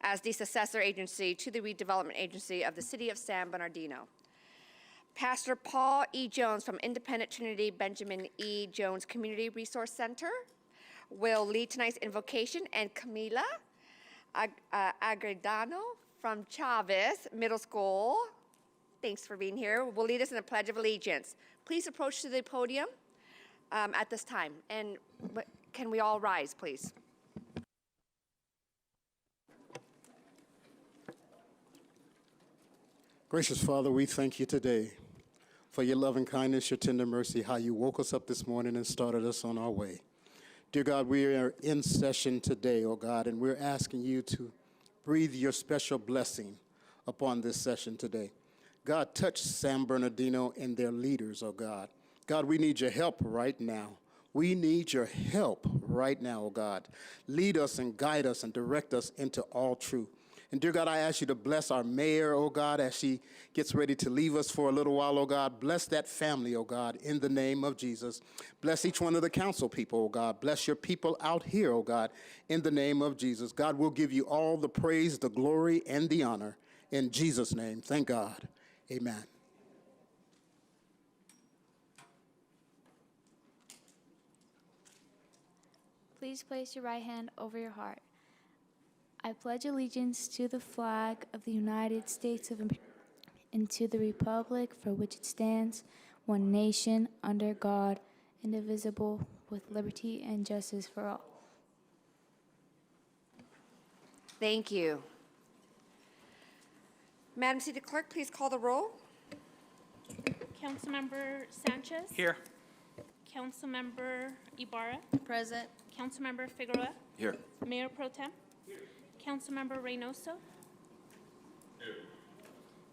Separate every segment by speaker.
Speaker 1: as the successor agency to the redevelopment agency of the City of San Bernardino. Pastor Paul E. Jones from Independent Trinity Benjamin E. Jones Community Resource Center will lead tonight's invocation, and Camila Agredano from Chavez Middle School, thanks for being here, will lead us in the Pledge of Allegiance. Please approach to the podium at this time, and can we all rise, please?
Speaker 2: Gracious Father, we thank you today for your loving kindness, your tender mercy, how you woke us up this morning and started us on our way. Dear God, we are in session today, oh God, and we're asking you to breathe your special blessing upon this session today. God, touch San Bernardino and their leaders, oh God. God, we need your help right now. We need your help right now, oh God. Lead us and guide us and direct us into all truth. And dear God, I ask you to bless our mayor, oh God, as she gets ready to leave us for a little while, oh God. Bless that family, oh God, in the name of Jesus. Bless each one of the council people, oh God. Bless your people out here, oh God, in the name of Jesus. God, we'll give you all the praise, the glory, and the honor. In Jesus' name, thank God. Amen.
Speaker 3: Please place your right hand over your heart. I pledge allegiance to the flag of the United States of America and to the republic for which it stands, one nation, under God, indivisible, with liberty and justice for all.
Speaker 1: Thank you. Madam City Clerk, please call the roll.
Speaker 4: Councilmember Sanchez?
Speaker 5: Here.
Speaker 4: Councilmember Ibarra?
Speaker 6: Present.
Speaker 4: Councilmember Figueroa?
Speaker 5: Here.
Speaker 4: Mayor Pro Tem? Here. Councilmember Reynoso? Here.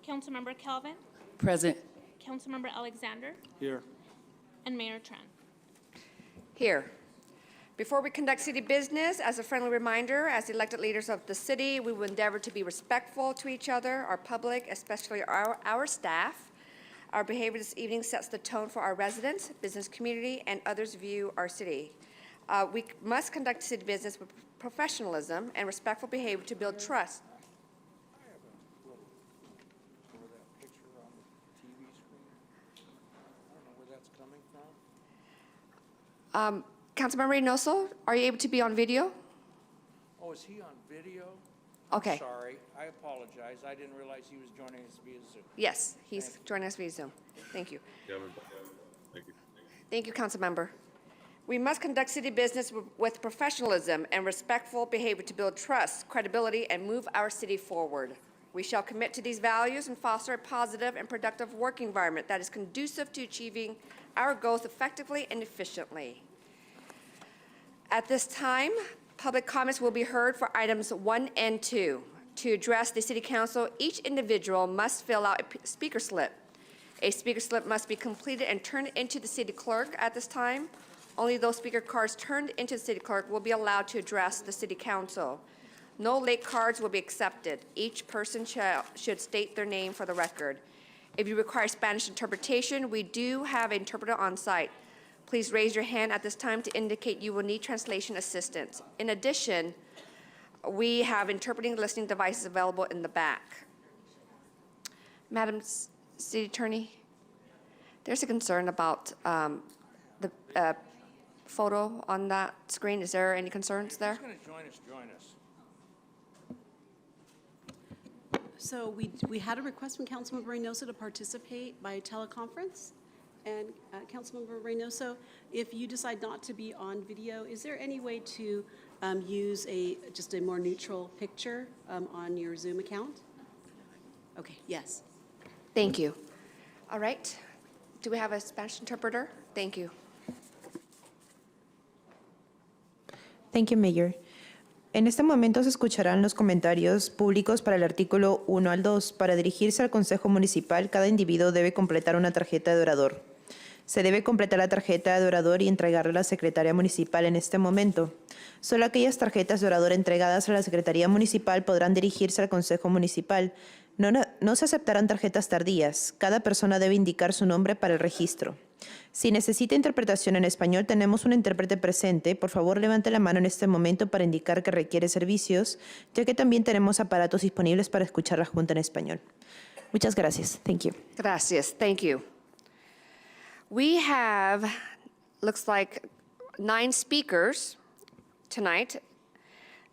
Speaker 4: Councilmember Calvin?
Speaker 6: Present.
Speaker 4: Councilmember Alexander?
Speaker 5: Here.
Speaker 4: And Mayor Tran.
Speaker 1: Here. Before we conduct city business, as a friendly reminder, as elected leaders of the city, we will endeavor to be respectful to each other, our public, especially our staff. Our behavior this evening sets the tone for our residents, business community, and others view our city. We must conduct city business with professionalism and respectful behavior to build trust. Councilmember Reynoso, are you able to be on video?
Speaker 5: Oh, is he on video?
Speaker 1: Okay.
Speaker 5: Sorry, I apologize. I didn't realize he was joining us via Zoom.
Speaker 1: Yes, he's joining us via Zoom. Thank you.
Speaker 7: Thank you.
Speaker 1: Thank you, Councilmember. We must conduct city business with professionalism and respectful behavior to build trust, credibility, and move our city forward. We shall commit to these values and foster a positive and productive work environment that is conducive to achieving our goals effectively and efficiently. At this time, public comments will be heard for items 1 and 2. To address the City Council, each individual must fill out a speaker slip. A speaker slip must be completed and turned into the City Clerk at this time. Only those speaker cards turned into the City Clerk will be allowed to address the City Council. No late cards will be accepted. Each person should state their name for the record. If you require Spanish interpretation, we do have an interpreter on site. Please raise your hand at this time to indicate you will need translation assistance. In addition, we have interpreting listening devices available in the back. Madam City Attorney, there's a concern about the photo on that screen. Is there any concerns there?
Speaker 5: Who's going to join us?
Speaker 6: So we had a request from Councilmember Reynoso to participate by teleconference. And Councilmember Reynoso, if you decide not to be on video, is there any way to use just a more neutral picture on your Zoom account? Okay, yes.
Speaker 1: Thank you. All right. Do we have a Spanish interpreter? Thank you.
Speaker 8: Thank you, Mayor. En este momento se escucharán los comentarios públicos para el artículo 1 al 2. Para dirigirse al Consejo Municipal, cada individuo debe completar una tarjeta de orador. Se debe completar la tarjeta de orador y entregarla a la Secretaría Municipal en este momento. Solo aquellas tarjetas de orador entregadas a la Secretaría Municipal podrán dirigirse al Consejo Municipal. No se aceptarán tarjetas tardías. Cada persona debe indicar su nombre para el registro. Si necesita interpretación en español, tenemos un intérprete presente. Por favor, levante la mano en este momento para indicar que requiere servicios, ya que también tenemos aparatos disponibles para escuchar la Junta en español. Muchas gracias. Thank you.
Speaker 1: Gracias. Thank you. We have, looks like, 9 speakers tonight.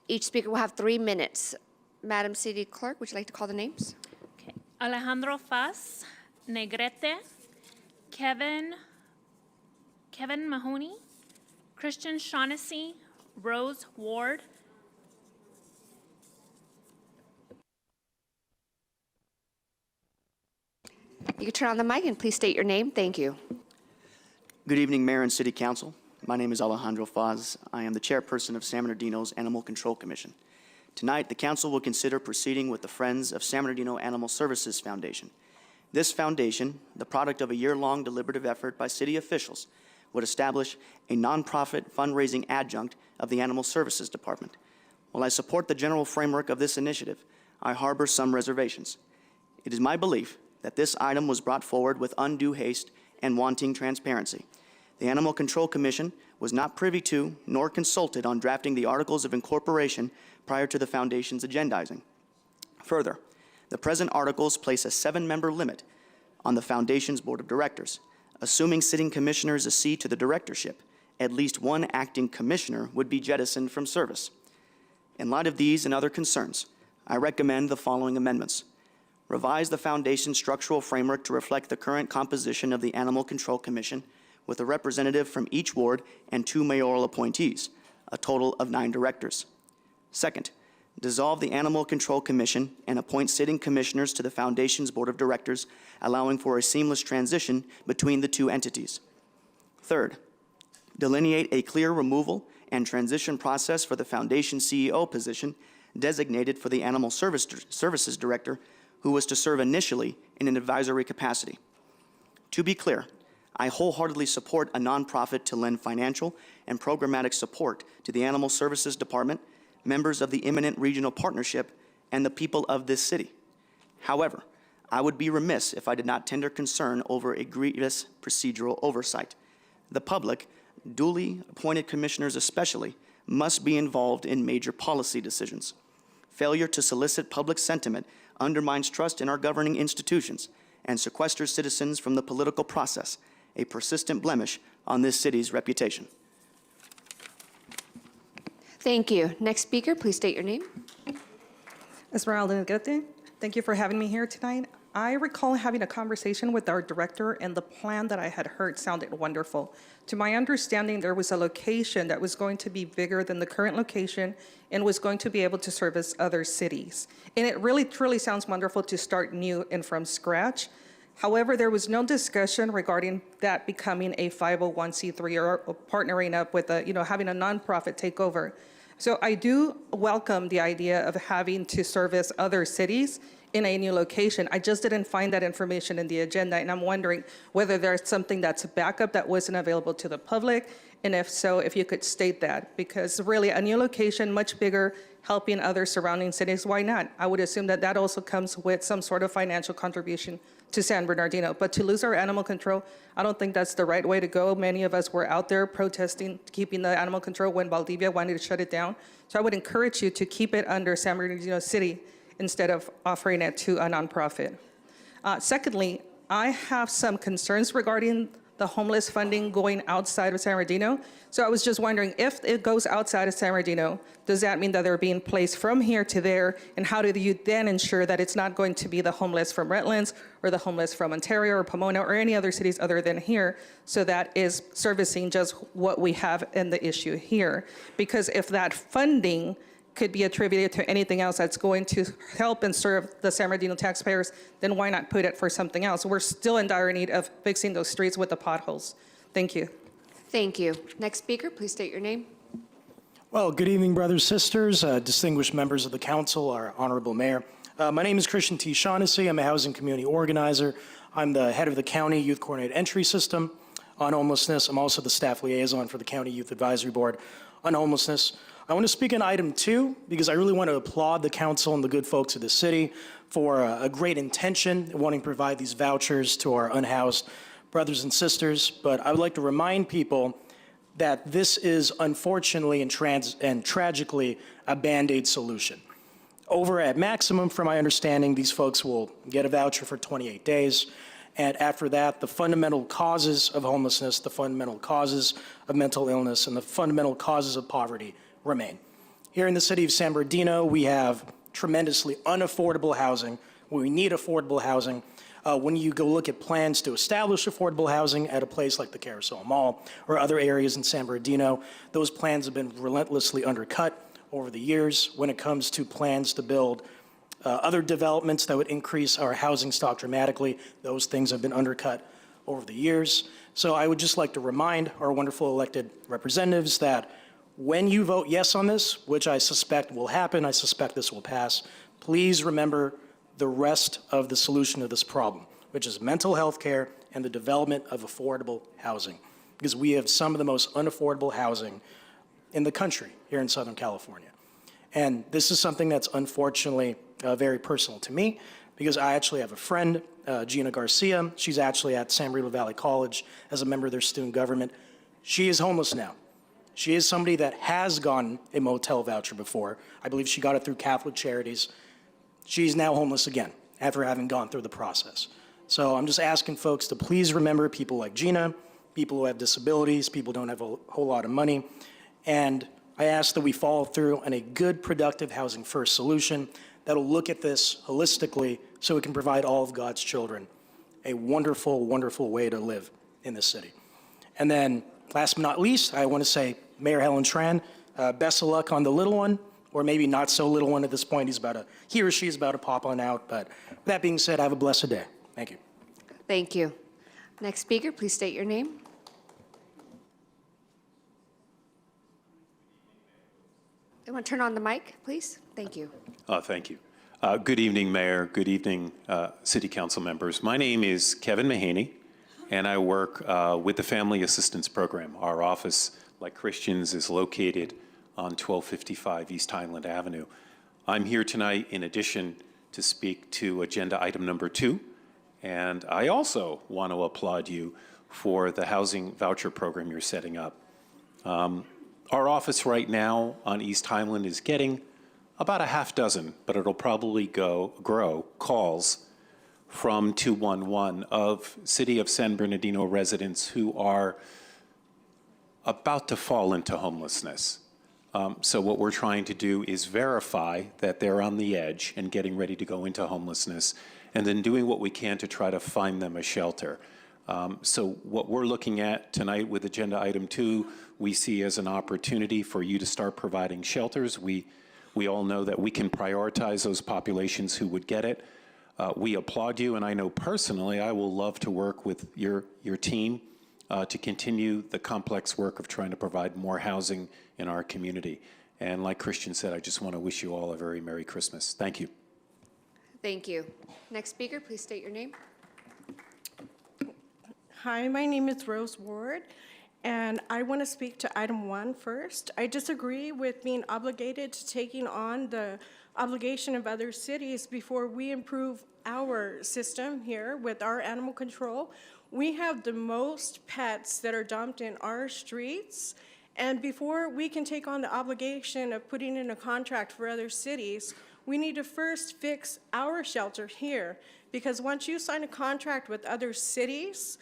Speaker 1: Each speaker will have 3 minutes. Madam City Clerk, would you like to call the names?
Speaker 4: Okay. Alejandro Faz, Negrete, Kevin Mahoney, Christian Shaughnessy, Rose Ward.
Speaker 1: You can turn on the mic and please state your name. Thank you.
Speaker 7: Good evening, Mayor and City Council. My name is Alejandro Faz. I am the chairperson of San Bernardino's Animal Control Commission. Tonight, the council will consider proceeding with the Friends of San Bernardino Animal Services Foundation. This foundation, the product of a year-long deliberative effort by city officials, would establish a nonprofit fundraising adjunct of the Animal Services Department. While I support the general framework of this initiative, I harbor some reservations. It is my belief that this item was brought forward with undue haste and wanting transparency. The Animal Control Commission was not privy to nor consulted on drafting the Articles of Incorporation prior to the Foundation's agendizing. Further, the present articles place a 7-member limit on the Foundation's Board of Directors. Assuming sitting commissioners accede to the directorship, at least one acting commissioner would be jettisoned from service. In light of these and other concerns, I recommend the following amendments. Revise the Foundation's structural framework to reflect the current composition of the Animal Control Commission with a representative from each ward and 2 mayoral appointees, a total of 9 directors. Second, dissolve the Animal Control Commission and appoint sitting commissioners to the Foundation's Board of Directors, allowing for a seamless transition between the 2 entities. Third, delineate a clear removal and transition process for the Foundation CEO position designated for the Animal Services Director, who was to serve initially in an advisory capacity. To be clear, I wholeheartedly support a nonprofit to lend financial and programmatic support to the Animal Services Department, members of the imminent regional partnership, and the people of this city. However, I would be remiss if I did not tender concern over egregious procedural oversight. The public, duly appointed commissioners especially, must be involved in major policy decisions. Failure to solicit public sentiment undermines trust in our governing institutions and sequesters citizens from the political process, a persistent blemish on this city's reputation.
Speaker 1: Thank you. Next speaker, please state your name.
Speaker 9: Esmeralda Negrete, thank you for having me here tonight. I recall having a conversation with our director, and the plan that I had heard sounded wonderful. To my understanding, there was a location that was going to be bigger than the current location and was going to be able to service other cities. And it really, truly sounds wonderful to start new and from scratch. However, there was no discussion regarding that becoming a 501c3 or partnering up with having a nonprofit take over. So I do welcome the idea of having to service other cities in a new location. I just didn't find that information in the agenda, and I'm wondering whether there's something that's a backup that wasn't available to the public, and if so, if you could state that, because really a new location, much bigger, helping other surrounding cities, why not? I would assume that that also comes with some sort of financial contribution to San Bernardino. But to lose our animal control, I don't think that's the right way to go. Many of us were out there protesting, keeping the animal control when Valdivia wanted to shut it down. So I would encourage you to keep it under San Bernardino City instead of offering it to a nonprofit. Secondly, I have some concerns regarding the homeless funding going outside of San Bernardino. So I was just wondering, if it goes outside of San Bernardino, does that mean that they're being placed from here to there? And how do you then ensure that it's not going to be the homeless from Redlands or the homeless from Ontario or Pomona or any other cities other than here? So that is servicing just what we have in the issue here. Because if that funding could be attributed to anything else that's going to help and serve the San Bernardino taxpayers, then why not put it for something else? We're still in dire need of fixing those streets with the potholes. Thank you.
Speaker 1: Thank you. Next speaker, please state your name.
Speaker 10: Well, good evening, brothers, sisters, distinguished members of the council, our honorable mayor. My name is Christian T. Shaughnessy. I'm a housing community organizer. I'm the head of the county youth coordinated entry system on homelessness. I'm also the staff liaison for the county youth advisory board on homelessness. I want to speak on item 2 because I really want to applaud the council and the good folks of the city for a great intention, wanting to provide these vouchers to our unhoused brothers and sisters, but I would like to remind people that this is unfortunately and tragically a Band-Aid solution. Over at Maximum, from my understanding, these folks will get a voucher for 28 days, and after that, the fundamental causes of homelessness, the fundamental causes of mental illness, and the fundamental causes of poverty remain. Here in the city of San Bernardino, we have tremendously unaffordable housing. We need affordable housing. When you go look at plans to establish affordable housing at a place like the Carousel Mall or other areas in San Bernardino, those plans have been relentlessly undercut over the years. When it comes to plans to build other developments that would increase our housing stock dramatically, those things have been undercut over the years. So I would just like to remind our wonderful elected representatives that when you vote yes on this, which I suspect will happen, I suspect this will pass, please remember the rest of the solution to this problem, which is mental health care and the development of affordable housing, because we have some of the most unaffordable housing in the country here in Southern California. And this is something that's unfortunately very personal to me, because I actually have a friend, Gina Garcia. She's actually at San Bernardino Valley College as a member of their student government. She is homeless now. She is somebody that has gotten a motel voucher before. I believe she got it through Catholic Charities. She's now homeless again after having gone through the process. So I'm just asking folks to please remember people like Gina, people who have disabilities, people who don't have a whole lot of money. And I ask that we follow through on a good, productive housing first solution that'll look at this holistically so it can provide all of God's children a wonderful, wonderful way to live in this city. And then last but not least, I want to say, Mayor Helen Tran, best of luck on the little one, or maybe not so little one at this point. He or she is about to pop on out. But with that being said, have a blessed day. Thank you.
Speaker 1: Thank you. Next speaker, please state your name. I want to turn on the mic, please. Thank you.
Speaker 11: Thank you. Good evening, Mayor. Good evening, City Council members. My name is Kevin Mahaney, and I work with the Family Assistance Program. Our office, like Christian's, is located on 1255 East Highland Avenue. I'm here tonight in addition to speak to agenda item number 2, and I also want to applaud you for the housing voucher program you're setting up. Our office right now on East Highland is getting about a half dozen, but it'll probably grow calls from 211 of City of San Bernardino residents who are about to fall into homelessness. So what we're trying to do is verify that they're on the edge and getting ready to go into homelessness, and then doing what we can to try to find them a shelter. So what we're looking at tonight with agenda item 2, we see as an opportunity for you to start providing shelters. We all know that we can prioritize those populations who would get it. We applaud you, and I know personally I will love to work with your team to continue the complex work of trying to provide more housing in our community. And like Christian said, I just want to wish you all a very Merry Christmas. Thank you.
Speaker 1: Thank you. Next speaker, please state your name.
Speaker 12: Hi, my name is Rose Ward, and I want to speak to item 1 first. I disagree with being obligated to taking on the obligation of other cities before we improve our system here with our animal control. We have the most pets that are dumped in our streets, and before we can take on the obligation of putting in a contract for other cities, we need to first fix our shelter here, because once you sign a contract with other cities,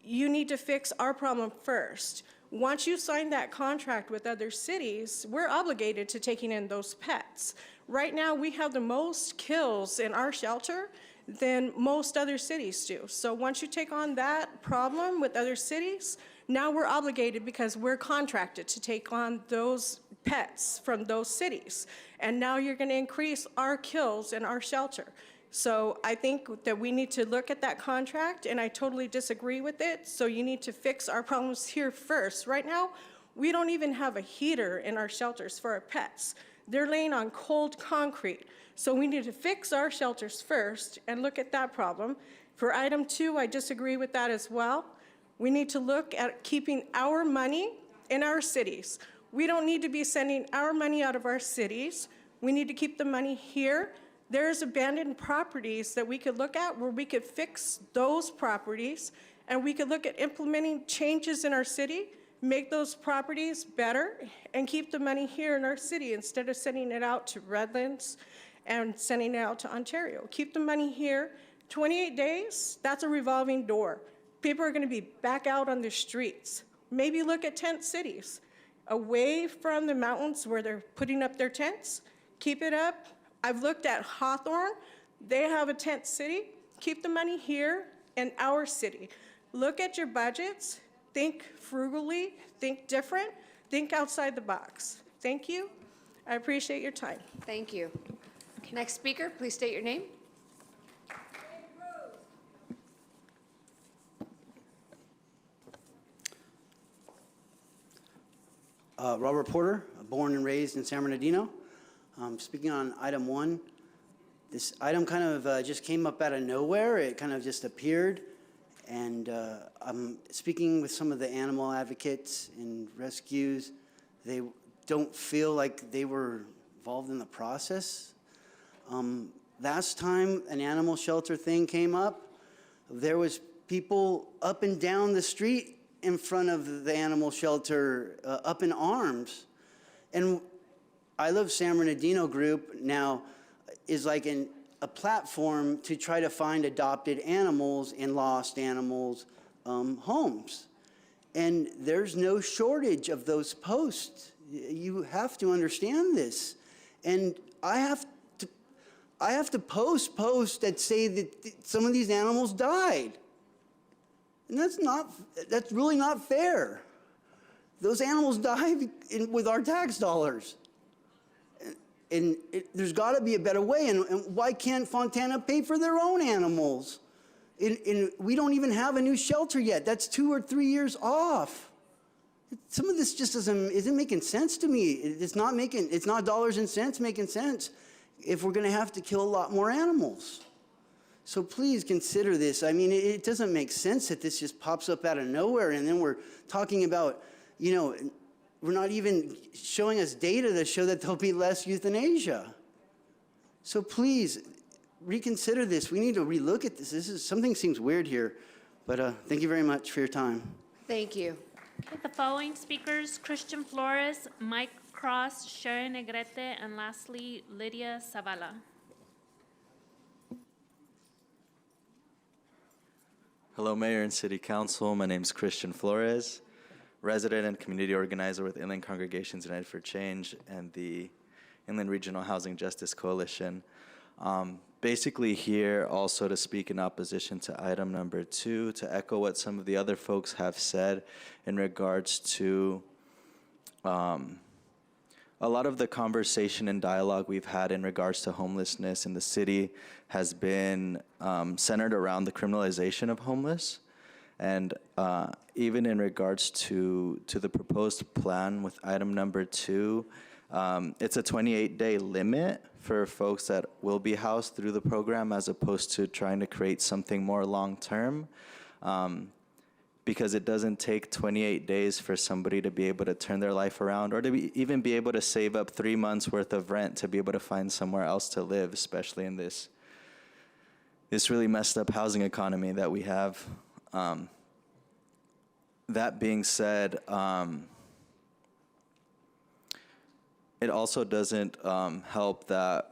Speaker 12: you need to fix our problem first. Once you sign that contract with other cities, we're obligated to taking in those pets. Right now, we have the most kills in our shelter than most other cities do. So once you take on that problem with other cities, now we're obligated because we're contracted to take on those pets from those cities. And now you're going to increase our kills in our shelter. So I think that we need to look at that contract, and I totally disagree with it. So you need to fix our problems here first. Right now, we don't even have a heater in our shelters for our pets. They're laying on cold concrete. So we need to fix our shelters first and look at that problem. For item 2, I disagree with that as well. We need to look at keeping our money in our cities. We don't need to be sending our money out of our cities. We need to keep the money here. There's abandoned properties that we could look at where we could fix those properties and we could look at implementing changes in our city, make those properties better, and keep the money here in our city instead of sending it out to Redlands and sending it out to Ontario. Keep the money here. 28 days, that's a revolving door. People are going to be back out on the streets. Maybe look at tent cities, away from the mountains where they're putting up their tents. Keep it up. I've looked at Hawthorne. They have a tent city. Keep the money here in our city. Look at your budgets. Think frugally. Think different. Think outside the box. Thank you. I appreciate your time.
Speaker 1: Thank you. Next speaker, please state your name.
Speaker 13: Robert Porter, born and raised in San Bernardino. Speaking on item 1, this item kind of just came up out of nowhere. It kind of just appeared. And I'm speaking with some of the animal advocates and rescues. They don't feel like they were involved in the process. Last time an animal shelter thing came up, there was people up and down the street in front of the animal shelter, up in arms. And I Love San Bernardino group now is like a platform to try to find adopted animals and lost animals homes. And there's no shortage of those posts. You have to understand this. And I have to post posts that say that some of these animals died. And that's really not fair. Those animals died with our tax dollars. And there's got to be a better way. And why can't Fontana pay for their own animals? And we don't even have a new shelter yet. That's 2 or 3 years off. Some of this just isn't making sense to me. It's not dollars and cents making sense if we're going to have to kill a lot more animals. So please consider this. I mean, it doesn't make sense that this just pops up out of nowhere, and then we're talking about, we're not even showing us data to show that there'll be less euthanasia. So please, reconsider this. We need to relook at this. Something seems weird here, but thank you very much for your time.
Speaker 1: Thank you.
Speaker 4: Okay, the following speakers, Christian Flores, Mike Cross, Sharon Negrete, and lastly, Lydia Zavala.
Speaker 14: Hello, Mayor and City Council. My name is Christian Flores, resident and community organizer with Inland Congregations United for Change and the Inland Regional Housing Justice Coalition. Basically here also to speak in opposition to item number 2, to echo what some of the other folks have said in regards to a lot of the conversation and dialogue we've had in regards to homelessness in the city has been centered around the criminalization of homeless. And even in regards to the proposed plan with item number 2, it's a 28-day limit for folks that will be housed through the program as opposed to trying to create something more long-term. Because it doesn't take 28 days for somebody to be able to turn their life around or to even be able to save up 3 months worth of rent to be able to find somewhere else to live, especially in this really messed up housing economy that we have. That being said, it also doesn't help that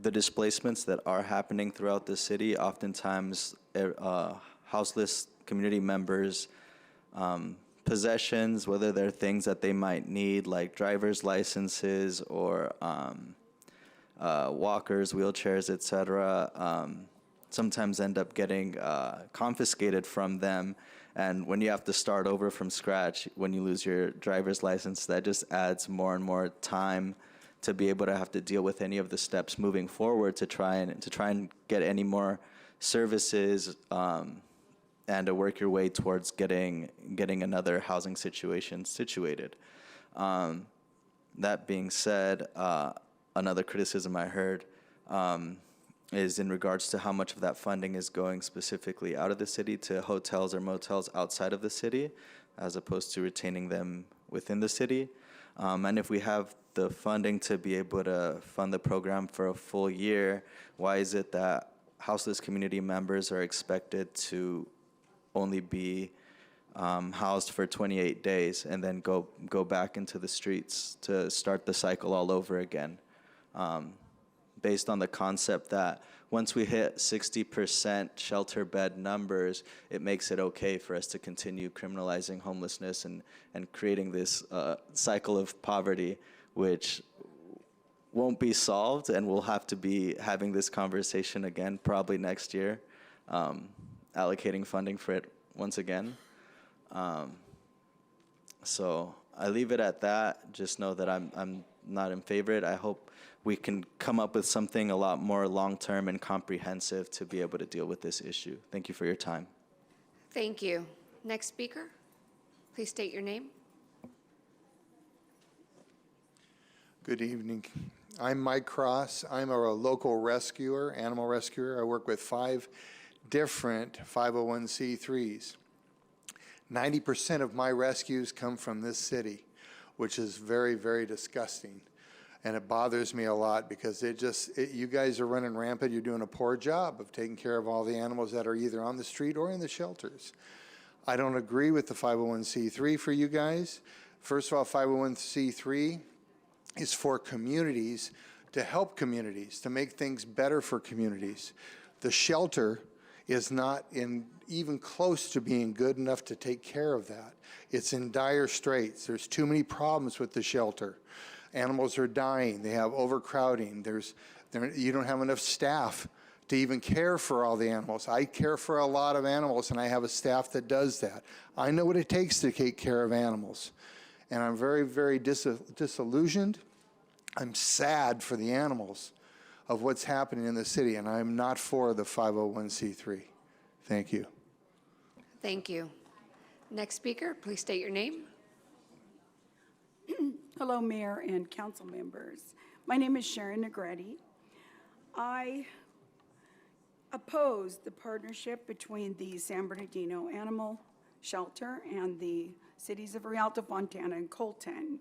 Speaker 14: the displacements that are happening throughout the city, oftentimes houseless community members' possessions, whether they're things that they might need, like driver's licenses or walkers, wheelchairs, etc., sometimes end up getting confiscated from them. And when you have to start over from scratch, when you lose your driver's license, that just adds more and more time to be able to have to deal with any of the steps moving forward to try and get any more services and to work your way towards getting another housing situation situated. That being said, another criticism I heard is in regards to how much of that funding is going specifically out of the city to hotels or motels outside of the city, as opposed to retaining them within the city. And if we have the funding to be able to fund the program for a full year, why is it that houseless community members are expected to only be housed for 28 days and then go back into the streets to start the cycle all over again, based on the concept that once we hit 60% shelter bed numbers, it makes it okay for us to continue criminalizing homelessness and creating this cycle of poverty, which won't be solved, and we'll have to be having this conversation again probably next year, allocating funding for it once again. So I leave it at that. Just know that I'm not in favor of it. I hope we can come up with something a lot more long-term and comprehensive to be able to deal with this issue. Thank you for your time.
Speaker 1: Thank you. Next speaker, please state your name.
Speaker 15: Good evening. I'm Mike Cross. I'm a local rescuer, animal rescuer. I work with 5 different 501c3s. 90% of my rescues come from this city, which is very, very disgusting. And it bothers me a lot because you guys are running rampant. You're doing a poor job of taking care of all the animals that are either on the street or in the shelters. I don't agree with the 501c3 for you guys. First of all, 501c3 is for communities, to help communities, to make things better for communities. The shelter is not even close to being good enough to take care of that. It's in dire straits. There's too many problems with the shelter. Animals are dying. They have overcrowding. You don't have enough staff to even care for all the animals. I care for a lot of animals, and I have a staff that does that. I know what it takes to take care of animals. And I'm very, very disillusioned. I'm sad for the animals of what's happening in the city, and I'm not for the 501c3. Thank you.
Speaker 1: Thank you. Next speaker, please state your name.
Speaker 16: Hello, Mayor and council members. My name is Sharon Negretti. I oppose the partnership between the San Bernardino Animal Shelter and the cities of Rialto, Fontana, and Colton.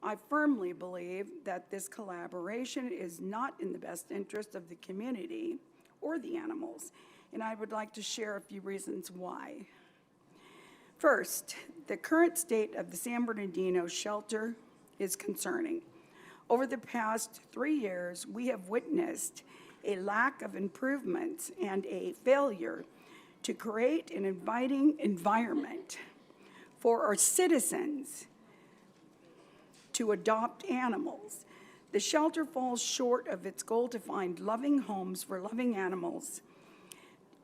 Speaker 16: I firmly believe that this collaboration is not in the best interest of the community or the animals, and I would like to share a few reasons why. First, the current state of the San Bernardino shelter is concerning. Over the past 3 years, we have witnessed a lack of improvements and a failure to create an inviting environment for our citizens to adopt animals. The shelter falls short of its goal to find loving homes for loving animals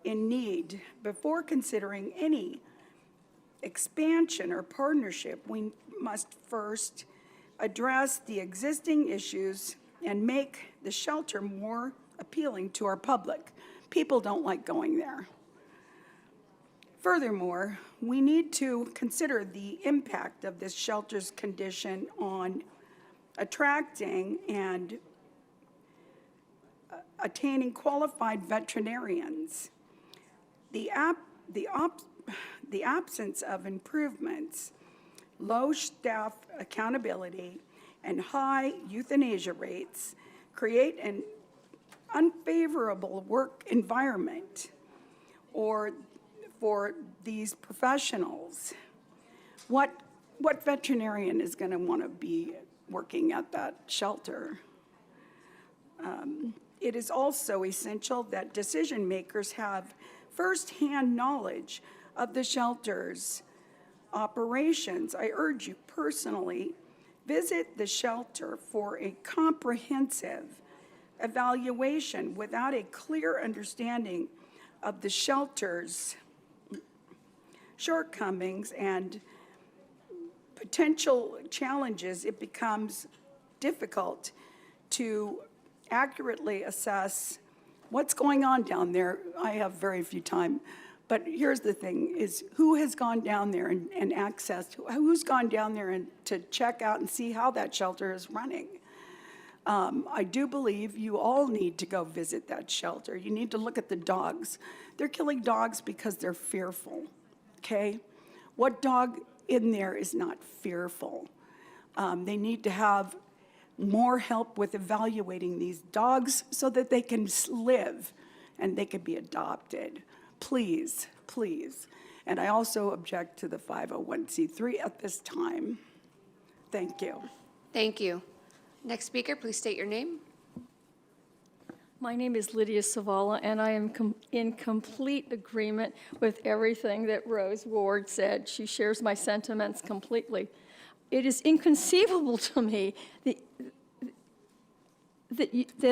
Speaker 16: in need. Before considering any expansion or partnership, we must first address the existing issues and make the shelter more appealing to our public. People don't like going there. Furthermore, we need to consider the impact of this shelter's condition on attracting and attaining qualified veterinarians. The absence of improvements, low staff accountability, and high euthanasia rates create an unfavorable work environment for these professionals. What veterinarian is going to want to be working at that shelter? It is also essential that decision makers have firsthand knowledge of the shelter's operations. I urge you personally, visit the shelter for a comprehensive evaluation. Without a clear understanding of the shelter's shortcomings and potential challenges, it becomes difficult to accurately assess what's going on down there. I have very few time, but here's the thing, is who has gone down there and accessed, who's gone down there and to check out and see how that shelter is running? I do believe you all need to go visit that shelter. You need to look at the dogs. They're killing dogs because they're fearful, okay? What dog in there is not fearful? They need to have more help with evaluating these dogs so that they can live and they can be adopted. Please, please. And I also object to the 501c3 at this time. Thank you.
Speaker 1: Thank you. Next speaker, please state your name.
Speaker 17: My name is Lydia Savala, and I am in complete agreement with everything that Rose Ward said. She shares my sentiments completely. It is inconceivable to me that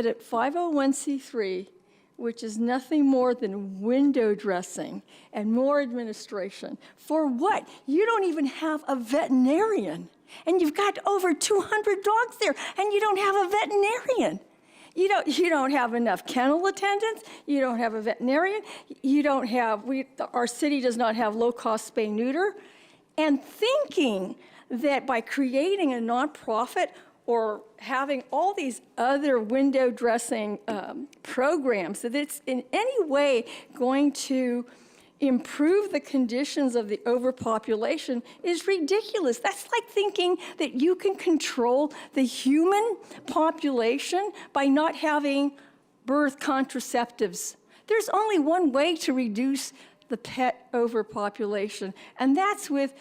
Speaker 17: at 501c3, which is nothing more than window dressing and more administration, for what? You don't even have a veterinarian, and you've got over 200 dogs there, and you don't have a veterinarian. You don't have enough kennel attendants. You don't have a veterinarian. You don't have, our city does not have low-cost spay-neuter. And thinking that by creating a nonprofit or having all these other window dressing programs, that it's in any way going to improve the conditions of the overpopulation is ridiculous. That's like thinking that you can control the human population by not having birth contraceptives. There's only one way to reduce the pet overpopulation, and that's with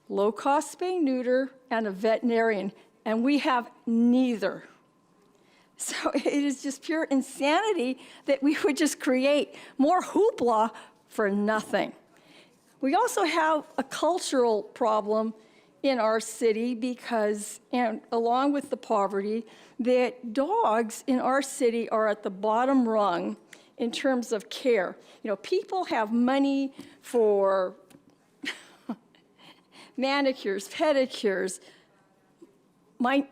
Speaker 17: low-cost spay-neuter and a veterinarian, and we have neither. So it is just pure insanity that we would just create more hoopla for nothing. We also have a cultural problem in our city because, and along with the poverty, that dogs in our city are at the bottom rung in terms of care. You know, people have money for manicures, pedicures. My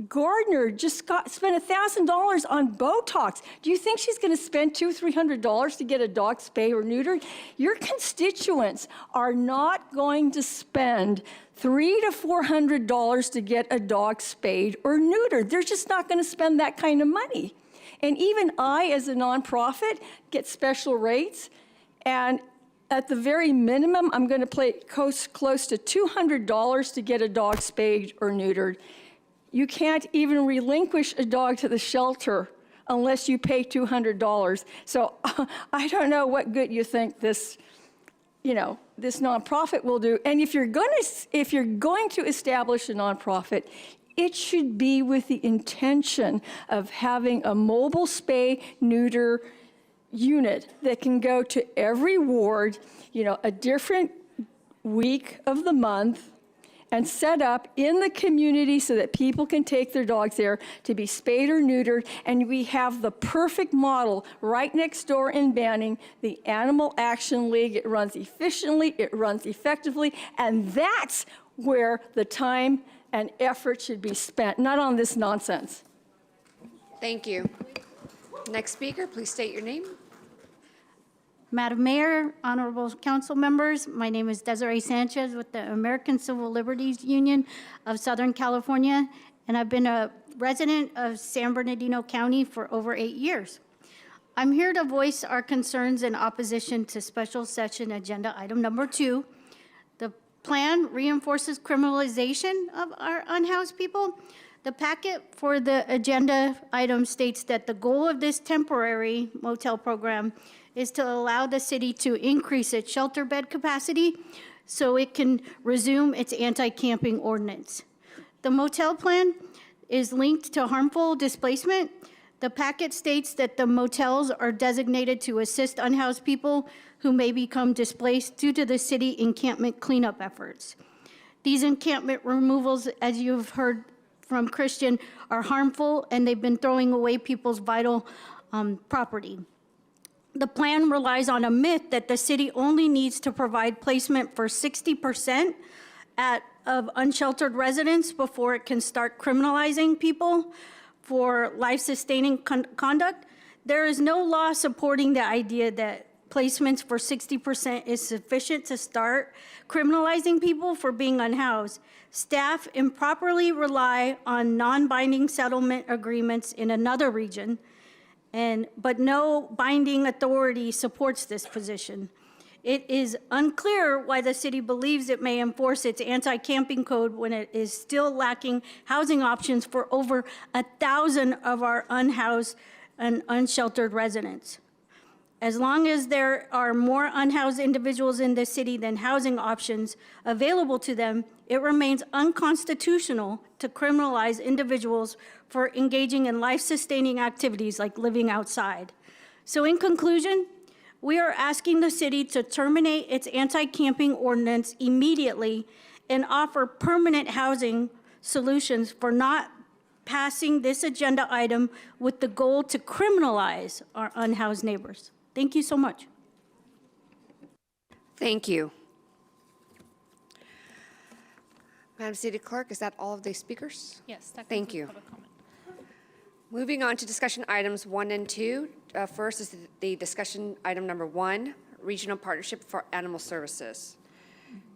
Speaker 17: gardener just spent $1,000 on Botox. Do you think she's going to spend $200-300 to get a dog spayed or neutered? Your constituents are not going to spend $300 to $400 to get a dog spayed or neutered. They're just not going to spend that kind of money. And even I, as a nonprofit, get special rates. And at the very minimum, I'm going to pay close to $200 to get a dog spayed or neutered. You can't even relinquish a dog to the shelter unless you pay $200. So I don't know what good you think this nonprofit will do. And if you're going to establish a nonprofit, it should be with the intention of having a mobile spay-neuter unit that can go to every ward, a different week of the month, and set up in the community so that people can take their dogs there to be spayed or neutered. And we have the perfect model right next door in Banning, the Animal Action League. It runs efficiently, it runs effectively, and that's where the time and effort should be spent, not on this nonsense.
Speaker 1: Thank you. Next speaker, please state your name.
Speaker 18: Madam Mayor, honorable council members, my name is Desiree Sanchez with the American Civil Liberties Union of Southern California, and I've been a resident of San Bernardino County for over 8 years. I'm here to voice our concerns in opposition to special session agenda item number 2. The plan reinforces criminalization of our unhoused people. The packet for the agenda item states that the goal of this temporary motel program is to allow the city to increase its shelter bed capacity so it can resume its anti-camping ordinance. The motel plan is linked to harmful displacement. The packet states that the motels are designated to assist unhoused people who may become displaced due to the city encampment cleanup efforts. These encampment removals, as you've heard from Christian, are harmful, and they've been throwing away people's vital property. The plan relies on a myth that the city only needs to provide placement for 60% of unsheltered residents before it can start criminalizing people for life-sustaining conduct. There is no law supporting the idea that placements for 60% is sufficient to start criminalizing people for being unhoused. Staff improperly rely on non-binding settlement agreements in another region, but no binding authority supports this position. It is unclear why the city believes it may enforce its anti-camping code when it is still lacking housing options for over 1,000 of our unhoused and unsheltered residents. As long as there are more unhoused individuals in the city than housing options available to them, it remains unconstitutional to criminalize individuals for engaging in life-sustaining activities like living outside. So in conclusion, we are asking the city to terminate its anti-camping ordinance immediately and offer permanent housing solutions for not passing this agenda item with the goal to criminalize our unhoused neighbors. Thank you so much.
Speaker 1: Thank you. Madam City Clerk, is that all of the speakers?
Speaker 4: Yes, that
Speaker 1: Thank
Speaker 4: concludes
Speaker 1: you.
Speaker 4: public comment.
Speaker 1: Moving on to discussion items 1 and 2. First is the discussion item number 1, Regional Partnership for Animal Services.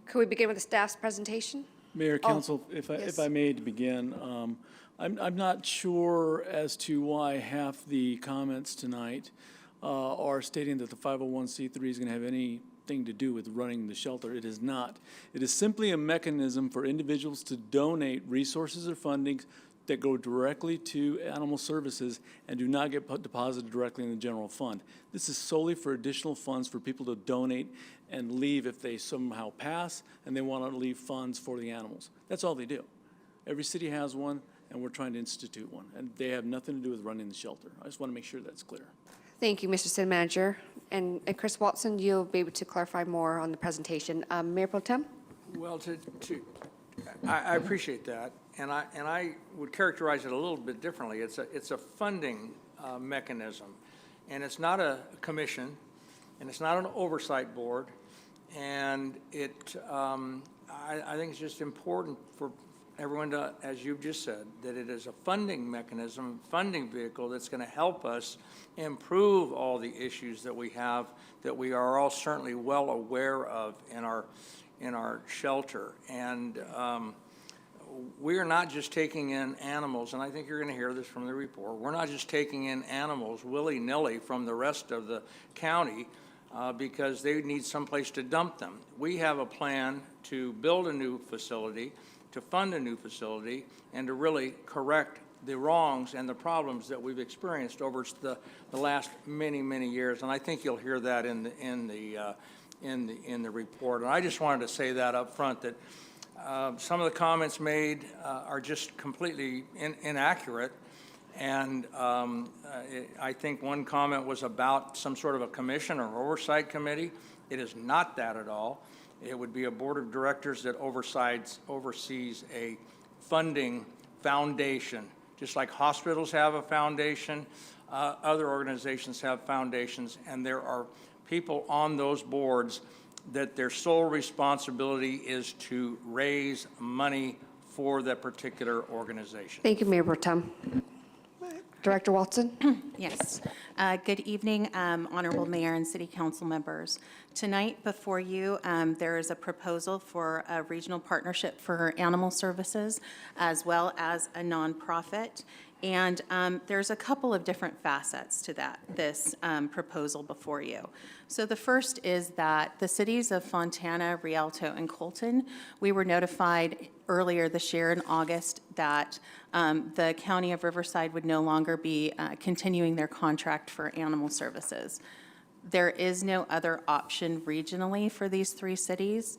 Speaker 1: Could we begin with the staff's presentation?
Speaker 19: Mayor, Council,
Speaker 1: yes.
Speaker 19: if I may to begin, I'm not sure as to why half the comments tonight are stating that the 501c3 is going to have anything to do with running the shelter. It is not. It is simply a mechanism for individuals to donate resources or funding that go directly to animal services and do not get deposited directly in the general fund. This is solely for additional funds for people to donate and leave if they somehow pass and they want to leave funds for the animals. That's all they do. Every city has one, and we're trying to institute one, and they have nothing to do with running the shelter. I just want to make sure that's clear.
Speaker 1: Thank you, Mr. City Manager. And Chris Watson, you'll be able to clarify more on the presentation. Mayor Pro Tem?
Speaker 5: Well, I appreciate that, and I would characterize it a little bit differently. It's a funding mechanism, and it's not a commission, and it's not an oversight board, and I think it's just important for everyone to, as you've just said, that it is a funding mechanism, funding vehicle that's going to help us improve all the issues that we have, that we are all certainly well aware of in our shelter. And we are not just taking in animals, and I think you're going to hear this from the report, we're not just taking in animals willy-nilly from the rest of the county because they need someplace to dump them. We have a plan to build a new facility, to fund a new facility, and to really correct the wrongs and the problems that we've experienced over the last many years. And I think you'll hear that in the report. And I just wanted to say that up front, that some of the comments made are just completely inaccurate. And I think one comment was about some sort of a commission or oversight committee. It is not that at all. It would be a board of directors that oversees a funding foundation. Just like hospitals have a foundation, other organizations have foundations, and there are people on those boards that their sole responsibility is to raise money for that particular organization.
Speaker 1: Thank you, Mayor Pro Tem. Director Watson?
Speaker 20: Yes. Good evening, Honorable Mayor and City Council members. Tonight before you, there is a proposal for a regional partnership for animal services as well as a nonprofit. And there's a couple of different facets to this proposal before you. So the first is that the cities of Fontana, Rialto, and Colton, we were notified earlier this year in August that the County of Riverside would no longer be continuing their contract for animal services. There is no other option regionally for these three cities.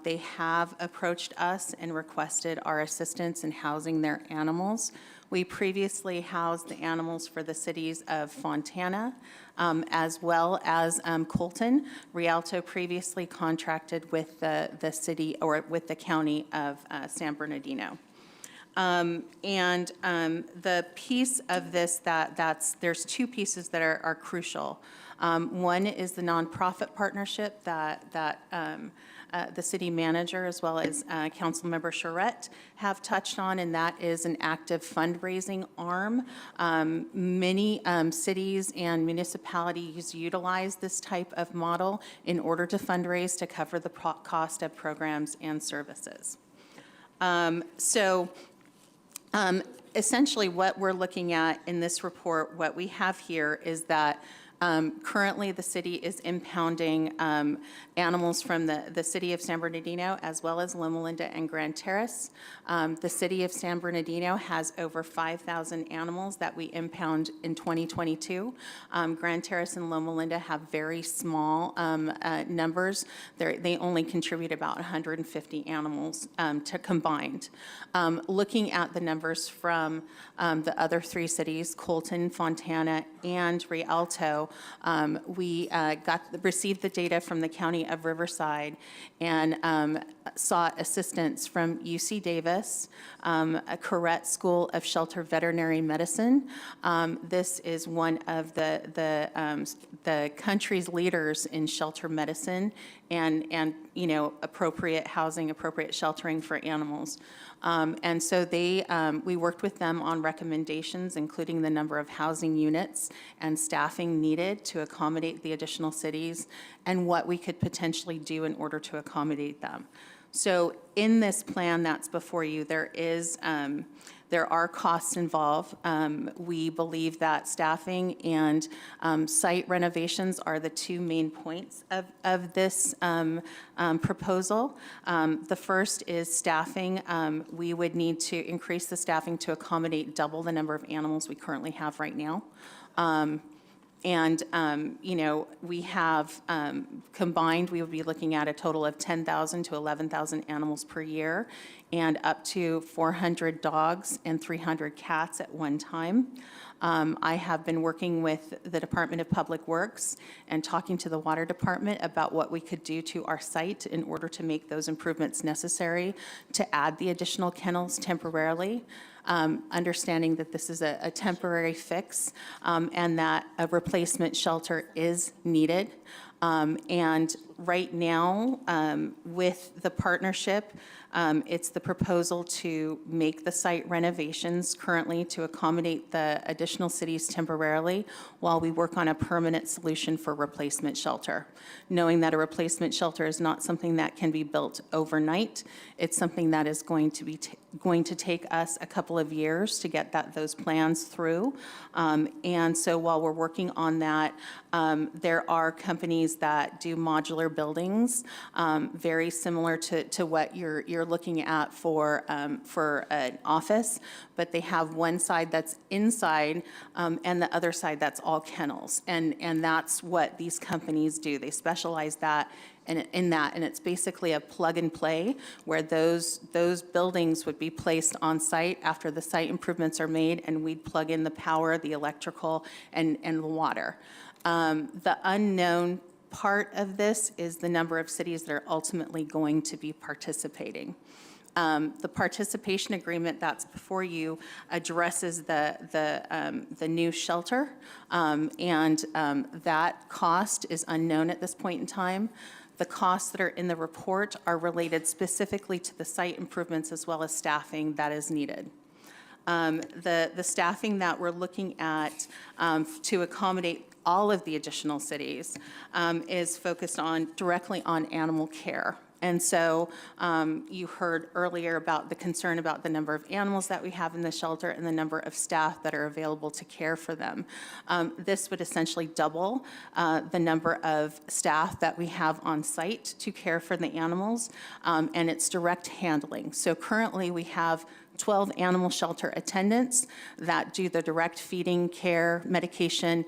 Speaker 20: They have approached us and requested our assistance in housing their animals. We previously housed the animals for the cities of Fontana as well as Colton. Rialto previously contracted with the city or with the county of San Bernardino. The piece of this there's two pieces that are crucial. One is the nonprofit partnership that the city manager as well as Councilmember Charette have touched on, and that is an active fundraising arm. Many cities and municipalities utilize this type of model in order to fundraise to cover the cost of programs and services. Essentially what we're looking at in this report, what we have here is that Currently, the city is impounding animals from the city of San Bernardino as well as Loma Linda and Grand Terrace. The city of San Bernardino has over 5,000 animals that we impound in 2022. Grand Terrace and Loma Linda have very small numbers. They only contribute about 150 animals to combined. Looking at the numbers from the other three cities, Colton, Fontana, and Rialto, we received the data from the County of Riverside and sought assistance from UC Davis, a Corrette School of Shelter Veterinary Medicine. This is one of the country's leaders in shelter medicine and appropriate housing, appropriate sheltering for animals. And so we worked with them on recommendations, including the number of housing units and staffing needed to accommodate the additional cities and what we could potentially do in order to accommodate them. So in this plan that's before you, there are costs involved. We believe that staffing and site renovations are the two main points of this proposal. The first is staffing. We would need to increase the staffing to accommodate double the number of animals we currently have right now. We have combined, we would be looking at a total of 10,000 to 11,000 animals per year and up to 400 dogs and 300 cats at one time. I have been working with the Department of Public Works and talking to the Water Department about what we could do to our site in order to make those improvements necessary to add the additional kennels temporarily. Understanding that this is a temporary fix and that a replacement shelter is needed. And right now, with the partnership, it's the proposal to make the site renovations currently to accommodate the additional cities temporarily while we work on a permanent solution for replacement shelter. Knowing that a replacement shelter is not something that can be built overnight, it's something that is going to take us a couple of years to get those plans through. And so while we're working on that, there are companies that do modular buildings, very similar to what you're looking at for an office, but they have one side that's inside and the other side that's all kennels. And that's what these companies do. They specialize in that, and it's basically a plug and play where those buildings would be placed on site after the site improvements are made, and we'd plug in the power, the electrical, and the water. The unknown part of this is the number of cities that are ultimately going to be participating. The participation agreement that's before you addresses the new shelter, and that cost is unknown at this point in time. The costs that are in the report are related specifically to the site improvements as well as staffing that is needed. The staffing that we're looking at to accommodate all of the additional cities is focused directly on animal care. And so you heard earlier about the concern about the number of animals that we have in the shelter and the number of staff that are available to care for them. This would essentially double the number of staff that we have on site to care for the animals, and it's direct handling. So currently we have 12 animal shelter attendants that do the direct feeding, care, medication,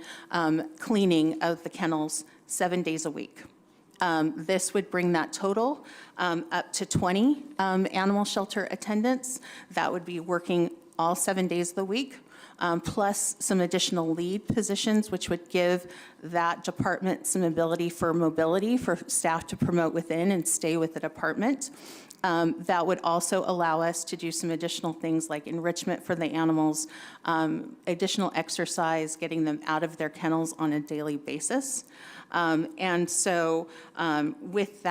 Speaker 20: cleaning of the kennels 7 days a week. This would bring that total up to 20 animal shelter attendants that would be working all 7 days of the week, plus some additional lead positions, which would give that department some ability for mobility for staff to promote within and stay with the department. That would also allow us to do some additional things like enrichment for the animals, additional exercise, getting them out of their kennels on a daily basis. And so with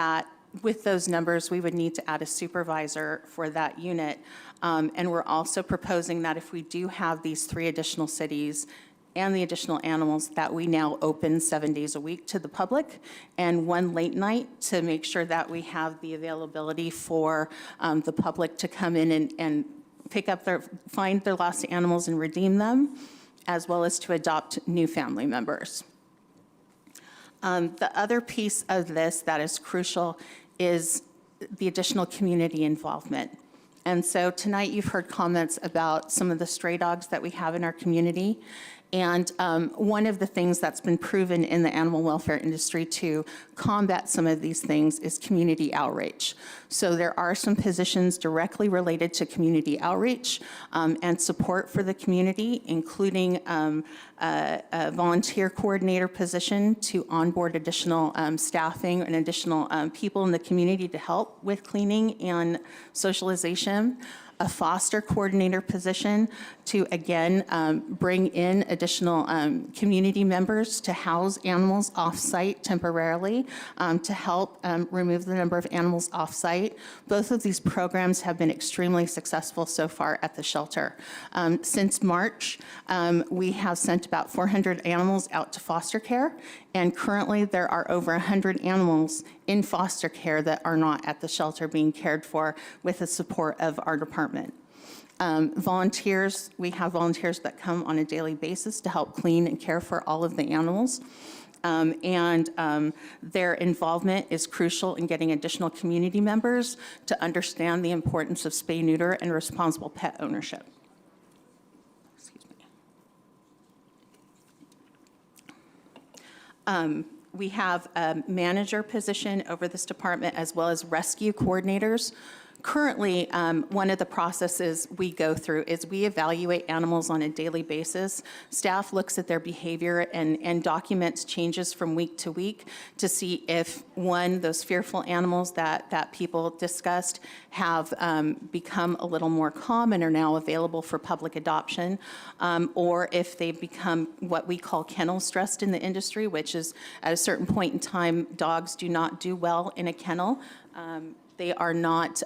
Speaker 20: those numbers, we would need to add a supervisor for that unit. And we're also proposing that if we do have these 3 additional cities and the additional animals, that we now open 7 days a week to the public and 1 late night to make sure that we have the availability for the public to come in and find their lost animals and redeem them, as well as to adopt new family members. The other piece of this that is crucial is the additional community involvement. And so tonight you've heard comments about some of the stray dogs that we have in our community. And one of the things that's been proven in the animal welfare industry to combat some of these things is community outreach. So there are some positions directly related to community outreach and support for the community, including a volunteer coordinator position to onboard additional staffing and additional people in the community to help with cleaning and socialization. A foster coordinator position to, again, bring in additional community members to house animals off-site temporarily to help remove the number of animals off-site. Both of these programs have been extremely successful so far at the shelter. Since March, we have sent about 400 animals out to foster care, and currently there are over 100 animals in foster care that are not at the shelter being cared for with the support of our department. Volunteers, we have volunteers that come on a daily basis to help clean and care for all of the animals. Their involvement is crucial in getting additional community members to understand the importance of spay, neuter, and responsible pet ownership. We have a manager position over this department as well as rescue coordinators. Currently, one of the processes we go through is we evaluate animals on a daily basis. Staff looks at their behavior and documents changes from week to week to see if, one, those fearful animals that people discussed have become a little more calm and are now available for public adoption, or if they've become what we call kennel stressed in the industry, which is at a certain point in time, dogs do not do well in a kennel. They are not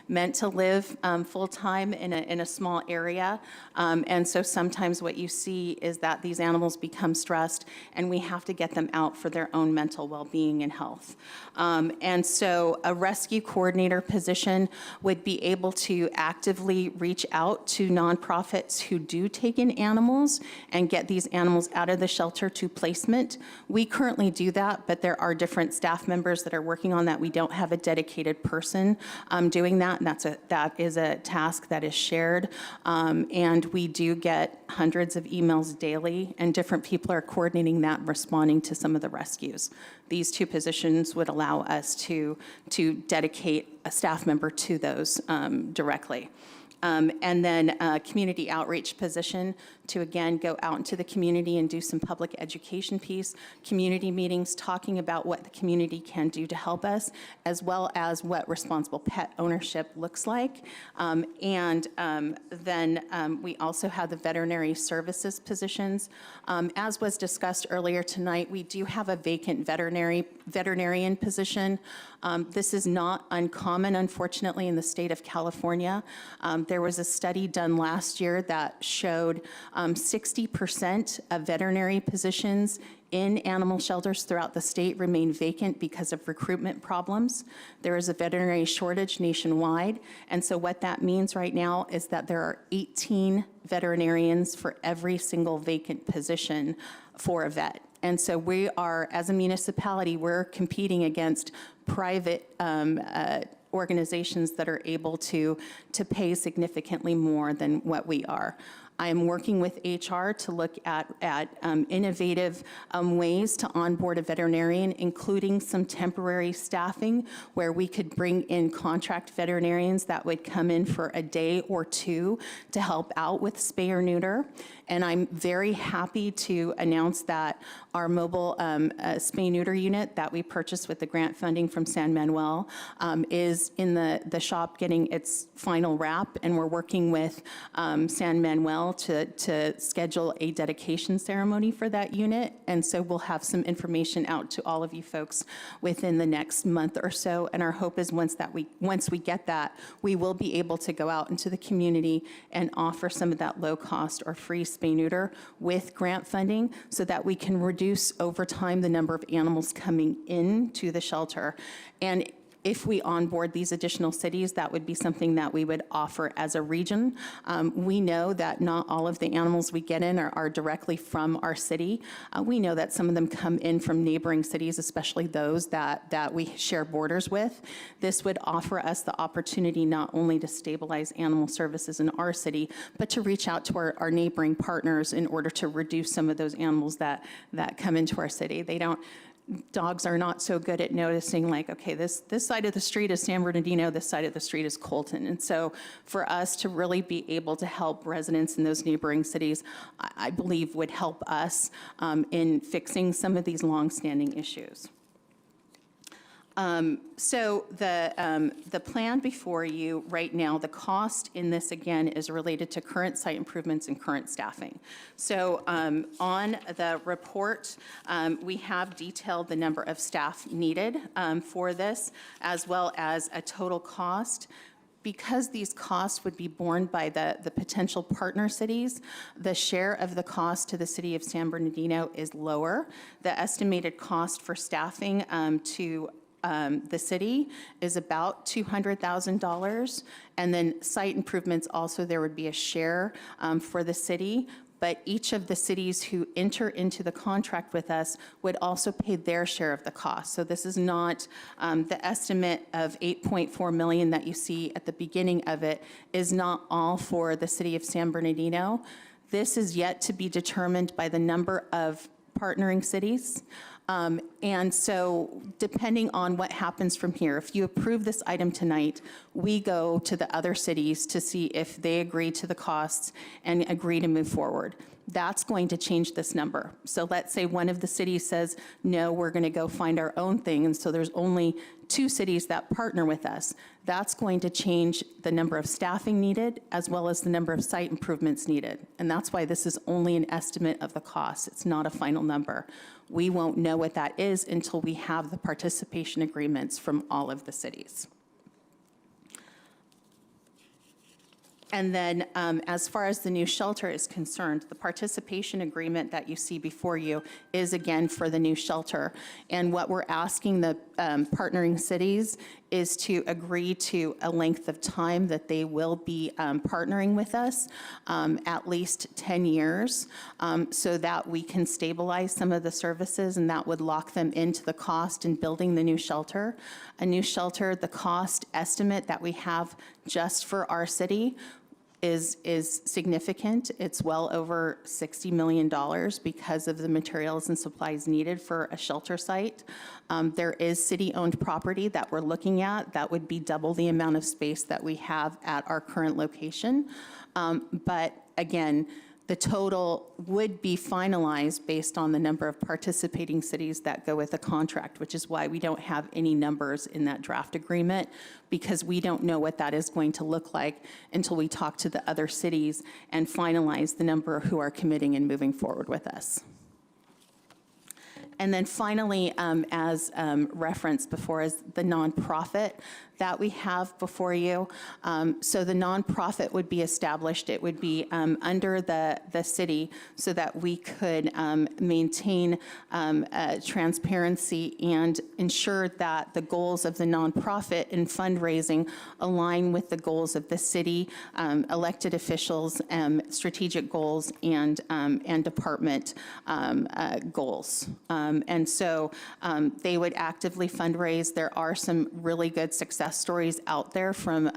Speaker 20: meant to live full-time in a small area. And so sometimes what you see is that these animals become stressed and we have to get them out for their own mental well-being and health. And so a rescue coordinator position would be able to actively reach out to nonprofits who do take in animals and get these animals out of the shelter to placement. We currently do that, but there are different staff members that are working on that. We don't have a dedicated person doing that, and that is a task that is shared. And we do get hundreds of emails daily, and different people are coordinating that and responding to some of the rescues. These two positions would allow us to dedicate a staff member to those directly. And then a community outreach position to, again, go out into the community and do some public education piece, community meetings, talking about what the community can do to help us, as well as what responsible pet ownership looks like. Then we also have the veterinary services positions. As was discussed earlier tonight, we do have a vacant veterinarian position. This is not uncommon, unfortunately, in the state of California. There was a study done last year that showed 60% of veterinary positions in animal shelters throughout the state remain vacant because of recruitment problems. There is a veterinary shortage nationwide, and so what that means right now is that there are 18 veterinarians for every single vacant position for a vet. And so we are, as a municipality, we're competing against private organizations that are able to pay significantly more than what we are. I am working with HR to look at innovative ways to onboard a veterinarian, including some temporary staffing where we could bring in contract veterinarians that would come in for a day or two to help out with spay or neuter. And I'm very happy to announce that our mobile spay neuter unit that we purchased with the grant funding from San Manuel is in the shop getting its final wrap, and we're working with San Manuel to schedule a dedication ceremony for that unit. And so we'll have some information out to all of you folks within the next month or so. And our hope is once we get that, we will be able to go out into the community and offer some of that low cost or free spay neuter with grant funding so that we can reduce over time the number of animals coming into the shelter. And If we onboard these additional cities, that would be something that we would offer as a region. We know that not all of the animals we get in are directly from our city. We know that some of them come in from neighboring cities, especially those that we share borders with. This would offer us the opportunity not only to stabilize animal services in our city, but to reach out to our neighboring partners in order to reduce some of those animals that come into our city. Dogs are not so good at noticing, like, okay, this side of the street is San Bernardino, this side of the street is Colton. And so for us to really be able to help residents in those neighboring cities, I believe would help us in fixing some of these longstanding issues. So the plan before you right now, the cost in this again is related to current site improvements and current staffing. So on the report, we have detailed the number of staff needed for this, as well as a total cost. Because these costs would be borne by the potential partner cities, the share of the cost to the city of San Bernardino is lower. The estimated cost for staffing to the city is about $200,000. And then site improvements also, there would be a share for the city. But each of the cities who enter into the contract with us would also pay their share of the cost. So this is not the estimate of $8.4 million that you see at the beginning of it is not all for the city of San Bernardino. This is yet to be determined by the number of partnering cities. And so depending on what happens from here, if you approve this item tonight, we go to the other cities to see if they agree to the costs and agree to move forward. That's going to change this number. So let's say one of the cities says, no, we're going to go find our own thing, and so there's only 2 cities that partner with us. That's going to change the number of staffing needed as well as the number of site improvements needed. And that's why this is only an estimate of the cost. It's not a final number. We won't know what that is until we have the participation agreements from all of the cities. And then as far as the new shelter is concerned, the participation agreement that you see before you is again for the new shelter. And what we're asking the partnering cities is to agree to a length of time that they will be partnering with us, at least 10 years, so that we can stabilize some of the services, and that would lock them into the cost in building the new shelter. A new shelter, the cost estimate that we have just for our city is significant. It's well over $60 million because of the materials and supplies needed for a shelter site. There is city-owned property that we're looking at that would be double the amount of space that we have at our current location. But again, the total would be finalized based on the number of participating cities that go with the contract, which is why we don't have any numbers in that draft agreement, because we don't know what that is going to look like until we talk to the other cities and finalize the number who are committing and moving forward with us. And then finally, as referenced before, is the nonprofit that we have before you. So the nonprofit would be established. It would be under the city so that we could maintain transparency and ensure that the goals of the nonprofit in fundraising align with the goals of the city, elected officials, strategic goals, and department goals. And so they would actively fundraise. There are some really good success stories out there from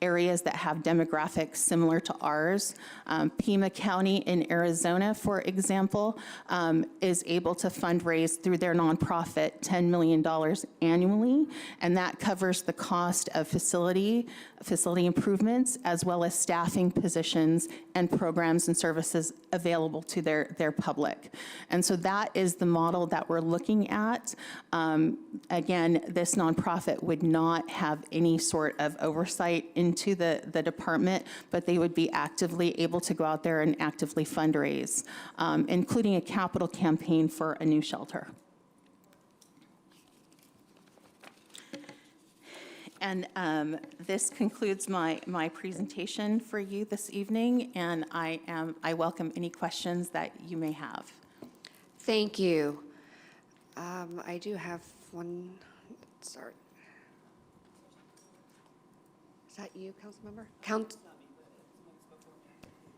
Speaker 20: areas that have demographics similar to ours. Pima County in Arizona, for example, is able to fundraise through their nonprofit $10 million annually, and that covers the cost of facility improvements, as well as staffing positions and programs and services available to their public. And so that is the model that we're looking at. Again, this nonprofit would not have any sort of oversight into the department, but they would be actively able to go out there and actively fundraise, including a capital campaign for a new shelter. And this concludes my presentation for you this evening, and I welcome any questions that you may have.
Speaker 1: Thank you. I do have one. Let's start. Is that you, Councilmember?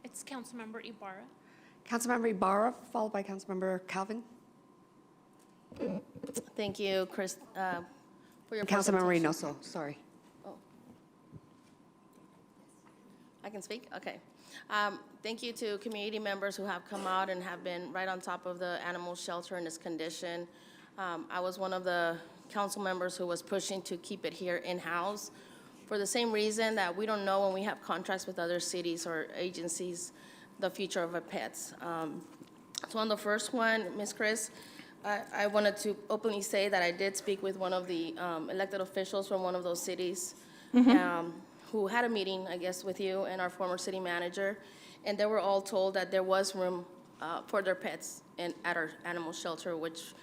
Speaker 4: It's Councilmember Ibarra.
Speaker 1: Councilmember Ibarra, followed by Councilmember Calvin.
Speaker 21: Thank you, Chris, for your
Speaker 1: Councilmember
Speaker 21: presentation.
Speaker 1: Reynoso, sorry.
Speaker 21: Oh. I can speak? Okay. Thank you to community members who have come out and have been right on top of the animal shelter in its condition. I was one of the council members who was pushing to keep it here in-house for the same reason that we don't know when we have contracts with other cities or agencies, the future of our pets. So on the first one, Ms. Chris, I wanted to openly say that I did speak with one of the elected officials from one of those cities who had a meeting, I guess, with you and our former city manager, and they were all told that there was room for their pets at our animal shelter, which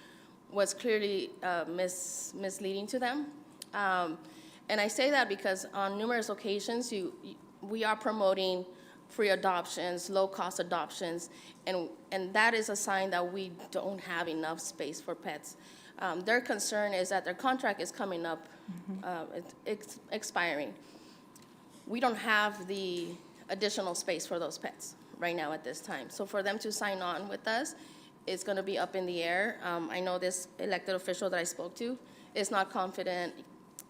Speaker 21: was clearly misleading to them. And I say that because on numerous occasions, we are promoting free adoptions, low-cost adoptions, and that is a sign that we don't have enough space for pets. Their concern is that their contract is coming up, it's expiring. We don't have the additional space for those pets right now at this time. So for them to sign on with us, it's going to be up in the air. I know this elected official that I spoke to is not confident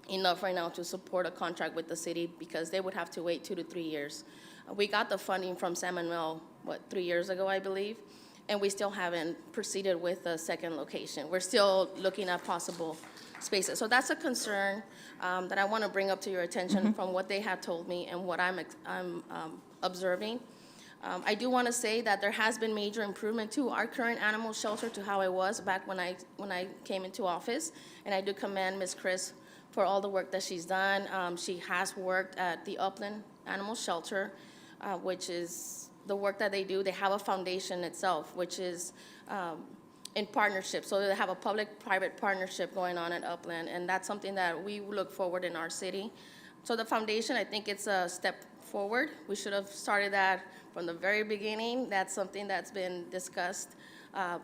Speaker 21: enough right now to support a contract with the city because they would have to wait 2 to 3 years. We got the funding from San Manuel, 3 years ago, I believe, and we still haven't proceeded with a second location. We're still looking at possible spaces. So that's a concern that I want to bring up to your attention from what they have told me and what I'm observing. I do want to say that there has been major improvement to our current animal shelter to how it was back when I came into office, and I do commend Ms. Chris for all the work that she's done. She has worked at the Upland Animal Shelter, which is the work that they do. They have a foundation itself, which is in partnership. So they have a public-private partnership going on at Upland, and that's something that we look forward in our city. So the foundation, I think it's a step forward. We should have started that from the very beginning. That's something that's been discussed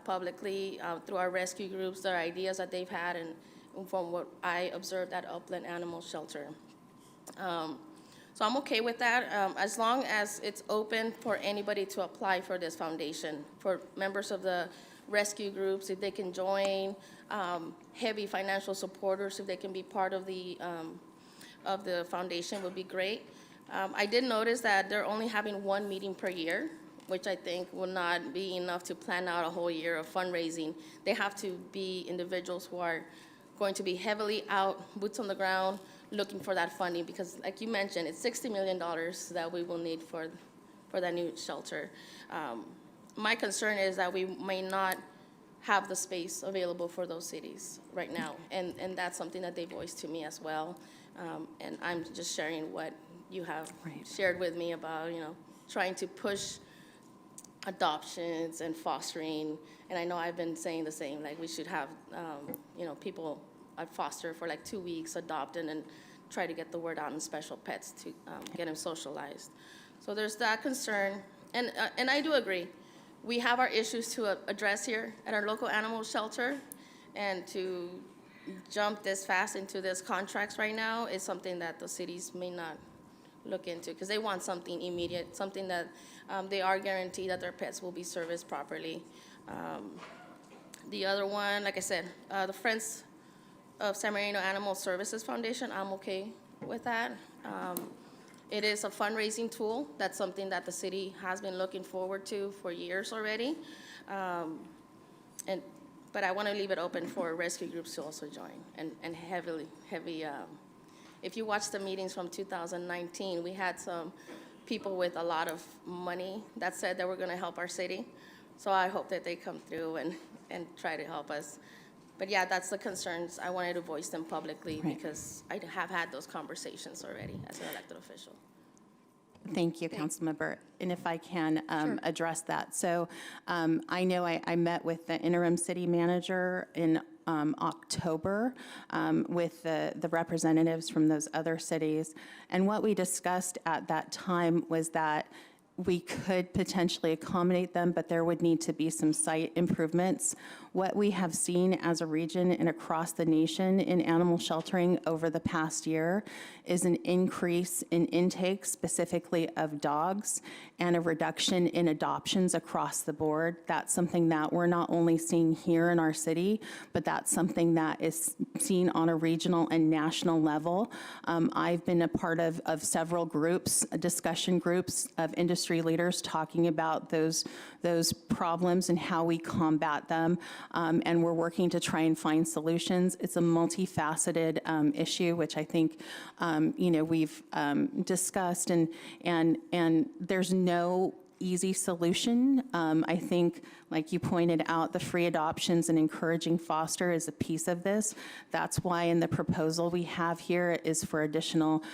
Speaker 21: publicly through our rescue groups, their ideas that they've had, and from what I observed at Upland Animal Shelter. So I'm okay with that, as long as it's open for anybody to apply for this foundation, for members of the rescue groups, if they can join, heavy financial supporters, if they can be part of the foundation would be great. I did notice that they're only having one meeting per year, which I think will not be enough to plan out a whole year of fundraising. They have to be individuals who are going to be heavily out, boots on the ground, looking for that funding, because like you mentioned, it's $60 million that we will need for that new shelter. My concern is that we may not have the space available for those cities right now, and that's something that they voiced to me as well. And I'm just sharing what you have shared with me about, trying to push adoptions and fostering, and I know I've been saying the same, like we should have, people at foster for like 2 weeks, adopt, and then try to get the word out on special pets to get them socialized. So there's that concern, and I do agree. We have our issues to address here at our local animal shelter, and to jump this fast into this contracts right now is something that the cities may not look into, because they want something immediate, something that they are guaranteed that their pets will be serviced properly. The other one, like I said, the Friends of San Marino Animal Services Foundation, I'm okay with that. It is a fundraising tool. That's something that the city has been looking forward to for years already. But I want to leave it open for rescue groups to also join, and heavy. If you watch the meetings from 2019, we had some people with a lot of money that said they were going to help our city. So I hope that they come through and try to help us. But yeah, that's the concerns. I wanted to voice them publicly because I have had those conversations already as an elected official.
Speaker 20: Thank you, Councilmember. And if I can address that. So I know I met with the interim city manager in October with the representatives from those other cities. And what we discussed at that time was that we could potentially accommodate them, but there would need to be some site improvements. What we have seen as a region and across the nation in animal sheltering over the past year is an increase in intake, specifically of dogs, and a reduction in adoptions across the board. That's something that we're not only seeing here in our city, but that's something that is seen on a regional and national level. I've been a part of several groups, discussion groups of industry leaders talking about those problems and how we combat them. And we're working to try and find solutions. It's a multifaceted issue, which I think we've discussed, and there's no easy solution. I think, like you pointed out, the free adoptions and encouraging foster is a piece of this. That's why in the proposal we have here is for additional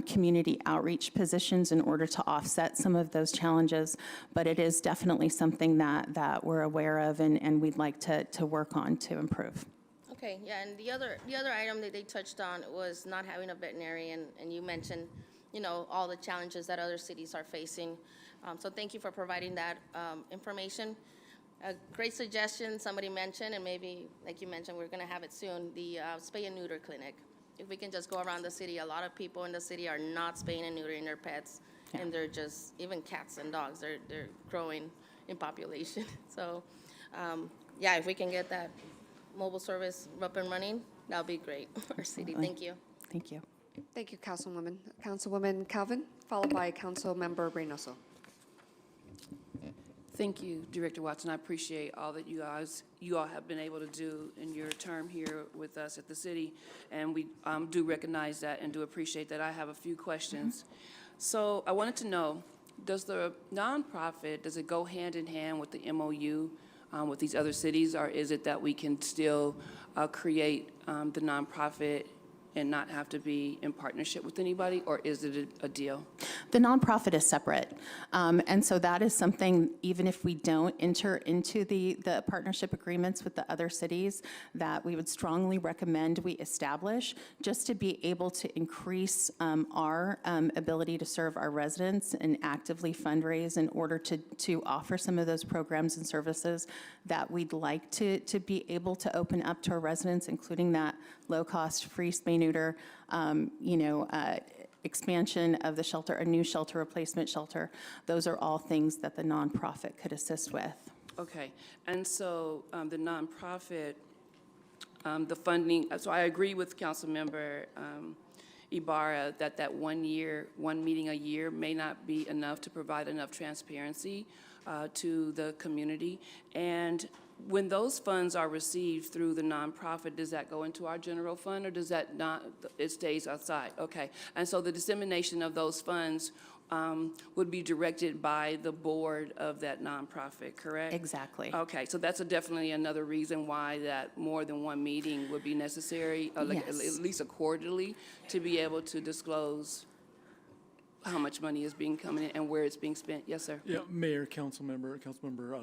Speaker 20: community outreach positions in order to offset some of those challenges. But it is definitely something that we're aware of and we'd like to work on to improve.
Speaker 21: Okay, yeah, and the other item that they touched on was not having a veterinarian, and you mentioned, all the challenges that other cities are facing. So thank you for providing that information. A great suggestion somebody mentioned, and maybe, like you mentioned, we're going to have it soon, the spay and neuter clinic. If we can just go around the city, a lot of people in the city are not spaying and neutering their pets, and they're just, even cats and dogs, they're growing in population. So, yeah, if we can get that mobile service up and running, that'll be great for our city. Thank you.
Speaker 20: Thank you.
Speaker 1: Thank you, Councilwoman. Councilwoman Calvin, followed by Councilmember Reynoso.
Speaker 2: Thank you, Director Watson. I appreciate all that you all have been able to do in your term here with us at the city, and we do recognize that and do appreciate that. I have a few questions. So I wanted to know, does the nonprofit, does it go hand in hand with the MOU with these other cities, or is it that we can still create the nonprofit and not have to be in partnership with anybody, or is it a deal?
Speaker 20: The nonprofit is separate. And so that is something, even if we don't enter into the partnership agreements with the other cities, that we would strongly recommend we establish just to be able to increase our ability to serve our residents and actively fundraise in order to offer some of those programs and services that we'd like to be able to open up to our residents, including that low-cost, free spay-neuter, expansion of the shelter, a new shelter, replacement shelter. Those are all things that the nonprofit could assist with.
Speaker 2: Okay, and so the nonprofit, the funding, so I agree with Councilmember Ibarra that 1 meeting a year may not be enough to provide enough transparency to the community. And when those funds are received through the nonprofit, does that go into our general fund, or does that not, it stays outside? Okay, and so the dissemination of those funds would be directed by the board of that nonprofit, correct?
Speaker 20: Exactly.
Speaker 2: Okay, so that's definitely another reason why that more than one meeting would be necessary, like at least a quarterly, to be able to disclose how much money is being coming in and where it's being spent. Yes, sir.
Speaker 19: Yeah, Mayor, Councilmember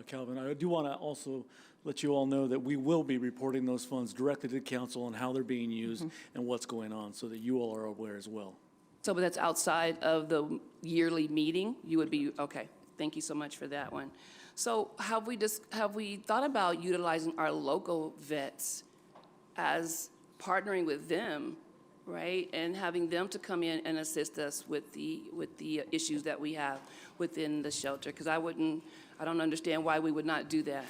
Speaker 19: Calvin, I do want to also let you all know that we will be reporting those funds directly to the council on how they're being used and what's going on, so that you all are aware as well.
Speaker 2: So, but that's outside of the yearly meeting? You would be, okay. Thank you so much for that one. So have we thought about utilizing our local vets as partnering with them, right, and having them to come in and assist us with the issues that we have within the shelter? Because I don't understand why we would not do that.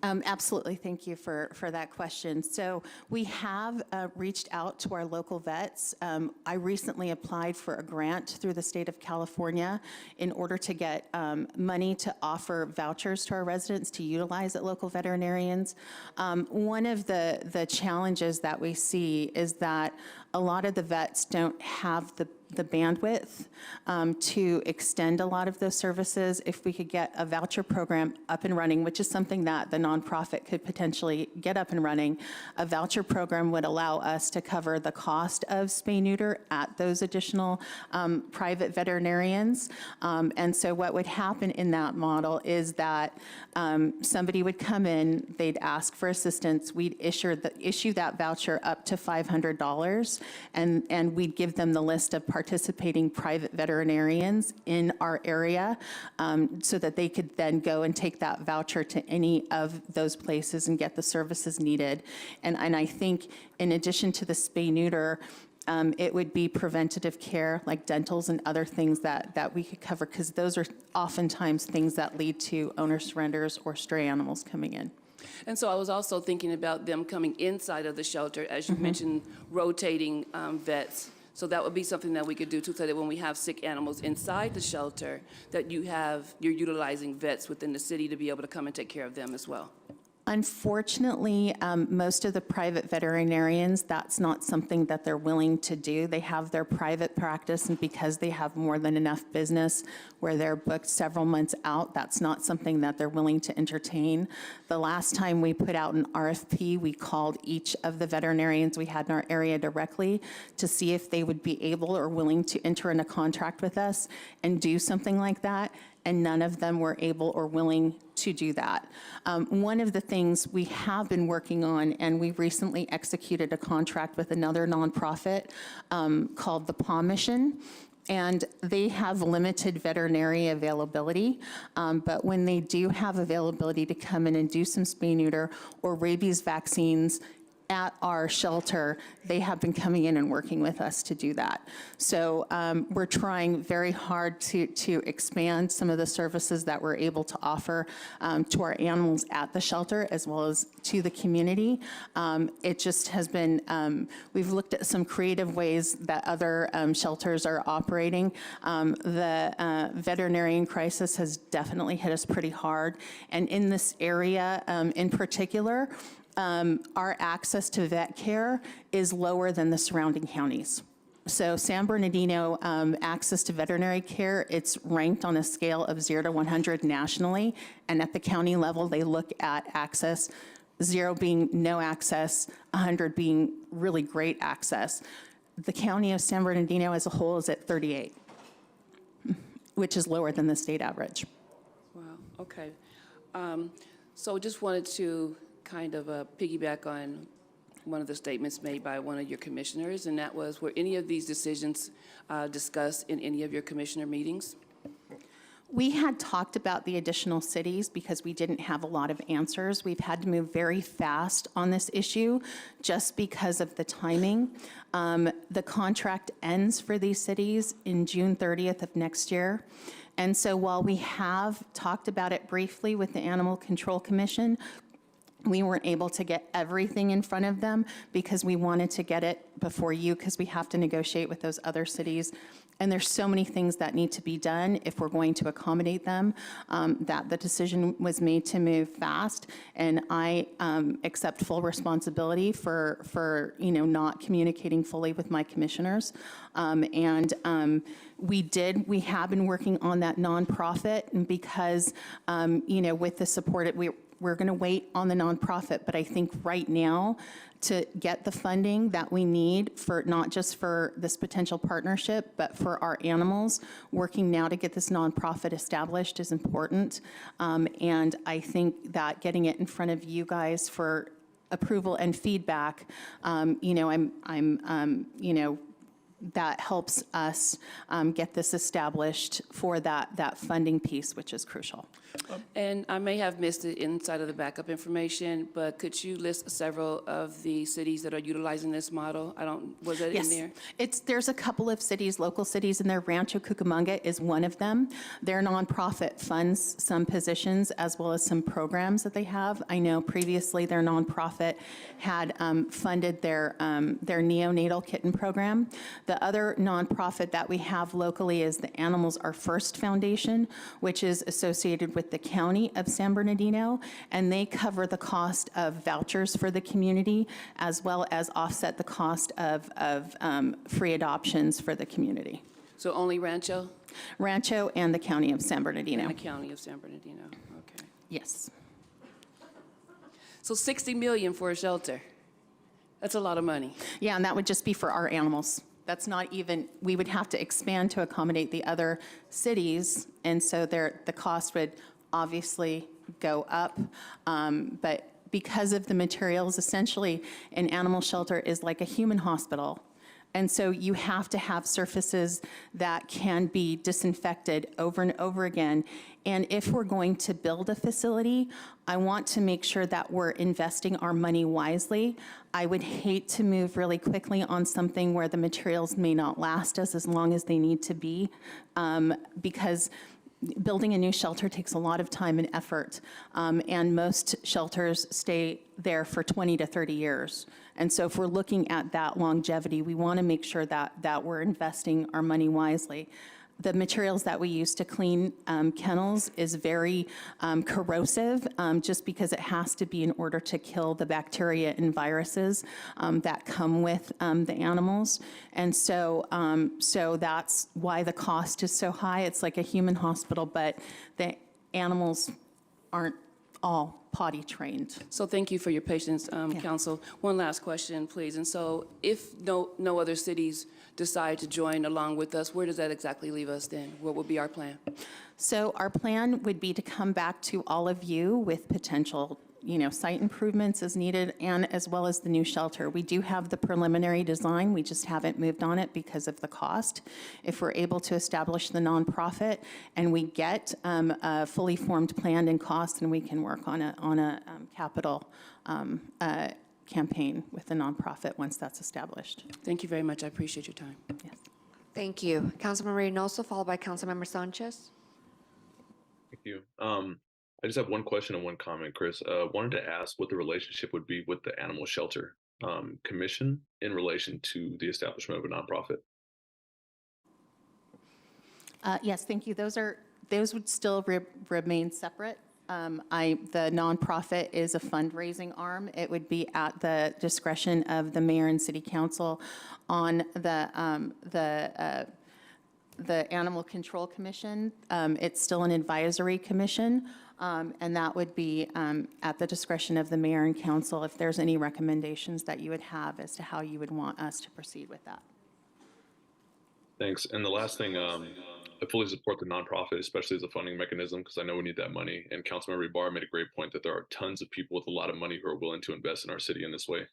Speaker 20: Absolutely. Thank you for that question. So we have reached out to our local vets. I recently applied for a grant through the state of California in order to get money to offer vouchers to our residents to utilize at local veterinarians. One of the challenges that we see is that a lot of the vets don't have the bandwidth to extend a lot of those services. If we could get a voucher program up and running, which is something that the nonprofit could potentially get up and running, a voucher program would allow us to cover the cost of spay-neuter at those additional private veterinarians. And so what would happen in that model is that somebody would come in, they'd ask for assistance, we'd issue that voucher up to $500, and we'd give them the list of participating private veterinarians in our area, so that they could then go and take that voucher to any of those places and get the services needed. And I think in addition to the spay-neuter, it would be preventative care like dentals and other things that we could cover, because those are oftentimes things that lead to owner surrenders or stray animals coming in.
Speaker 2: And so I was also thinking about them coming inside of the shelter, as you mentioned, rotating vets. So that would be something that we could do too, so that when we have sick animals inside the shelter, that you're utilizing vets within the city to be able to come and take care of them as well.
Speaker 20: Unfortunately, most of the private veterinarians, that's not something that they're willing to do. They have their private practice, and because they have more than enough business where they're booked several months out, that's not something that they're willing to entertain. The last time we put out an RFP, we called each of the veterinarians we had in our area directly to see if they would be able or willing to enter in a contract with us and do something like that, and none of them were able or willing to do that. One of the things we have been working on, and we recently executed a contract with another nonprofit called the Paw Mission, and they have limited veterinary availability, but when they do have availability to come in and do some spay-neuter or rabies vaccines at our shelter, they have been coming in and working with us to do that. So we're trying very hard to expand some of the services that we're able to offer to our animals at the shelter as well as to the community. It just has been, we've looked at some creative ways that other shelters are operating. The veterinarian crisis has definitely hit us pretty hard. And in this area in particular, our access to vet care is lower than the surrounding counties. So San Bernardino, access to veterinary care, it's ranked on a scale of 0 to 100 nationally, and at the county level, they look at access, 0 being no access, 100 being really great access. The county of San Bernardino as a whole is at 38, which is lower than the state average.
Speaker 2: Wow, okay. So just wanted to kind of piggyback on one of the statements made by one of your commissioners, and that was, were any of these decisions discussed in any of your commissioner meetings?
Speaker 20: We had talked about the additional cities because we didn't have a lot of answers. We've had to move very fast on this issue just because of the timing. The contract ends for these cities in June 30th of next year. And so while we have talked about it briefly with the Animal Control Commission, we weren't able to get everything in front of them because we wanted to get it before you, because we have to negotiate with those other cities. And there's so many things that need to be done if we're going to accommodate them, that the decision was made to move fast. And I accept full responsibility for not communicating fully with my commissioners. We have been working on that nonprofit, and because, with the support, we're going to wait on the nonprofit, but I think right now to get the funding that we need for not just for this potential partnership, but for our animals, working now to get this nonprofit established is important. And I think that getting it in front of you guys for approval and feedback, that helps us get this established for that funding piece, which is crucial.
Speaker 2: And I may have missed it inside of the backup information, but could you list several of the cities that are utilizing this model? Was that in there?
Speaker 20: There's a couple of cities, local cities in there. Rancho Cucamonga is one of them. Their nonprofit funds some positions as well as some programs that they have. I know previously their nonprofit had funded their neonatal kitten program. The other nonprofit that we have locally is the Animals Are First Foundation, which is associated with the county of San Bernardino, and they cover the cost of vouchers for the community as well as offset the cost of free adoptions for the community.
Speaker 2: So only Rancho?
Speaker 20: Rancho and the county of San Bernardino.
Speaker 2: And the county of San Bernardino, okay.
Speaker 20: Yes.
Speaker 2: So $60 million for a shelter. That's a lot of money.
Speaker 20: Yeah, and that would just be for our animals. That's not even, we would have to expand to accommodate the other cities, and so the cost would obviously go up. But because of the materials, essentially, an animal shelter is like a human hospital. And so you have to have surfaces that can be disinfected over and over again. And if we're going to build a facility, I want to make sure that we're investing our money wisely. I would hate to move really quickly on something where the materials may not last us as long as they need to be, because building a new shelter takes a lot of time and effort, and most shelters stay there for 20 to 30 years. And so if we're looking at that longevity, we want to make sure that we're investing our money wisely. The materials that we use to clean kennels is very corrosive, just because it has to be in order to kill the bacteria and viruses that come with the animals. And so, so that's why the cost is so high. It's like a human hospital, but the animals aren't all potty trained.
Speaker 2: So thank you for your patience, Council. One last question, please. And so if no other cities decide to join along with us, where does that exactly leave us then? What would be our plan?
Speaker 20: So our plan would be to come back to all of you with potential, site improvements as needed, and as well as the new shelter. We do have the preliminary design, we just haven't moved on it because of the cost. If we're able to establish the nonprofit and we get a fully formed plan and cost, then we can work on a capital campaign with the nonprofit once that's established.
Speaker 2: Thank you very much. I appreciate your time.
Speaker 20: Yes.
Speaker 1: Thank you. Councilmember Reynoso, followed by Councilmember Sanchez.
Speaker 3: Thank you. I just have one question and one comment, Chris. Wanted to ask what the relationship would be with the Animal Shelter Commission in relation to the establishment of a nonprofit.
Speaker 20: Yes, thank you. Those would still remain separate. The nonprofit is a fundraising arm. It would be at the discretion of the mayor and city council on the Animal Control Commission. It's still an advisory commission, and that would be at the discretion of the mayor and council if there's any recommendations that you would have as to how you would want us to proceed with that.
Speaker 3: Thanks. And the last thing, I fully support the nonprofit, especially as a funding mechanism, because I know we need that money. And Councilmember Ibarra made a great point that there are tons of people with a lot of money who are willing to invest in our city in this way.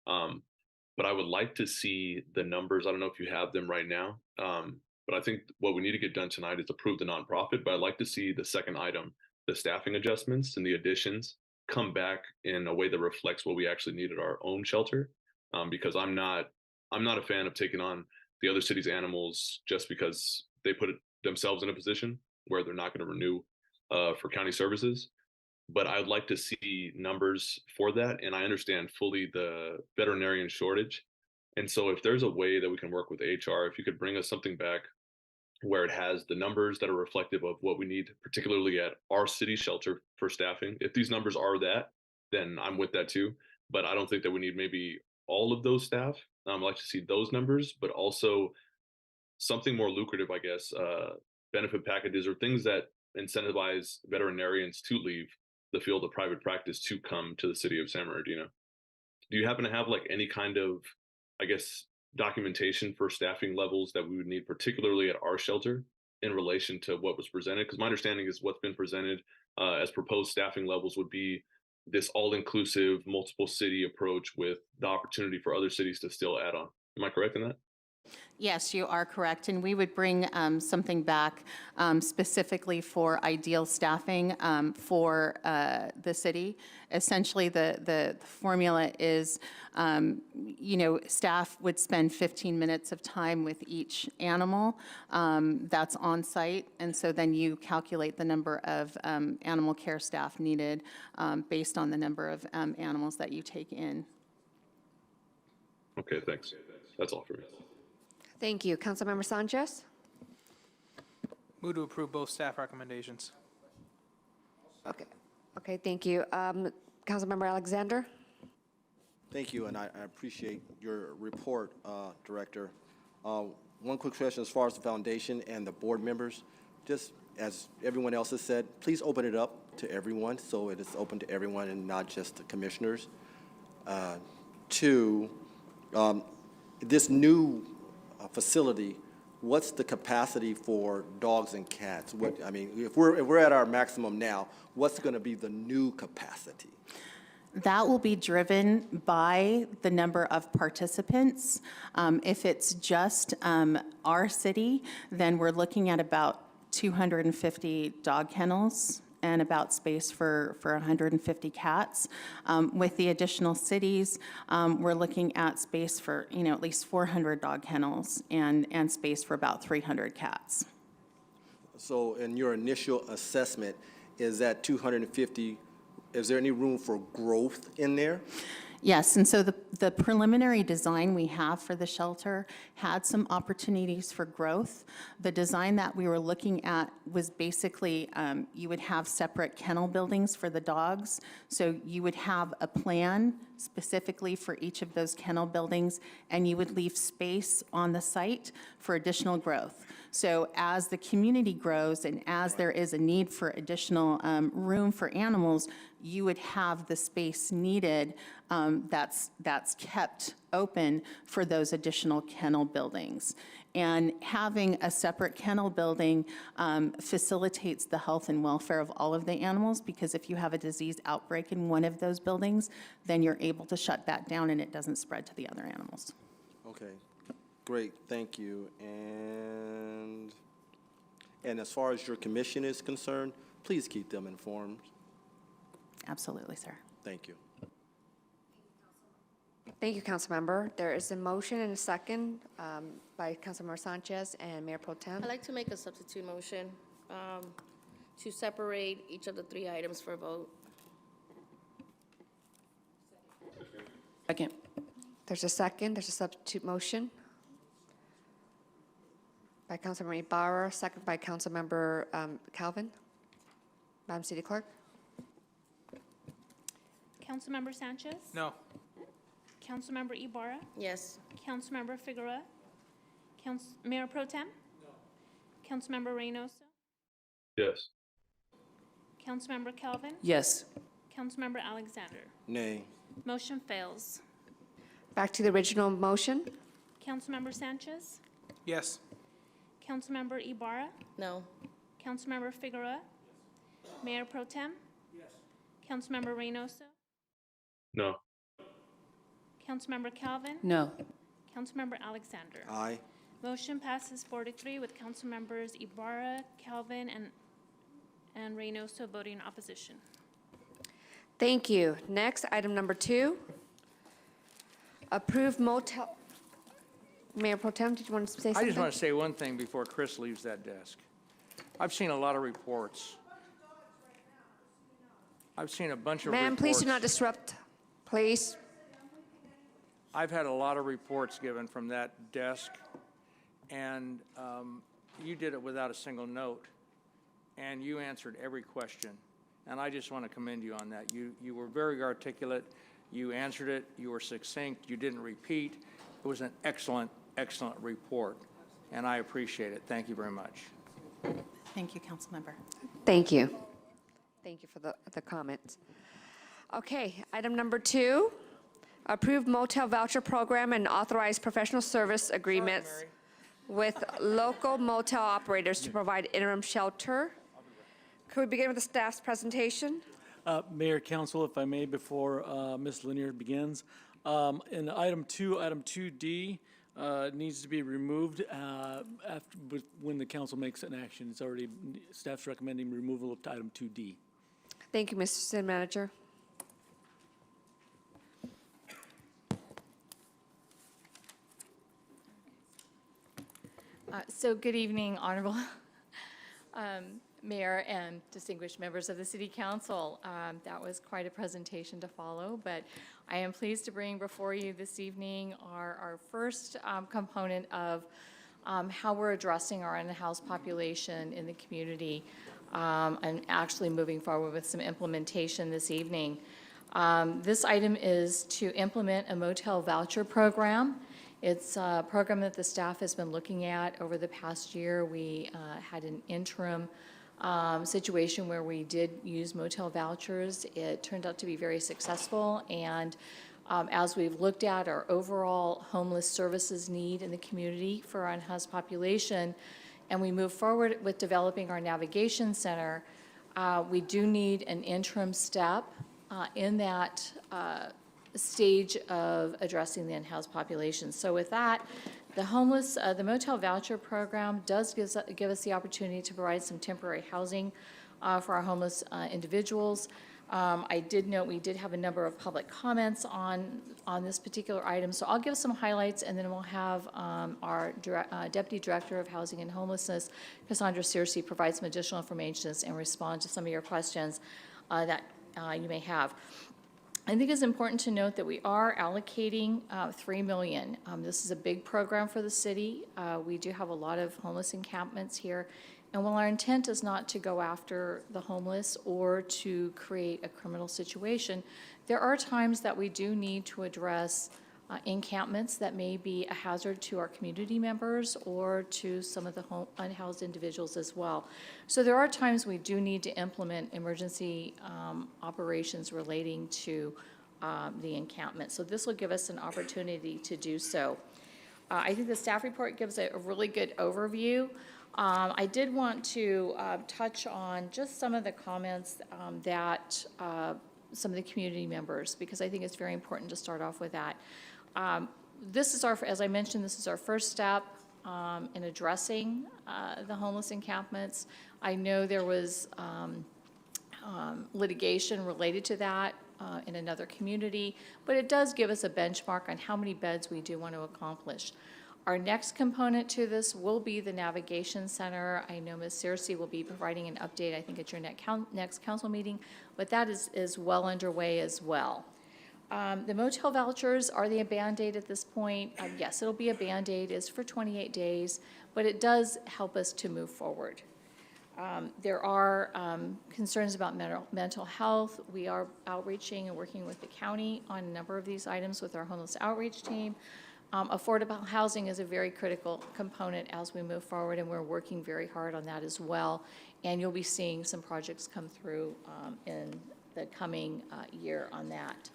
Speaker 3: But I would like to see the numbers. I don't know if you have them right now, but I think what we need to get done tonight is approve the nonprofit. But I'd like to see the second item, the staffing adjustments and the additions, come back in a way that reflects what we actually need at our own shelter. Because I'm not a fan of taking on the other city's animals just because they put themselves in a position where they're not going to renew for county services. But I'd like to see numbers for that. And I understand fully the veterinarian shortage. And so if there's a way that we can work with HR, if you could bring us something back where it has the numbers that are reflective of what we need, particularly at our city shelter for staffing. If these numbers are that, then I'm with that too. But I don't think that we need maybe all of those staff. I'd like to see those numbers, but also something more lucrative, I guess, benefit packages or things that incentivize veterinarians to leave the field of private practice to come to the city of San Bernardino. Do you happen to have like any kind of, I guess, documentation for staffing levels that we would need, particularly at our shelter, in relation to what was presented? Because my understanding is what's been presented as proposed staffing levels would be this all-inclusive, multiple city approach with the opportunity for other cities to still add on. Am I correct in that?
Speaker 20: Yes, you are correct, and we would bring something back specifically for ideal staffing for the city. Essentially, the formula is, staff would spend 15 minutes of time with each animal that's on site, and so then you calculate the number of animal care staff needed based on the number of animals that you take in.
Speaker 3: Okay, thanks. That's all for me.
Speaker 1: Thank you. Councilmember Sanchez?
Speaker 22: Move to approve both staff recommendations.
Speaker 1: Okay, thank you. Councilmember Alexander?
Speaker 23: Thank you, and I appreciate your report, Director. One quick question as far as the foundation and the board members. Just as everyone else has said, please open it up to everyone so it is open to everyone and not just the commissioners. Two, this new facility, what's the capacity for dogs and cats? If we're at our maximum now, what's going to be the new capacity?
Speaker 20: That will be driven by the number of participants. If it's just our city, then we're looking at about 250 dog kennels and about space for 150 cats. With the additional cities, we're looking at space for, at least 400 dog kennels and space for about 300 cats.
Speaker 23: So in your initial assessment, is that 250, is there any room for growth in there?
Speaker 20: Yes, and so the preliminary design we have for the shelter had some opportunities for growth. The design that we were looking at was basically, you would have separate kennel buildings for the dogs. So you would have a plan specifically for each of those kennel buildings, and you would leave space on the site for additional growth. So as the community grows and as there is a need for additional room for animals, you would have the space needed that's kept open for those additional kennel buildings. And having a separate kennel building facilitates the health and welfare of all of the animals, because if you have a disease outbreak in one of those buildings, then you're able to shut that down and it doesn't spread to the other animals.
Speaker 23: Okay, great, thank you. And as far as your commission is concerned, please keep them informed.
Speaker 20: Absolutely, sir.
Speaker 23: Thank you.
Speaker 1: Thank you, Councilmember. There is a motion and a second by Councilmember Sanchez and Mayor Pro Tem.
Speaker 21: I'd like to make a substitute motion to separate each of the 3 items for a vote.
Speaker 2: Second.
Speaker 1: There's a second. There's a substitute motion by Councilmember Ibarra, second by Councilmember Calvin. Madam City Clerk.
Speaker 4: Councilmember Sanchez?
Speaker 5: No.
Speaker 4: Councilmember Ibarra?
Speaker 21: Yes.
Speaker 4: Councilmember Figueroa? Mayor Pro Tem? No. Councilmember Reynoso?
Speaker 3: Yes.
Speaker 4: Councilmember Calvin?
Speaker 2: Yes.
Speaker 4: Councilmember Alexander?
Speaker 23: Nay.
Speaker 4: Motion fails.
Speaker 1: Back to the original motion.
Speaker 4: Councilmember Sanchez?
Speaker 22: Yes.
Speaker 4: Councilmember Ibarra?
Speaker 21: No.
Speaker 4: Councilmember Figueroa? Mayor Pro Tem? Yes. Councilmember Reynoso?
Speaker 3: No.
Speaker 4: Councilmember Calvin?
Speaker 2: No.
Speaker 4: Councilmember Alexander?
Speaker 23: Aye.
Speaker 4: Motion passes 4-3 with Councilmembers Ibarra, Calvin, and Reynoso voting in opposition.
Speaker 1: Thank you. Next, item number 2. Approve motel. Mayor Pro Tem, did you want to say something?
Speaker 5: I just want to say one thing before Chris leaves that desk. I've seen a lot of reports. I've seen a bunch of reports.
Speaker 1: Ma'am, please do not disrupt, please.
Speaker 5: I've had a lot of reports given from that desk, and you did it without a single note, and you answered every question. And I just want to commend you on that. You were very articulate. You answered it. You were succinct. You didn't repeat. It was an excellent, excellent report, and I appreciate it. Thank you very much.
Speaker 20: Thank you, Councilmember.
Speaker 1: Thank you. Thank you for the comments. Okay, item number 2, approve motel voucher program and authorize professional service agreements with local motel operators to provide interim shelter. Could we begin with the staff's presentation?
Speaker 19: Mayor, Council, if I may, before Ms. Lanier begins, in item 2D needs to be removed when the council makes an action. It's already, staff's recommending removal of item 2D.
Speaker 1: Thank you, Mr. City Manager.
Speaker 6: So good evening, Honorable Mayor and distinguished members of the City Council. That was quite a presentation to follow, but I am pleased to bring before you this evening our first component of how we're addressing our unhoused population in the community, and actually moving forward with some implementation this evening. This item is to implement a motel voucher program. It's a program that the staff has been looking at over the past year. We had an interim situation where we did use motel vouchers. It turned out to be very successful, and as we've looked at our overall homeless services need in the community for our unhoused population, and we move forward with developing our navigation center, we do need an interim step in that stage of addressing the unhoused population. So with that, the Motel voucher program does give us the opportunity to provide some temporary housing for our homeless individuals. I did note we did have a number of public comments on this particular item, so I'll give some highlights, and then we'll have our Deputy Director of Housing and Homelessness, Cassandra Searcy, provide some additional information and respond to some of your questions that you may have. I think it's important to note that we are allocating $3 million. This is a big program for the city. We do have a lot of homeless encampments here. And while our intent is not to go after the homeless or to create a criminal situation, there are times that we do need to address encampments that may be a hazard to our community members or to some of the unhoused individuals as well. So there are times we do need to implement emergency operations relating to the encampment. So this will give us an opportunity to do so. I think the staff report gives a really good overview. I did want to touch on just some of the comments that some of the community members, because I think it's very important to start off with that. This is as I mentioned, this is our first step in addressing the homeless encampments. I know there was litigation related to that in another community, but it does give us a benchmark on how many beds we do want to accomplish. Our next component to this will be the Navigation Center. I know Ms. Searcy will be providing an update, I think, at your next council meeting, but that is well underway as well. The motel vouchers, are they a Band-Aid at this point? Yes, it'll be a Band-Aid. It's for 28 days, but it does help us to move forward. There are concerns about mental health. We are outreaching and working with the county on a number of these items with our homeless outreach team. Affordable housing is a very critical component as we move forward, and we're working very hard on that as well. And you'll be seeing some projects come through in the coming year on that.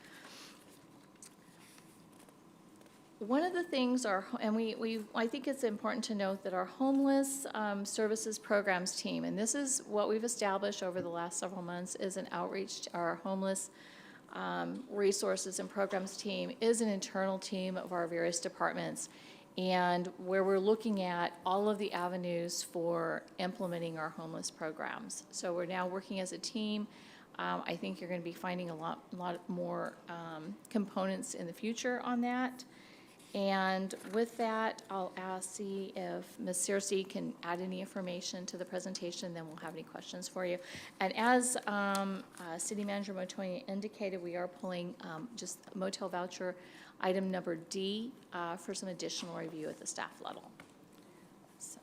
Speaker 6: One of the things I think it's important to note that our homeless services programs team, and this is what we've established over the last several months, is an outreach to our homeless resources and programs team, is an internal team of our various departments, and where we're looking at all of the avenues for implementing our homeless programs. So we're now working as a team. I think you're going to be finding a lot more components in the future on that. And with that, I'll see if Ms. Searcy can add any information to the presentation, then we'll have any questions for you. And as City Manager Motoya indicated, we are pulling just motel voucher item number D for some additional review at the staff level. So,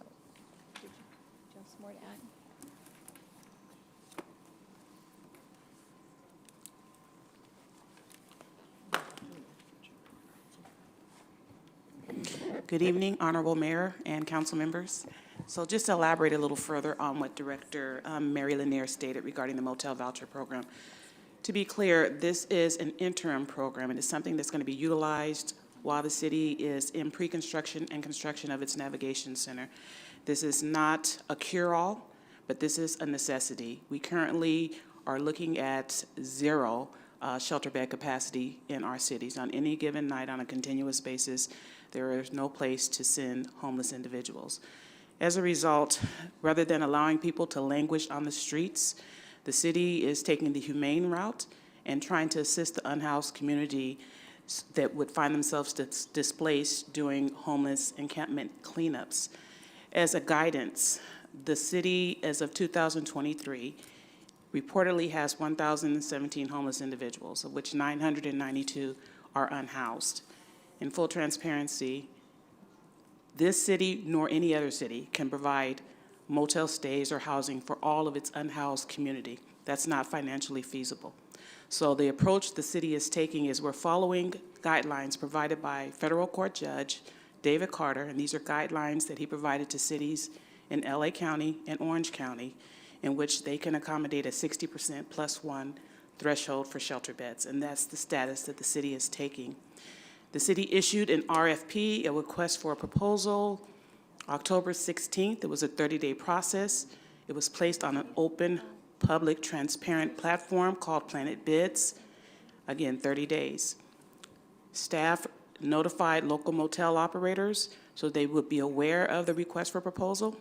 Speaker 6: do you have some more to add?
Speaker 7: Good evening, Honorable Mayor and council members. So just to elaborate a little further on what Director Mary Lanier stated regarding the motel voucher program. To be clear, this is an interim program, and it's something that's going to be utilized while the city is in pre-construction and construction of its navigation center. This is not a cure-all, but this is a necessity. We currently are looking at 0 shelter bed capacity in our cities. On any given night, on a continuous basis, there is no place to send homeless individuals. As a result, rather than allowing people to languish on the streets, the city is taking the humane route and trying to assist the unhoused community that would find themselves displaced doing homeless encampment cleanups. As a guidance, the city, as of 2023, reportedly has 1,017 homeless individuals, of which 992 are unhoused. In full transparency, this city nor any other city can provide motel stays or housing for all of its unhoused community. That's not financially feasible. So the approach the city is taking is we're following guidelines provided by federal court judge David Carter, and these are guidelines that he provided to cities in LA County and Orange County, in which they can accommodate a 60% +1 threshold for shelter beds, and that's the status that the city is taking. The city issued an RFP, a request for a proposal, October 16th. It was a 30-day process. It was placed on an open, public, transparent platform called Planet Bids. Again, 30 days. Staff notified local motel operators so they would be aware of the request for proposal.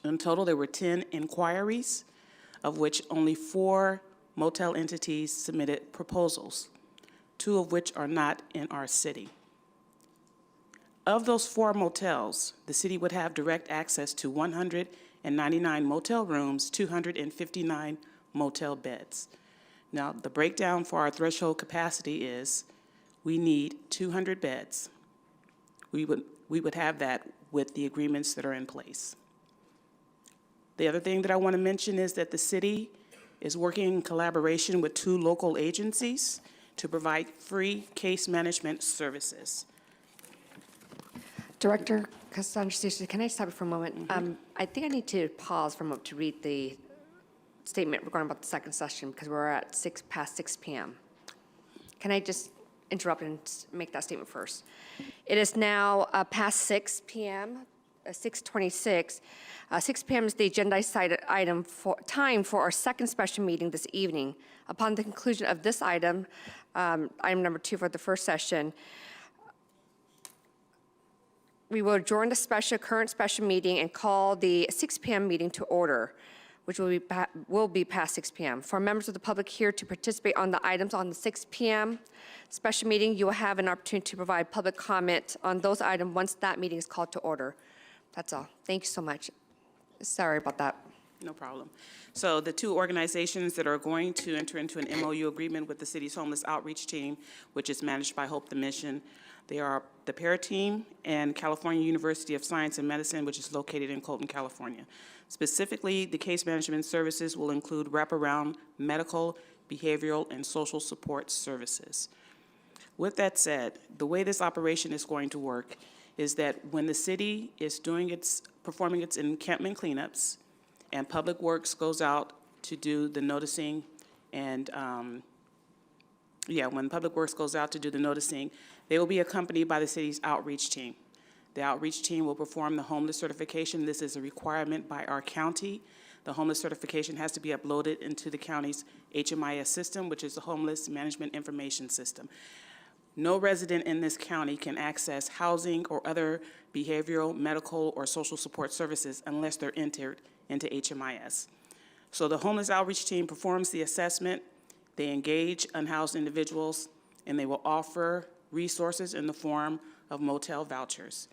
Speaker 7: In total, there were 10 inquiries, of which only 4 motel entities submitted proposals, 2 of which are not in our city. Of those 4 motels, the city would have direct access to 199 motel rooms, 259 motel beds. Now, the breakdown for our threshold capacity is we need 200 beds. We would have that with the agreements that are in place. The other thing that I want to mention is that the city is working in collaboration with 2 local agencies to provide free case management services.
Speaker 1: Director Cassandra, can I stop you for a moment? I think I need to pause for a moment to read the statement regarding about the second session because we're at past 6 p.m. Can I just interrupt and make that statement first? It is now past 6 p.m., 6:26. 6 p.m. is the agenda item time for our second special meeting this evening. Upon the conclusion of this item, item number 2 for the first session, we will adjourn the current special meeting and call the 6 p.m. meeting to order, which will be past 6 p.m. For members of the public here to participate on the items on the 6 p.m. special meeting, you will have an opportunity to provide public comment on those items once that meeting is called to order. That's all. Thank you so much. Sorry about that.
Speaker 7: No problem. So the 2 organizations that are going to enter into an MOU agreement with the city's homeless outreach team, which is managed by Hope the Mission, they are the PARA team and California University of Science and Medicine, which is located in Colton, California. Specifically, the case management services will include wraparound medical, behavioral, and social support services. With that said, the way this operation is going to work is that when the city is performing its encampment cleanups and Public Works goes out to do the noticing and, when Public Works goes out to do the noticing, they will be accompanied by the city's outreach team. The outreach team will perform the homeless certification. This is a requirement by our county. The homeless certification has to be uploaded into the county's HMIS system, which is the Homeless Management Information System. No resident in this county can access housing or other behavioral, medical, or social support services unless they're entered into HMIS. So the homeless outreach team performs the assessment, they engage unhoused individuals, and they will offer resources in the form of motel vouchers.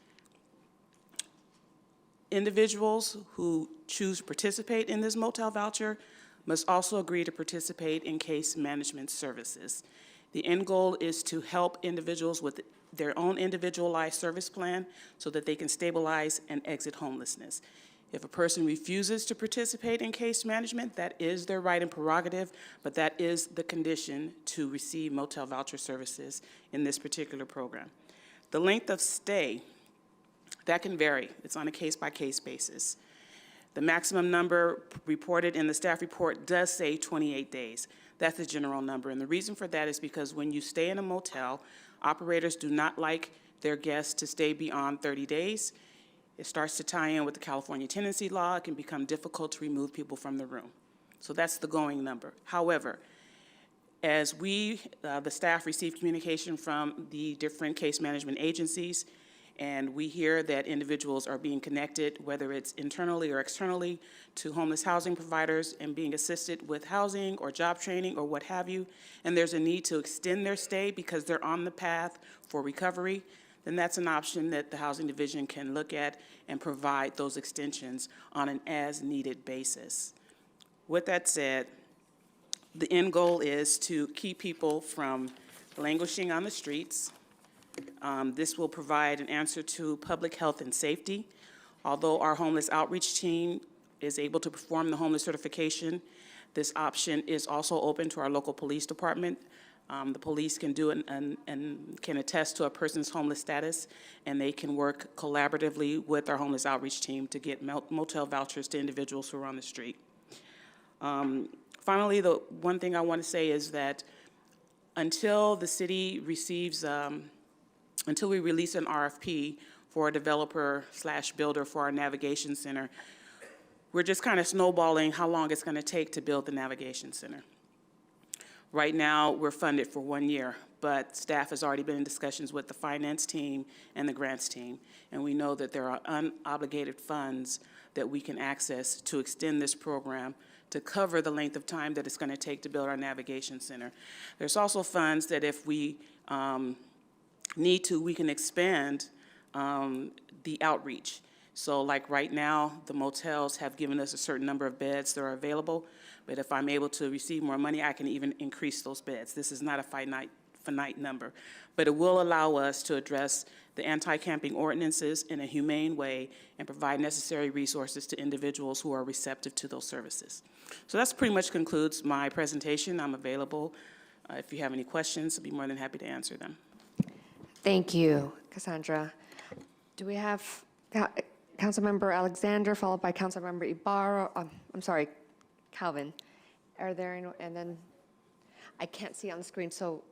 Speaker 7: Individuals who choose to participate in this motel voucher must also agree to participate in case management services. The end goal is to help individuals with their own individualized service plan so that they can stabilize and exit homelessness. If a person refuses to participate in case management, that is their right and prerogative, but that is the condition to receive motel voucher services in this particular program. The length of stay, that can vary. It's on a case-by-case basis. The maximum number reported in the staff report does say 28 days. That's the general number, and the reason for that is because when you stay in a motel, operators do not like their guests to stay beyond 30 days. It starts to tie in with the California tenancy law. It can become difficult to remove people from the room. So that's the going number. However, as the staff receive communication from the different case management agencies, and we hear that individuals are being connected, whether it's internally or externally, to homeless housing providers and being assisted with housing or job training or what have you, and there's a need to extend their stay because they're on the path for recovery, then that's an option that the Housing Division can look at and provide those extensions on an as-needed basis. With that said, the end goal is to keep people from languishing on the streets. This will provide an answer to public health and safety. Although our homeless outreach team is able to perform the homeless certification, this option is also open to our local police department. The police can do it and can attest to a person's homeless status, and they can work collaboratively with our homeless outreach team to get motel vouchers to individuals who are on the street. Finally, the one thing I want to say is that until the city receives, until we release an RFP for a developer/builder for our navigation center, we're just kind of snowballing how long it's going to take to build the navigation center. Right now, we're funded for 1 year, but staff has already been in discussions with the finance team and the grants team, and we know that there are unobligated funds that we can access to extend this program to cover the length of time that it's going to take to build our navigation center. There's also funds that if we need to, we can expand the outreach. So like right now, the motels have given us a certain number of beds that are available, but if I'm able to receive more money, I can even increase those beds. This is not a finite number, but it will allow us to address the anti-camping ordinances in a humane way and provide necessary resources to individuals who are receptive to those services. So that's pretty much concludes my presentation. I'm available. If you have any questions, I'd be more than happy to answer them.
Speaker 1: Thank you, Cassandra. Do we have Councilmember Alexander, followed by Councilmember Ibarra? I'm sorry, Calvin. Are there any, and then I can't see on the screen, so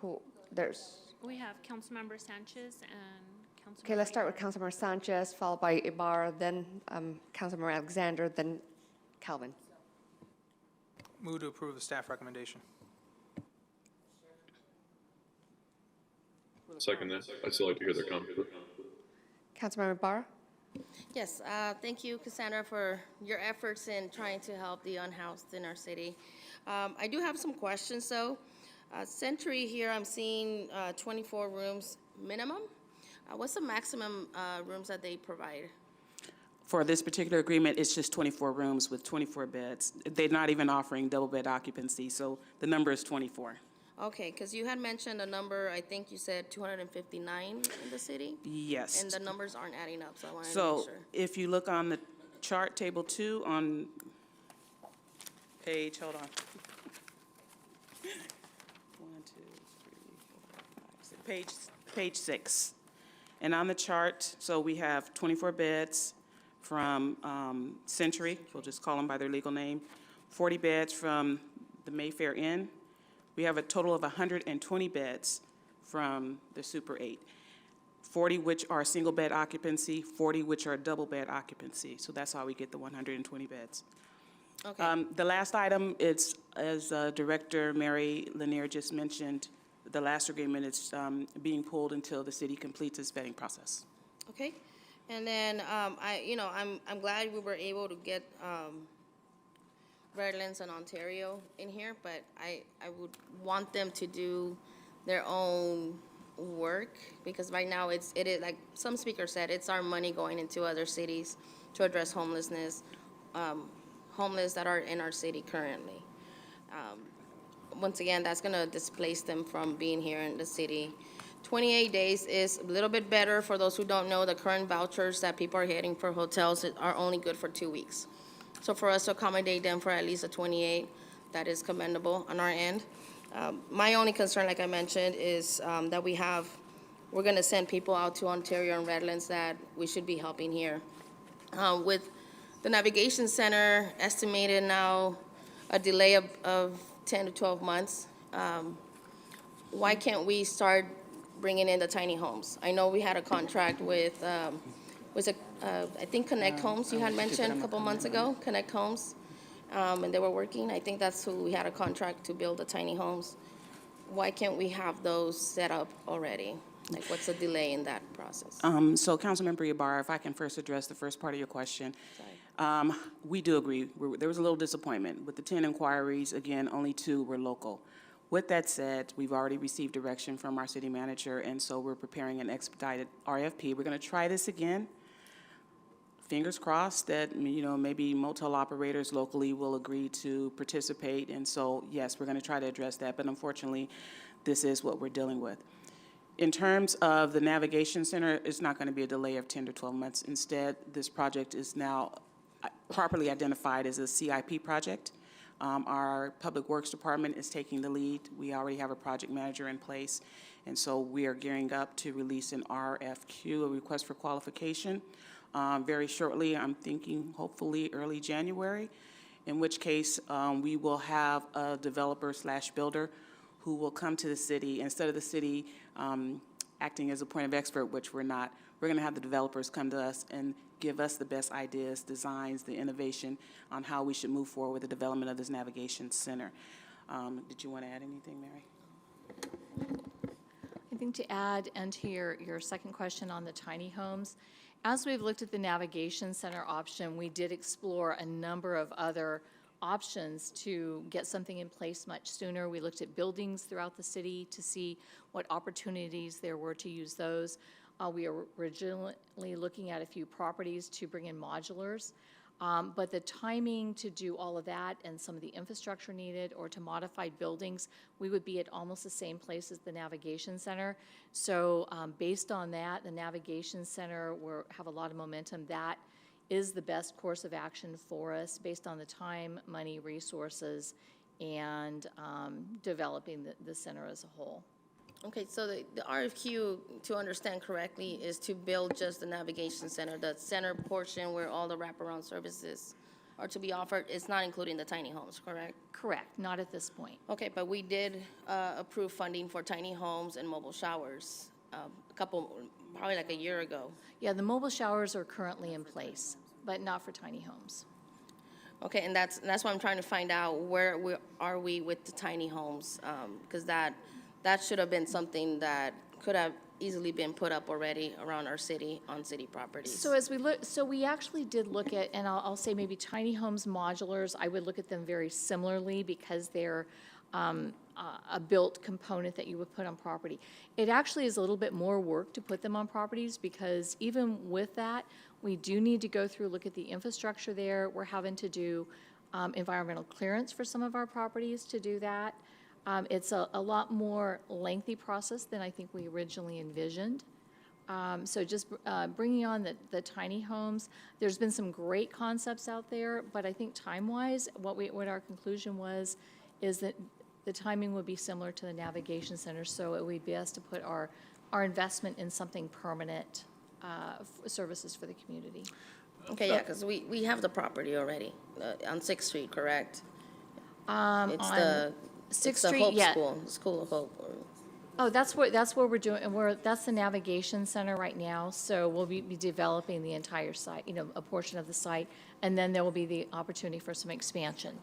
Speaker 1: who, there's.
Speaker 4: We have Councilmember Sanchez and Councilmember.
Speaker 1: Okay, let's start with Councilmember Sanchez, followed by Ibarra, then Councilmember Alexander, then Calvin.
Speaker 22: Move to approve the staff recommendation.
Speaker 3: Second that. I'd still like to hear their comment.
Speaker 1: Councilmember Ibarra?
Speaker 21: Yes, thank you, Cassandra, for your efforts in trying to help the unhoused in our city. I do have some questions, though. Century here, I'm seeing 24 rooms minimum. What's the maximum rooms that they provide?
Speaker 7: For this particular agreement, it's just 24 rooms with 24 beds. They're not even offering double bed occupancy, so the number is 24.
Speaker 21: Okay, because you had mentioned a number, I think you said 259 in the city?
Speaker 7: Yes.
Speaker 21: And the numbers aren't adding up, so I wanted to
Speaker 7: So
Speaker 21: make sure.
Speaker 7: if you look on the chart, table 2 on page, hold on. 1, 2, 3, 4, 5, 6, page 6. And on the chart, so we have 24 beds from Century, we'll just call them by their legal name, 40 beds from the Mayfair Inn. We have a total of 120 beds from the Super 8, 40 which are single bed occupancy, 40 which are double bed occupancy. So that's how we get the 120 beds.
Speaker 21: Okay.
Speaker 7: The last item is, as Director Mary Lanier just mentioned, the last agreement is being pulled until the city completes its vetting process.
Speaker 21: Okay. And then, I'm glad we were able to get Redlands and Ontario in here, but I would want them to do their own work, because right now it is, like some speaker said, it's our money going into other cities to address homelessness, homeless that are in our city currently. Once again, that's gonna displace them from being here in the city. 28 days is a little bit better. For those who don't know, the current vouchers that people are getting for hotels are only good for 2 weeks. So for us to accommodate them for at least a 28, that is commendable on our end. My only concern, like I mentioned, is that we're gonna send people out to Ontario and Redlands that we should be helping here. With the navigation center estimated now a delay of 10 to 12 months, why can't we start bringing in the tiny homes? I know we had a contract with, I think Connect Homes, you had mentioned a couple months ago, Connect Homes, and they were working. I think that's who we had a contract to build the tiny homes. Why can't we have those set up already? Like, what's the delay in that process?
Speaker 7: So Councilmember Ibarra, if I can first address the first part of your question. We do agree. There was a little disappointment. With the 10 inquiries, again, only 2 were local. With that said, we've already received direction from our city manager, and so we're preparing an expedited RFP. We're going to try this again. Fingers crossed that, maybe motel operators locally will agree to participate. And so, yes, we're going to try to address that. But unfortunately, this is what we're dealing with. In terms of the navigation center, it's not going to be a delay of 10 to 12 months. Instead, this project is now properly identified as a CIP project. Our Public Works Department is taking the lead. We already have a project manager in place. And so we are gearing up to release an RFQ, a request for qualification, very shortly. I'm thinking hopefully early January, in which case we will have a developer/builder who will come to the city. Instead of the city acting as a point of expert, which we're not, we're going to have the developers come to us and give us the best ideas, designs, the innovation on how we should move forward with the development of this navigation center. Did you want to add anything, Mary?
Speaker 6: I think to add, and to your second question on the tiny homes, as we've looked at the navigation center option, we did explore a number of other options to get something in place much sooner. We looked at buildings throughout the city to see what opportunities there were to use those. We were originally looking at a few properties to bring in modulars. But the timing to do all of that and some of the infrastructure needed or to modify buildings, we would be at almost the same place as the Navigation Center. So based on that, the Navigation Center have a lot of momentum. That is the best course of action for us based on the time, money, resources, and developing the center as a whole.
Speaker 21: Okay, so the RFQ, to understand correctly, is to build just the navigation center, the center portion where all the wraparound services are to be offered. It's not including the tiny homes, correct?
Speaker 6: Correct, not at this point.
Speaker 21: Okay, but we did approve funding for tiny homes and mobile showers probably like a year ago.
Speaker 6: Yeah, the mobile showers are currently in place, but not for tiny homes.
Speaker 21: Okay, and that's why I'm trying to find out where are we with the tiny homes, because that should have been something that could have easily been put up already around our city, on city properties.
Speaker 6: So as we look, so we actually did look at, and I'll say maybe tiny homes modulars, I would look at them very similarly because they're a built component that you would put on property. It actually is a little bit more work to put them on properties because even with that, we do need to go through, look at the infrastructure there. We're having to do environmental clearance for some of our properties to do that. It's a lot more lengthy process than I think we originally envisioned. So just bringing on the tiny homes, there's been some great concepts out there, but I think time-wise, what our conclusion was is that the timing would be similar to the navigation center, so it would be best to put our investment in something permanent services for the community.
Speaker 21: Okay, yeah, because we have the property already on 6th Street, correct? It's the
Speaker 6: 6th
Speaker 21: the
Speaker 6: Street,
Speaker 21: Hope
Speaker 6: yeah.
Speaker 21: School of Hope.
Speaker 6: Oh, that's where we're doing, that's the navigation center right now, so we'll be developing the entire site, a portion of the site, and then there will be the opportunity for some expansion.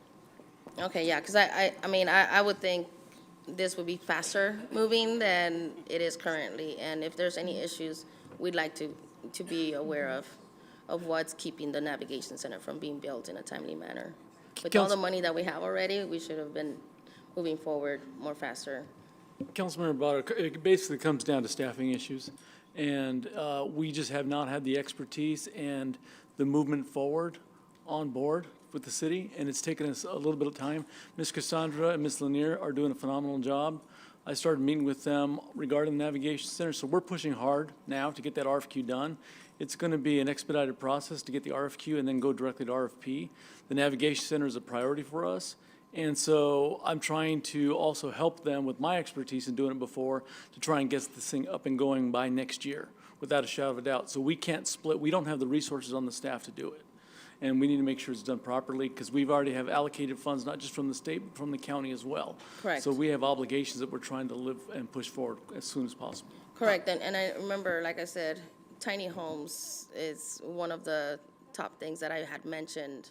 Speaker 21: Okay, yeah, because I would think this would be faster moving than it is currently, and if there's any issues, we'd like to be aware of what's keeping the navigation center from being built in a timely manner. With all the money that we have already, we should have been moving forward more faster.
Speaker 19: Councilmember Barr, it basically comes down to staffing issues, and we just have not had the expertise and the movement forward on board with the city, and it's taken us a little bit of time. Ms. Cassandra and Ms. Lanier are doing a phenomenal job. I started meeting with them regarding the navigation center, so we're pushing hard now to get that RFQ done. It's going to be an expedited process to get the RFQ and then go directly to RFP. The navigation center is a priority for us. And so I'm trying to also help them with my expertise in doing it before to try and get this thing up and going by next year, without a shadow of a doubt. So we can't split. We don't have the resources on the staff to do it. And we need to make sure it's done properly because we've already have allocated funds, not just from the state, but from the county as well.
Speaker 21: Correct.
Speaker 19: So we have obligations that we're trying to live and push forward as soon as possible.
Speaker 21: Correct, and I remember, like I said, tiny homes is one of the top things that I had mentioned,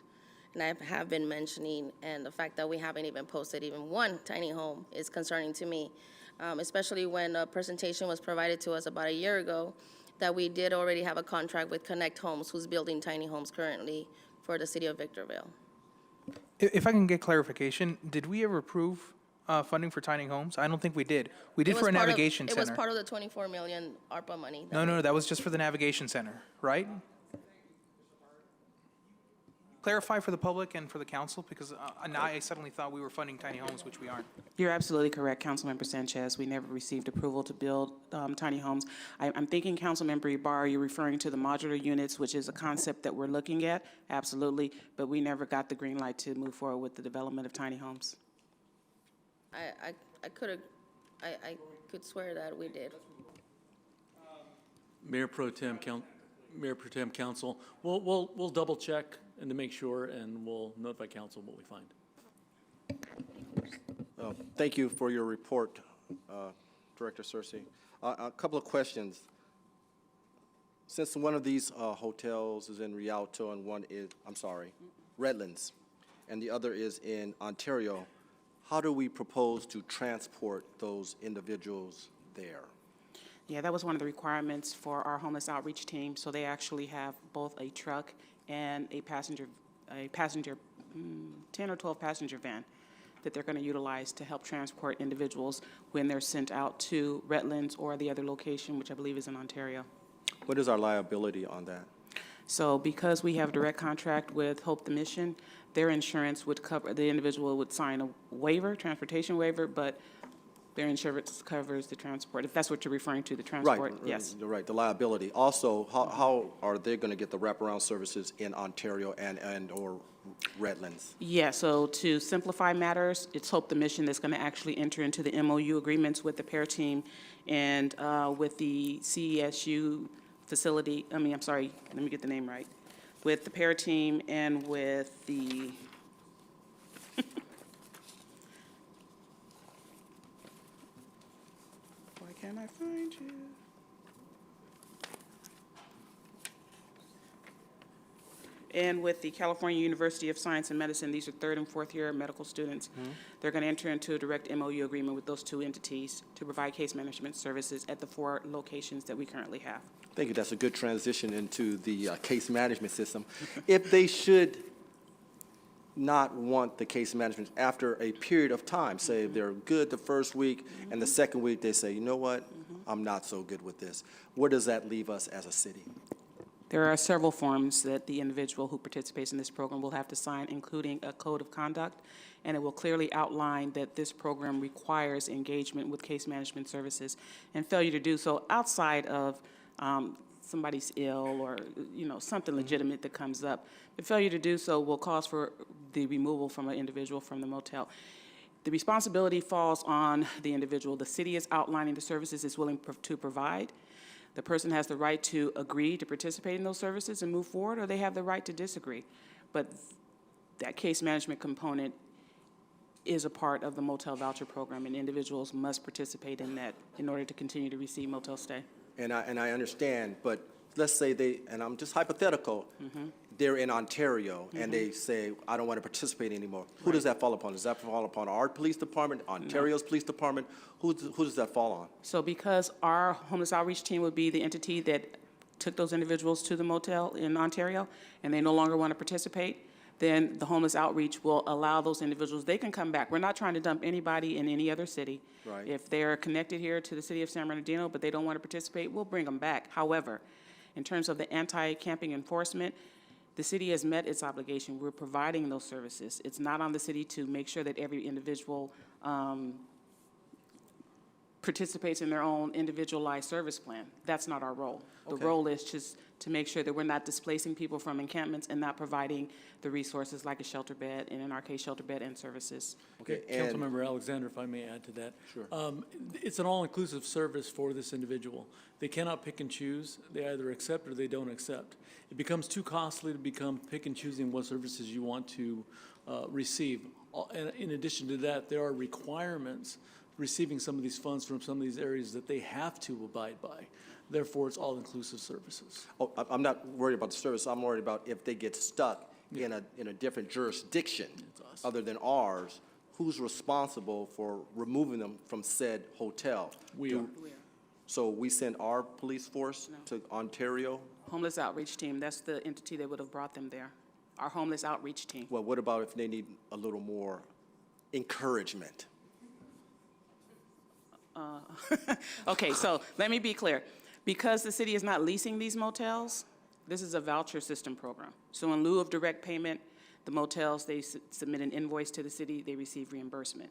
Speaker 21: and I have been mentioning, and the fact that we haven't even posted even one tiny home is concerning to me, especially when a presentation was provided to us about a year ago that we did already have a contract with Connect Homes, who's building tiny homes currently for the city of Victorville.
Speaker 22: If I can get clarification, did we ever approve funding for tiny homes? I don't think we did. We did for a navigation center.
Speaker 21: It was part of the 24 million ARPA money.
Speaker 22: No, that was just for the navigation center, right? Clarify for the public and for the council, because now I suddenly thought we were funding tiny homes, which we aren't.
Speaker 7: You're absolutely correct, Councilmember Sanchez. We never received approval to build tiny homes. I'm thinking, Councilmember Ibarra, you're referring to the modular units, which is a concept that we're looking at, absolutely, but we never got the green light to move forward with the development of tiny homes.
Speaker 21: I could swear that we did.
Speaker 19: Mayor Pro Tem Council, we'll double check and to make sure, and we'll notify council what we find.
Speaker 23: Thank you for your report, Director Cersei. A couple of questions. Since one of these hotels is in Rialto and one is, Redlands, and the other is in Ontario, how do we propose to transport those individuals there?
Speaker 7: Yeah, that was one of the requirements for our homeless outreach team. So they actually have both a truck and a passenger 10 or 12 passenger van that they're going to utilize to help transport individuals when they're sent out to Redlands or the other location, which I believe is in Ontario.
Speaker 23: What is our liability on that?
Speaker 7: So because we have a direct contract with Hope the Mission, their insurance would cover, the individual would sign a waiver, transportation waiver, but their insurance covers the transport, if that's what you're referring to, the transport, yes.
Speaker 23: You're right, the liability. Also, how are they going to get the wraparound services in Ontario and/or Redlands?
Speaker 7: Yeah, so to simplify matters, it's Hope the Mission that's going to actually enter into the MOU agreements with the PAIR team and with the CESU facility, let me get the name right, with the PAIR team and with the, why can't I find you? And with the California University of Science and Medicine, these are third and fourth year medical students. They're going to enter into a direct MOU agreement with those two entities to provide case management services at the 4 locations that we currently have.
Speaker 23: Thank you. That's a good transition into the case management system. If they should not want the case management after a period of time, say they're good the first week and the second week they say, you know what, I'm not so good with this. Where does that leave us as a city?
Speaker 7: There are several forms that the individual who participates in this program will have to sign, including a code of conduct, and it will clearly outline that this program requires engagement with case management services, and failure to do so outside of somebody's ill or something legitimate that comes up. The failure to do so will cause for the removal from an individual from the motel. The responsibility falls on the individual. The city is outlining the services it's willing to provide. The person has the right to agree to participate in those services and move forward, or they have the right to disagree. But that case management component is a part of the motel voucher program, and individuals must participate in that in order to continue to receive motel stay.
Speaker 23: And I understand, but let's say they, and I'm just hypothetical, they're in Ontario and they say, I don't want to participate anymore. Who does that fall upon? Does that fall upon our police department, Ontario's police department? Who does that fall on?
Speaker 7: So because our homeless outreach team would be the entity that took those individuals to the motel in Ontario and they no longer want to participate, then the homeless outreach will allow those individuals, they can come back. We're not trying to dump anybody in any other city.
Speaker 23: Right.
Speaker 7: If they're connected here to the city of San Bernardino, but they don't want to participate, we'll bring them back. However, in terms of the anti-camping enforcement, the city has met its obligation. We're providing those services. It's not on the city to make sure that every individual participates in their own individualized service plan. That's not our role. The role is just to make sure that we're not displacing people from encampments and not providing the resources like a shelter bed, and in our case, shelter bed and services.
Speaker 23: Okay, and
Speaker 19: Councilmember Alexander, if I may add to that.
Speaker 23: Sure.
Speaker 19: It's an all-inclusive service for this individual. They cannot pick and choose. They either accept or they don't accept. It becomes too costly to become pick and choosing what services you want to receive. And in addition to that, there are requirements receiving some of these funds from some of these areas that they have to abide by. Therefore, it's all-inclusive services.
Speaker 23: oh, I'm not worried about the service. I'm worried about if they get stuck in a different jurisdiction other than ours, who's responsible for removing them from said hotel?
Speaker 19: We are.
Speaker 23: So we send our police force to Ontario?
Speaker 7: Homeless outreach team, that's the entity that would have brought them there. Our homeless outreach team.
Speaker 23: Well, what about if they need a little more encouragement?
Speaker 7: Okay, so let me be clear. Because the city is not leasing these motels, this is a voucher system program. So in lieu of direct payment, the motels, they submit an invoice to the city, they receive reimbursement.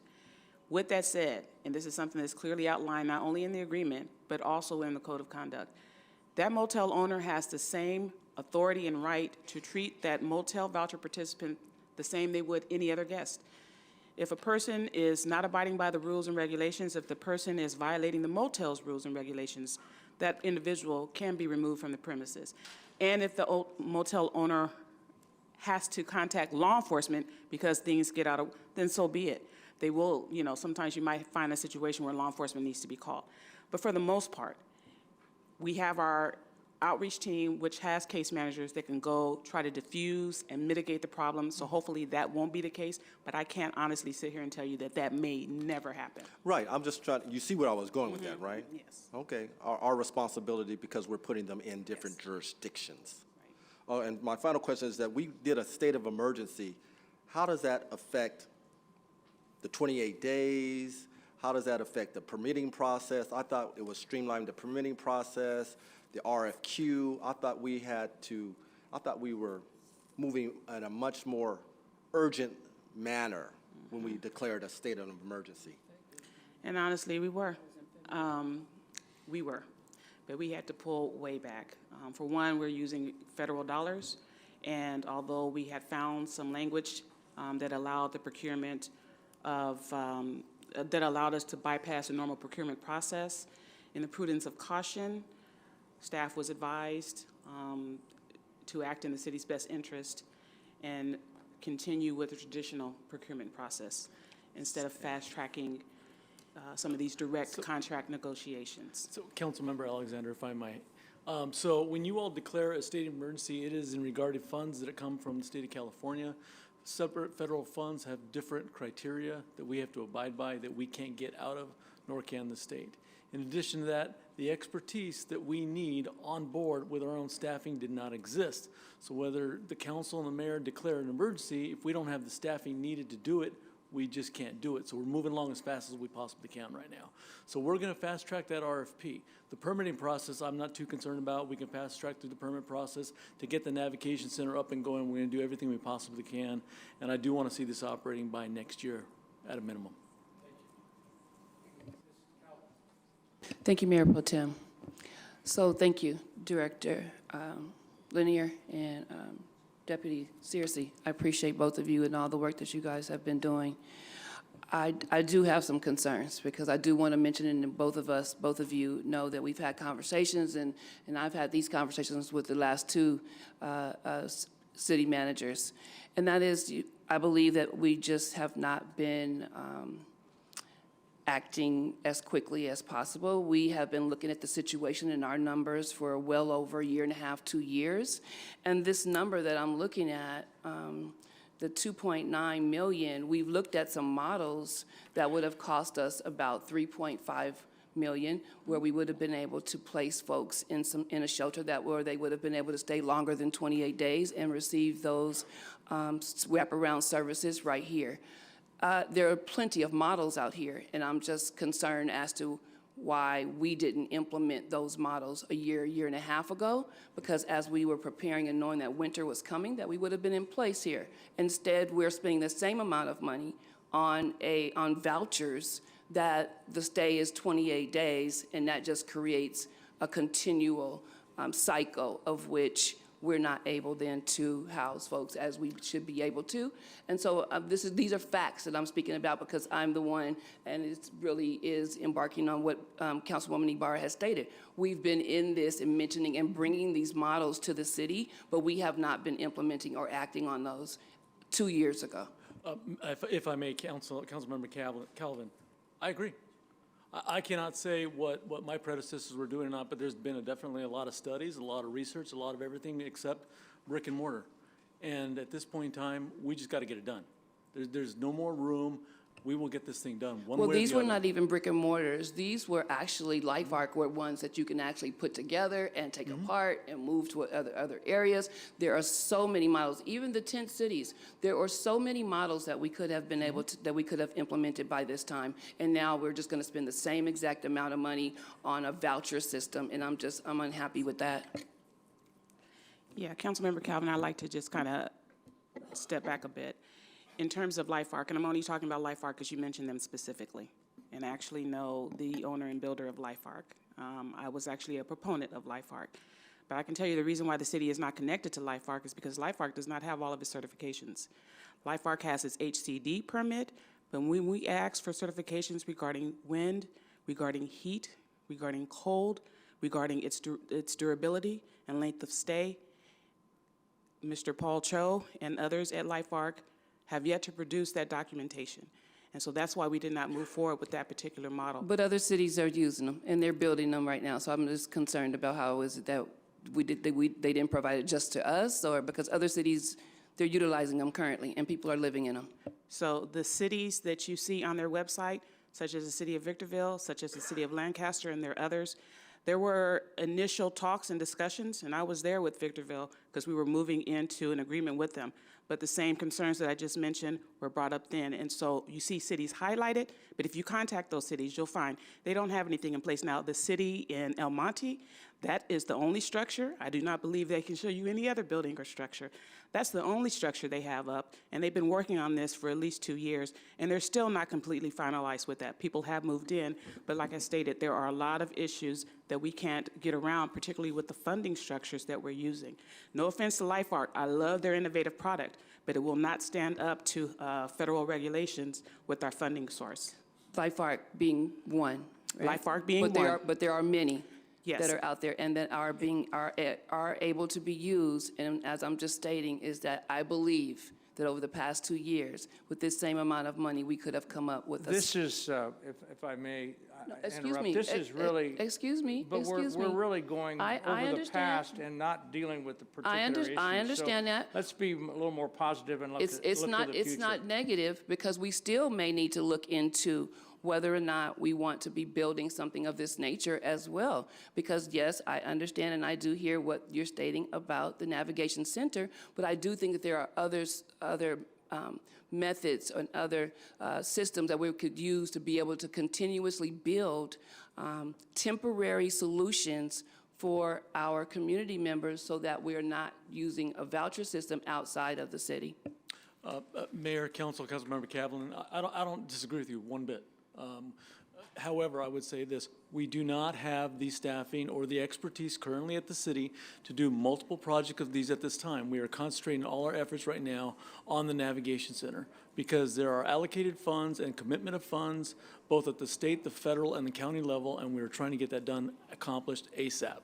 Speaker 7: With that said, and this is something that's clearly outlined not only in the agreement, but also in the code of conduct, that motel owner has the same authority and right to treat that motel voucher participant the same they would any other guest. If a person is not abiding by the rules and regulations, if the person is violating the motel's rules and regulations, that individual can be removed from the premises. And if the motel owner has to contact law enforcement because things get out of, then so be it. They will, sometimes you might find a situation where law enforcement needs to be called. But for the most part, we have our outreach team, which has case managers that can go try to diffuse and mitigate the problem. So hopefully that won't be the case, but I can't honestly sit here and tell you that that may never happen.
Speaker 23: Right, I'm just trying, you see where I was going with that, right?
Speaker 7: Yes.
Speaker 23: Okay, our responsibility because we're putting them in different jurisdictions. Oh, and my final question is that we did a state of emergency. How does that affect the 28 days? How does that affect the permitting process? I thought it was streamlining the permitting process, the RFQ. I thought we were moving in a much more urgent manner when we declared a state of emergency.
Speaker 7: And honestly, we were. But we had to pull way back. For one, we're using federal dollars, and although we had found some language that allowed the procurement of, that allowed us to bypass the normal procurement process, in the prudence of caution, staff was advised to act in the city's best interest and continue with the traditional procurement process instead of fast-tracking some of these direct contract negotiations.
Speaker 19: So, Councilmember Alexander, if I might. So when you all declare a state of emergency, it is in regard to funds that come from the state of California. Separate federal funds have different criteria that we have to abide by that we can't get out of, nor can the state. In addition to that, the expertise that we need on board with our own staffing did not exist. So whether the council and the mayor declare an emergency, if we don't have the staffing needed to do it, we just can't do it. So we're moving along as fast as we possibly can right now. So we're going to fast track that RFP. The permitting process, I'm not too concerned about. We can fast track through the permit process to get the navigation center up and going. We're going to do everything we possibly can. And I do want to see this operating by next year at a minimum.
Speaker 2: Thank you, Mayor Pro Tem. So thank you, Director Lanier and Deputy Searcy. I appreciate both of you and all the work that you guys have been doing. I do have some concerns because I do want to mention, and both of you know that we've had conversations, and I've had these conversations with the last two city managers. And that is, I believe that we just have not been acting as quickly as possible. We have been looking at the situation in our numbers for well over a year and a half, 2 years. And this number that I'm looking at, the 2.9 million, we've looked at some models that would have cost us about 3.5 million, where we would have been able to place folks in a shelter where they would have been able to stay longer than 28 days and receive those wraparound services right here. There are plenty of models out here, and I'm just concerned as to why we didn't implement those models a year and a half ago, because as we were preparing and knowing that winter was coming, that we would have been in place here. Instead, we're spending the same amount of money on vouchers that the stay is 28 days, and that just creates a continual cycle of which we're not able then to house folks as we should be able to. And so these are facts that I'm speaking about because I'm the one, and it really is embarking on what Councilwoman Ibarra has stated. We've been in this and mentioning and bringing these models to the city, but we have not been implementing or acting on those 2 years ago.
Speaker 19: If I may, Councilmember Calvin, I agree. I cannot say what my predecessors were doing or not, but there's been definitely a lot of studies, a lot of research, a lot of everything except brick and mortar. And at this point in time, we just got to get it done. There's no more room. We will get this thing done one way or the other.
Speaker 2: Well, these were not even brick and mortars. These were actually Life Arc ones that you can actually put together and take apart and move to other areas. There are so many models, even the tent cities. There are so many models that we could have been able to, that we could have implemented by this time. And now we're just going to spend the same exact amount of money on a voucher system, and I'm unhappy with that.
Speaker 7: Yeah, Councilmember Calvin, I'd like to just kind of step back a bit. In terms of Life Arc, and I'm only talking about Life Arc because you mentioned them specifically, and I actually know the owner and builder of Life Arc. I was actually a proponent of Life Arc. But I can tell you the reason why the city is not connected to Life Arc is because Life Arc does not have all of its certifications. Life Arc has its HCD permit, but when we ask for certifications regarding wind, regarding heat, regarding cold, regarding its durability and length of stay, Mr. Paul Cho and others at Life Arc have yet to produce that documentation. And so that's why we did not move forward with that particular model.
Speaker 2: But other cities are using them, and they're building them right now. So I'm just concerned about how is it that they didn't provide it just to us, or because other cities, they're utilizing them currently and people are living in them?
Speaker 7: So the cities that you see on their website, such as the city of Victorville, such as the city of Lancaster, and there are others, there were initial talks and discussions, and I was there with Victorville because we were moving into an agreement with them. But the same concerns that I just mentioned were brought up then. And so you see cities highlighted, but if you contact those cities, you'll find they don't have anything in place. Now, the city in El Monte, that is the only structure. I do not believe they can show you any other building or structure. That's the only structure they have up, and they've been working on this for at least 2 years, and they're still not completely finalized with that. People have moved in, but like I stated, there are a lot of issues that we can't get around, particularly with the funding structures that we're using. No offense to Life Art, I love their innovative product, but it will not stand up to federal regulations with our funding source.
Speaker 2: Life Art being one, right?
Speaker 7: Life Art being one.
Speaker 2: But there are many.
Speaker 7: Yes.
Speaker 2: That are out there and that are able to be used. And as I'm just stating, is that I believe that over the past 2 years, with this same amount of money, we could have come up with
Speaker 5: This is, if I may
Speaker 2: excuse
Speaker 5: interrupt,
Speaker 2: me.
Speaker 5: this is really.
Speaker 2: Excuse me.
Speaker 5: But
Speaker 2: Excuse
Speaker 5: we're
Speaker 2: me.
Speaker 5: really going
Speaker 2: I
Speaker 5: over the
Speaker 2: understand.
Speaker 5: past and not dealing with the particular issues.
Speaker 2: I understand
Speaker 5: So
Speaker 2: that.
Speaker 5: Let's be a little more positive and look to the
Speaker 2: It's
Speaker 5: future.
Speaker 2: not negative, because we still may need to look into whether or not we want to be building something of this nature as well. Because yes, I understand and I do hear what you're stating about the navigation center, but I do think that there are other methods and other systems that we could use to be able to continuously build temporary solutions for our community members so that we're not using a voucher system outside of the city.
Speaker 19: Mayor, Councilmember Kaplan, I don't disagree with you one bit. However, I would say this, we do not have the staffing or the expertise currently at the city to do multiple projects of these at this time. We are concentrating all our efforts right now on the Navigation Center because there are allocated funds and commitment of funds, both at the state, the federal, and the county level, and we are trying to get that done, accomplished ASAP.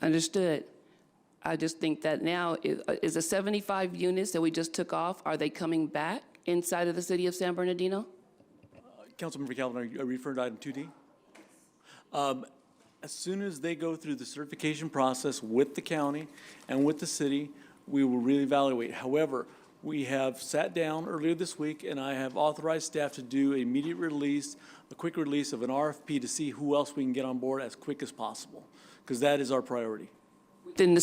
Speaker 2: Understood. I just think that now, is the 75 units that we just took off, are they coming back inside of the city of San Bernardino?
Speaker 19: Councilmember Calvin, are you referring to item 2D? As soon as they go through the certification process with the county and with the city, we will reevaluate. However, we have sat down earlier this week, and I have authorized staff to do an immediate release, a quick release of an RFP to see who else we can get on board as quick as possible, because that is our priority.
Speaker 2: Within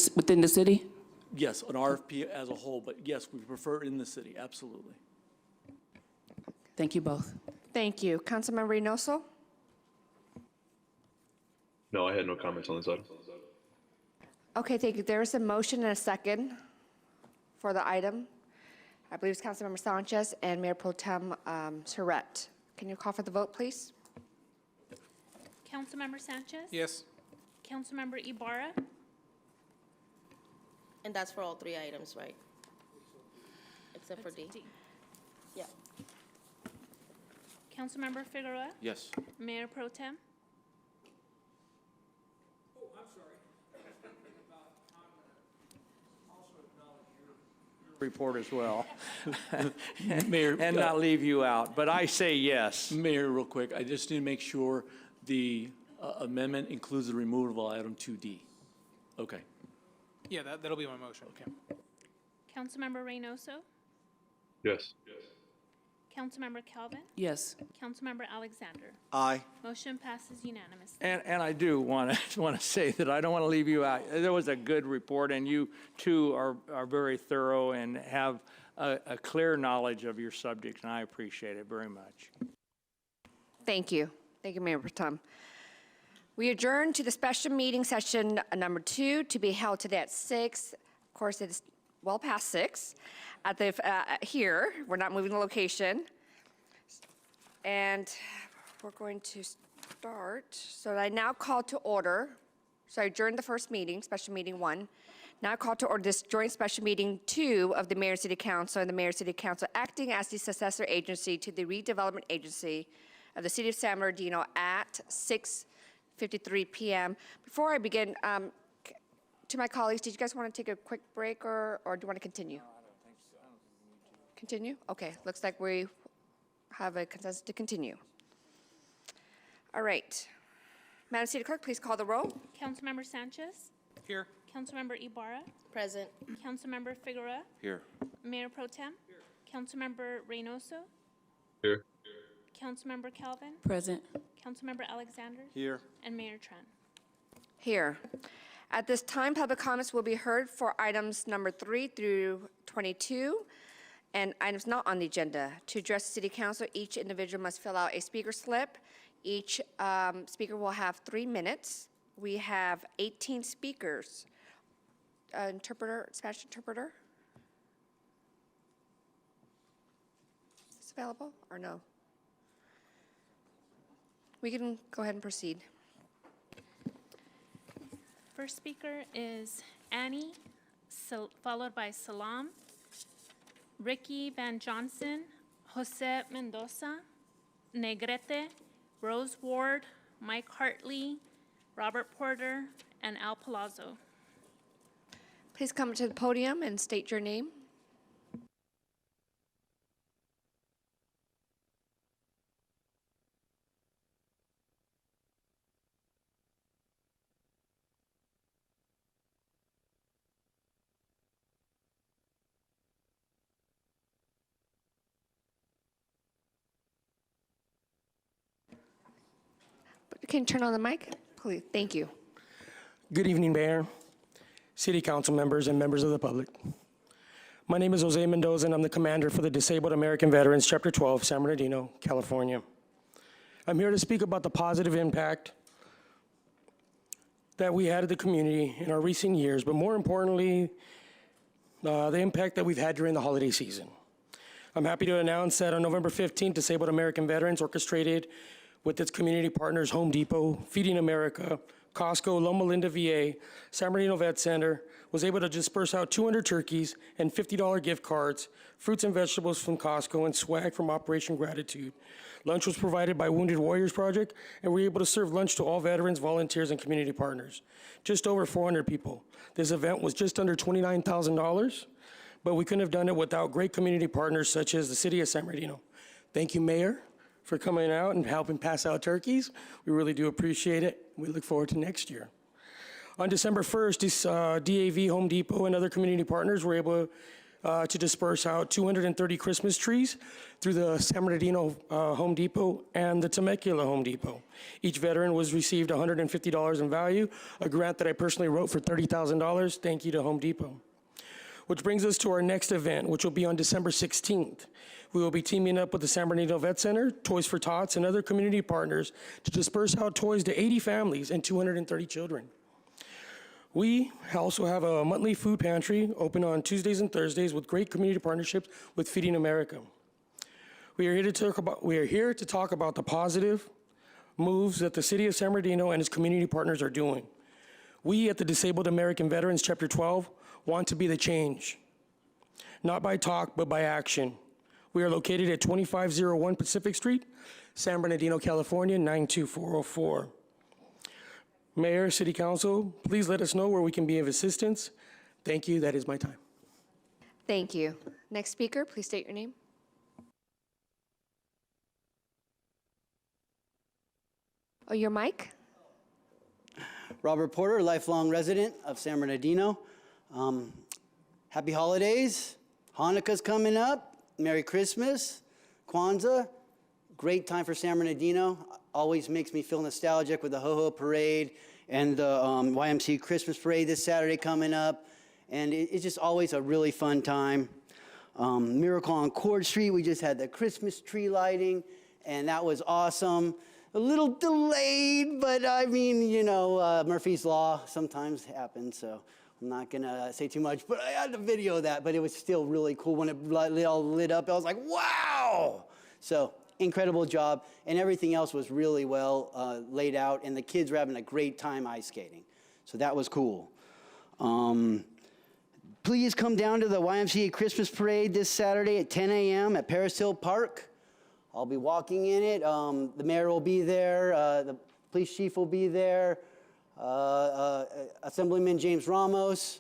Speaker 2: the city?
Speaker 19: Yes, an RFP as a whole, but yes, we prefer it in the city, absolutely.
Speaker 2: Thank you both.
Speaker 1: Thank you. Councilmember Reynoso?
Speaker 3: No, I had no comments on this item.
Speaker 1: Okay, thank you. There is a motion and a second for the item. I believe it's Councilmember Sanchez and Mayor Pro Tem Surratt. Can you call for the vote, please?
Speaker 4: Councilmember Sanchez?
Speaker 22: Yes.
Speaker 4: Councilmember Ibarra?
Speaker 21: And that's for all 3 items, right? Except for D. Yeah.
Speaker 4: Councilmember Figueroa?
Speaker 23: Yes.
Speaker 4: Mayor Pro Tem?
Speaker 5: Report as well.
Speaker 19: Mayor,
Speaker 5: And not leave you out, but I say yes.
Speaker 19: Mayor, real quick, I just need to make sure the amendment includes the removal of item 2D. Okay.
Speaker 22: Yeah, that'll be my motion. Okay.
Speaker 4: Councilmember Reynoso?
Speaker 3: Yes.
Speaker 4: Councilmember Calvin?
Speaker 2: Yes.
Speaker 4: Councilmember Alexander?
Speaker 23: Aye.
Speaker 4: Motion passes unanimously.
Speaker 5: And I do want to say that I don't want to leave you out. There was a good report, and you too are very thorough and have a clear knowledge of your subject, and I appreciate it very much.
Speaker 1: Thank you. Thank you, Mayor Pro Tem. We adjourn to the special meeting session number 2 to be held today at 6. Of course, it's well past 6 at the here. We're not moving the location. And we're going to start. So I now call to order. So I adjourned the first meeting, special meeting 1. Now I call to order this joint special meeting 2 of the Mayor City Council and the Mayor City Council acting as the successor agency to the redevelopment agency of the City of San Bernardino at 6:53 p.m. Before I begin, to my colleagues, did you guys want to take a quick break or do you want to continue? No, I don't think so. I don't think we need to. Continue? Okay, looks like we have a consensus to continue. All right. Madam City Clerk, please call the roll.
Speaker 4: Councilmember Sanchez.
Speaker 22: Here.
Speaker 4: Councilmember Ibarra.
Speaker 21: Present.
Speaker 4: Councilmember Figueroa.
Speaker 11: Here.
Speaker 4: Mayor Pro Tem. Councilmember Reynoso.
Speaker 3: Here.
Speaker 4: Councilmember Calvin.
Speaker 2: Present.
Speaker 4: Councilmember Alexander.
Speaker 23: Here.
Speaker 4: And Mayor Tran.
Speaker 1: Here. At this time, public comments will be heard for items number 3 through 22 and items not on the agenda. To address the City Council, each individual must fill out a speaker slip. Each speaker will have 3 minutes. We have 18 speakers. Interpreter, Spanish interpreter? Is this available or no? We can go ahead and proceed.
Speaker 4: First speaker is Annie, followed by Salam, Ricky Van Johnson, Jose Mendoza, Negrete, Rose Ward, Mike Hartley, Robert Porter, and Al Palazzo.
Speaker 1: Please come to the podium and state your name. Can you turn on the mic? Please, thank you.
Speaker 8: Good evening, Mayor, City Council members, and members of the public. My name is Jose Mendoza, and I'm the commander for the Disabled American Veterans, Chapter 12, San Bernardino, California. I'm here to speak about the positive impact that we had at the community in our recent years, but more importantly, the impact that we've had during the holiday season. I'm happy to announce that on November 15th, Disabled American Veterans orchestrated with its community partners, Home Depot, Feeding America, Costco, Loma Linda VA, San Bernardino Vet Center, was able to disperse out 200 turkeys and $50 gift cards, fruits and vegetables from Costco, and swag from Operation Gratitude. Lunch was provided by Wounded Warriors Project, and we were able to serve lunch to all veterans, volunteers, and community partners. Just over 400 people. This event was just under $29,000, but we couldn't have done it without great community partners such as the City of San Bernardino. Thank you, Mayor, for coming out and helping pass out turkeys. We really do appreciate it. We look forward to next year. On December 1st, this, DAV, Home Depot, and other community partners were able to disperse out 230 Christmas trees through the San Bernardino Home Depot and the Temecula Home Depot. Each veteran was received $150 in value, a grant that I personally wrote for $30,000. Thank you to Home Depot. Which brings us to our next event, which will be on December 16th. We will be teaming up with the San Bernardino Vet Center, Toys for Tots, and other community partners to disperse out toys to 80 families and 230 children. We also have a monthly food pantry open on Tuesdays and Thursdays with great community partnerships with Feeding America. We are here to talk about the positive moves that the City of San Bernardino and its community partners are doing. We at the Disabled American Veterans Chapter 12 want to be the change, not by talk, but by action. We are located at 2501 Pacific Street, San Bernardino, California, 92404. Mayor, City Council, please let us know where we can be of assistance. Thank you. That is my time.
Speaker 1: Thank you. Next speaker, please state your name. Oh, your mic?
Speaker 13: Robert Porter, lifelong resident of San Bernardino. Happy holidays. Hanukkah's coming up. Merry Christmas. Kwanzaa. Great time for San Bernardino. Always makes me feel nostalgic with the Ho-Ho Parade and the YMCA Christmas Parade this Saturday coming up. And it's just always a really fun time. Miracle on Court Street, we just had the Christmas tree lighting, and that was awesome. A little delayed, but I mean, you know, Murphy's Law sometimes happens, so I'm not gonna say too much, but I had to video that, but it was still really cool when it all lit up. I was like, wow! So, incredible job, and everything else was really well laid out, and the kids were having a great time ice skating. So that was cool. Please come down to the YMCA Christmas Parade this Saturday at 10 a.m. at Paris Hill Park. I'll be walking in it. The mayor will be there. The police chief will be there. Assemblyman James Ramos,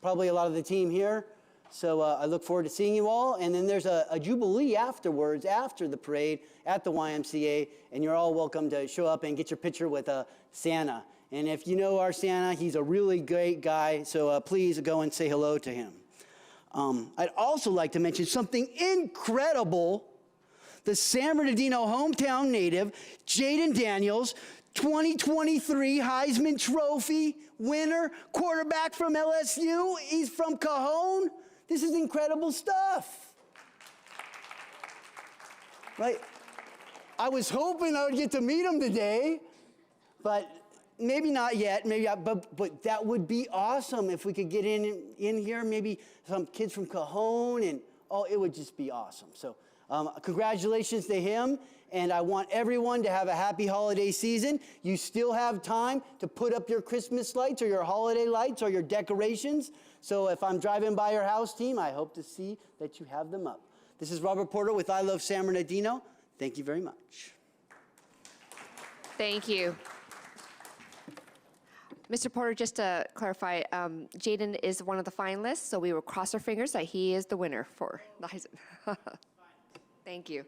Speaker 13: probably a lot of the team here. So I look forward to seeing you all. And then there's a Jubilee afterwards, after the parade at the YMCA. And you're all welcome to show up and get your picture with Santa. And if you know our Santa, he's a really great guy. So please go and say hello to him. I'd also like to mention something incredible. The San Bernardino hometown native, Jaden Daniels, 2023 Heisman Trophy winner, quarterback from LSU. He's from Cajon. This is incredible stuff. Right? I was hoping I would get to meet him today, but maybe not yet. But that would be awesome if we could get in here. Maybe some kids from Cajon, and it would just be awesome. So congratulations to him. And I want everyone to have a happy holiday season. You still have time to put up your Christmas lights or your holiday lights or your decorations. So if I'm driving by your house, team, I hope to see that you have them up. This is Robert Porter with I Love San Bernardino. Thank you very much.
Speaker 1: Thank you. Mr. Porter, just to clarify, Jaden is one of the finalists, so we will cross our fingers that he is the winner for the Heisman. Thank you.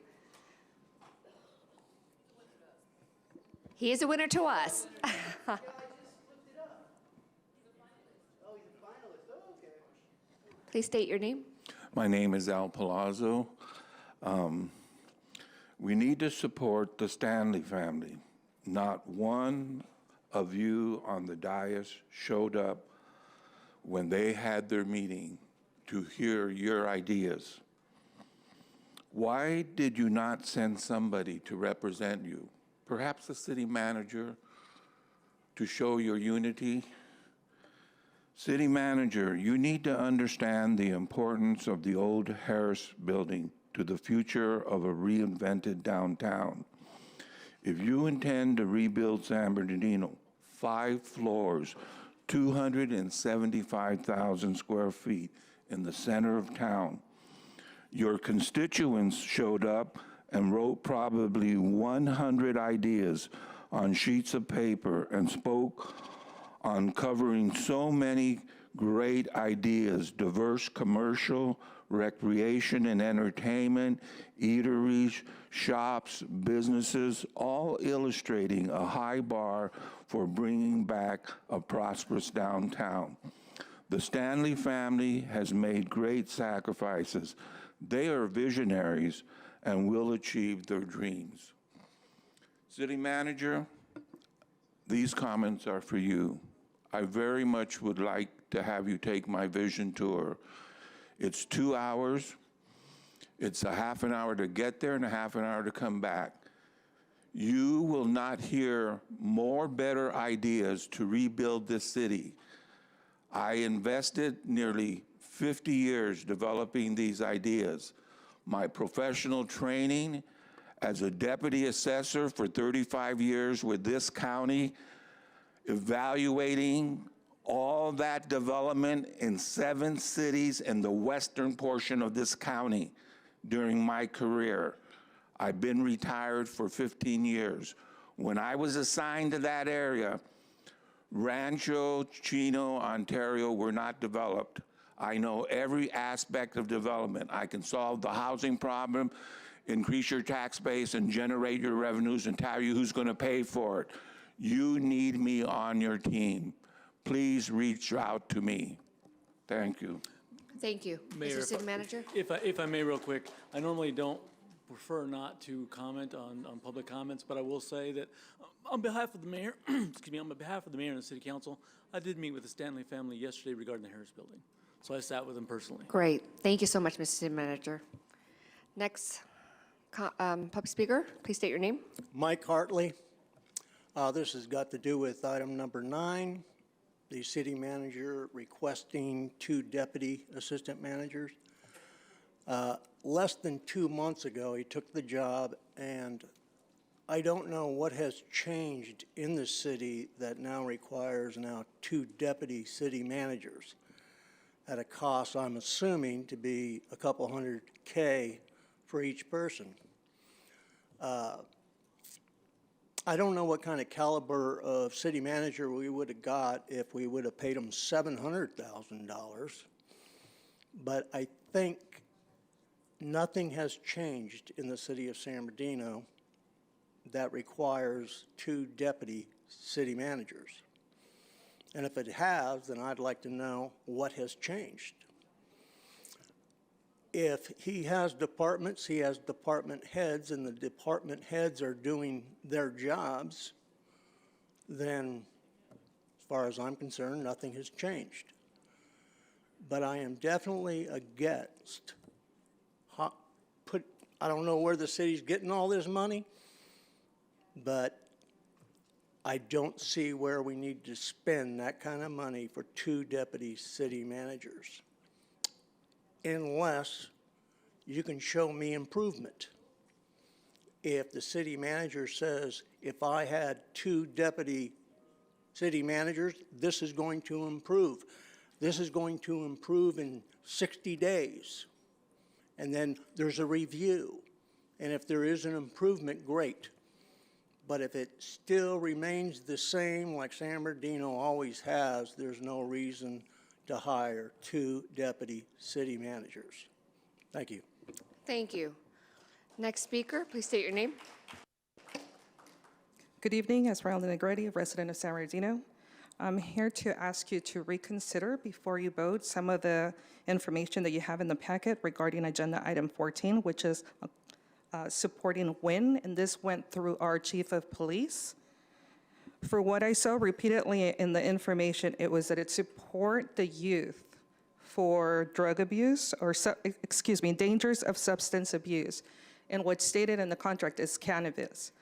Speaker 1: He is a winner to us. Please state your name.
Speaker 9: My name is Al Palazzo. We need to support the Stanley family. Not one of you on the dais showed up when they had their meeting to hear your ideas. Why did you not send somebody to represent you? Perhaps the city manager, to show your unity? City manager, you need to understand the importance of the old Harris building to the future of a reinvented downtown. If you intend to rebuild San Bernardino, 5 floors, 275,000 square feet in the center of town, your constituents showed up and wrote probably 100 ideas on sheets of paper and spoke on covering so many great ideas: diverse commercial, recreation and entertainment, eateries, shops, businesses, all illustrating a high bar for bringing back a prosperous downtown. The Stanley family has made great sacrifices. They are visionaries and will achieve their dreams. City manager, these comments are for you. I very much would like to have you take my vision tour. It's 2 hours. It's a half an hour to get there and a half an hour to come back. You will not hear more better ideas to rebuild this city. I invested nearly 50 years developing these ideas. My professional training as a deputy assessor for 35 years with this county, evaluating all that development in 7 cities in the western portion of this county during my career. I've been retired for 15 years. When I was assigned to that area, Rancho, Chino, Ontario were not developed. I know every aspect of development. I can solve the housing problem, increase your tax base, and generate your revenues and tell you who's going to pay for it. You need me on your team. Please reach out to me. Thank you.
Speaker 1: Thank you.
Speaker 19: Mayor,
Speaker 1: Mr. City Manager?
Speaker 19: If I may real quick, I normally don't prefer not to comment on public comments, but I will say that on behalf of the mayor, excuse me, on behalf of the mayor and the city council, I did meet with the Stanley family yesterday regarding the Harris building. So I sat with them personally.
Speaker 1: Great. Thank you so much, Mr. City Manager. Next, public speaker, please state your name.
Speaker 10: Mike Hartley. This has got to do with item number 9, the city manager requesting 2 deputy assistant managers. Less than 2 months ago, he took the job, and I don't know what has changed in the city that now requires 2 deputy city managers at a cost, I'm assuming, to be a couple $100K for each person. I don't know what kind of caliber of city manager we would have got if we would have paid them $700,000. but I think nothing has changed in the city of San Bernardino that requires 2 deputy city managers. And if it has, then I'd like to know what has changed. If he has departments, he has department heads, and the department heads are doing their jobs, then as far as I'm concerned, nothing has changed. But I am definitely against, I don't know where the city's getting all this money, but I don't see where we need to spend that kind of money for 2 deputy city managers, unless you can show me improvement. If the city manager says, if I had 2 deputy city managers, this is going to improve. This is going to improve in 60 days. And then there's a review. And if there is an improvement, great. But if it still remains the same like San Bernardino always has, there's no reason to hire 2 deputy city managers. Thank you.
Speaker 1: Thank you. Next speaker, please state your name.
Speaker 12: Good evening, Esmeralda Negrete, a resident of San Bernardino. I'm here to ask you to reconsider before you vote some of the information that you have in the packet regarding agenda item 14, which is supporting WIN, and this went through our chief of police. For what I saw repeatedly in the information, it was that it support the youth for drug abuse, or dangers of substance abuse. And what's stated in the contract is cannabis.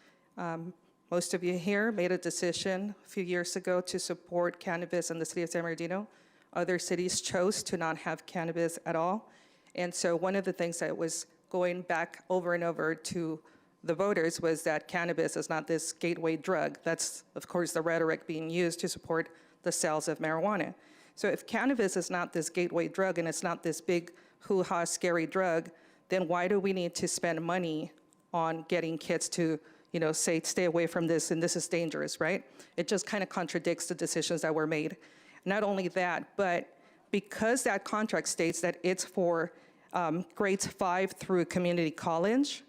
Speaker 12: Most of you here made a decision a few years ago to support cannabis in the city of San Bernardino. Other cities chose to not have cannabis at all. And so one of the things that was going back over and over to the voters was that cannabis is not this gateway drug. That's, of course, the rhetoric being used to support the sales of marijuana. So if cannabis is not this gateway drug and it's not this big hoo-ha scary drug, then why do we need to spend money on getting kids to, say, stay away from this and this is dangerous, right? It just kind of contradicts the decisions that were made. Not only that, but because that contract states that it's for grades 5 through community college,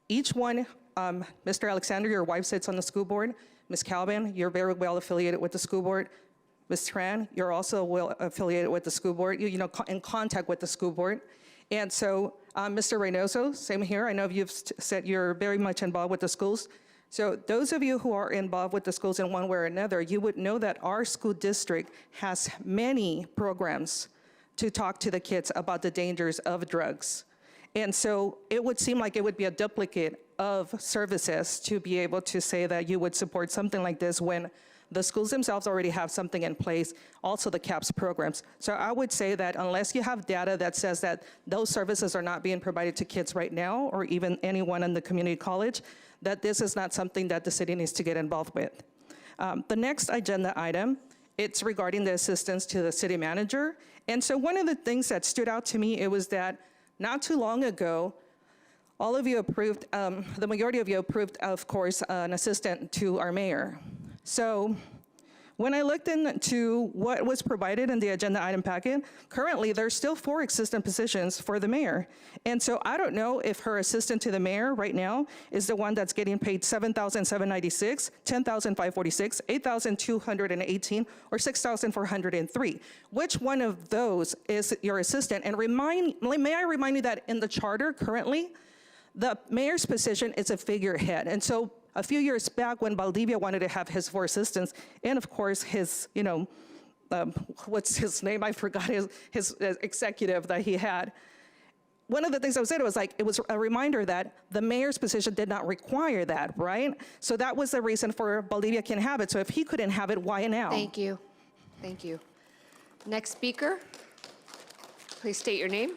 Speaker 12: each one, Mr. Alexander, your wife sits on the school board. Ms. Calvin, you're very well affiliated with the school board. Ms. Tran, you're also well affiliated with the school board, in contact with the school board. And so, Mr. Reynoso, same here. I know you've said you're very much involved with the schools. So those of you who are involved with the schools in one way or another, you would know that our school district has many programs to talk to the kids about the dangers of drugs. And so it would seem like it would be a duplicate of services to be able to say that you would support something like this when the schools themselves already have something in place, also the CAPS programs. So I would say that unless you have data that says that those services are not being provided to kids right now, or even anyone in the community college, that this is not something that the city needs to get involved with. The next agenda item, it's regarding the assistance to the city manager. And so one of the things that stood out to me, it was that not too long ago, all of you approved, the majority of you approved, of course, an assistant to our mayor. So when I looked into what was provided in the agenda item packet, currently there's still 4 existent positions for the mayor. And so I don't know if her assistant to the mayor right now is the one that's getting paid $7,796, $10,546, $8,218, or $6,403. Which one of those is your assistant? And may I remind you that in the charter currently, the mayor's position is a figurehead. And so a few years back when Valdivia wanted to have his 4 assistants, and of course his, what's his name? I forgot his executive that he had. One of the things I was saying was it was a reminder that the mayor's position did not require that, right? So that was the reason for Valdivia can have it. So if he couldn't have it, why now?
Speaker 1: Thank you. Thank you. Next speaker, please state your name.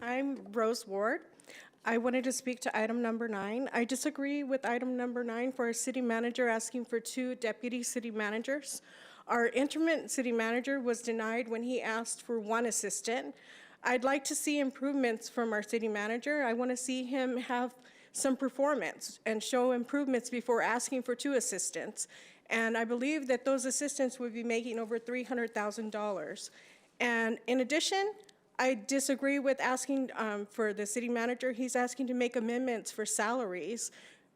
Speaker 14: I'm Rose Ward. I wanted to speak to item number 9. I disagree with item number 9 for a city manager asking for 2 deputy city managers. Our interim city manager was denied when he asked for 1 assistant. I'd like to see improvements from our city manager. I want to see him have some performance and show improvements before asking for 2 assistants. And I believe that those assistants would be making over $300,000. And in addition, I disagree with asking for the city manager. He's asking to make amendments for salaries.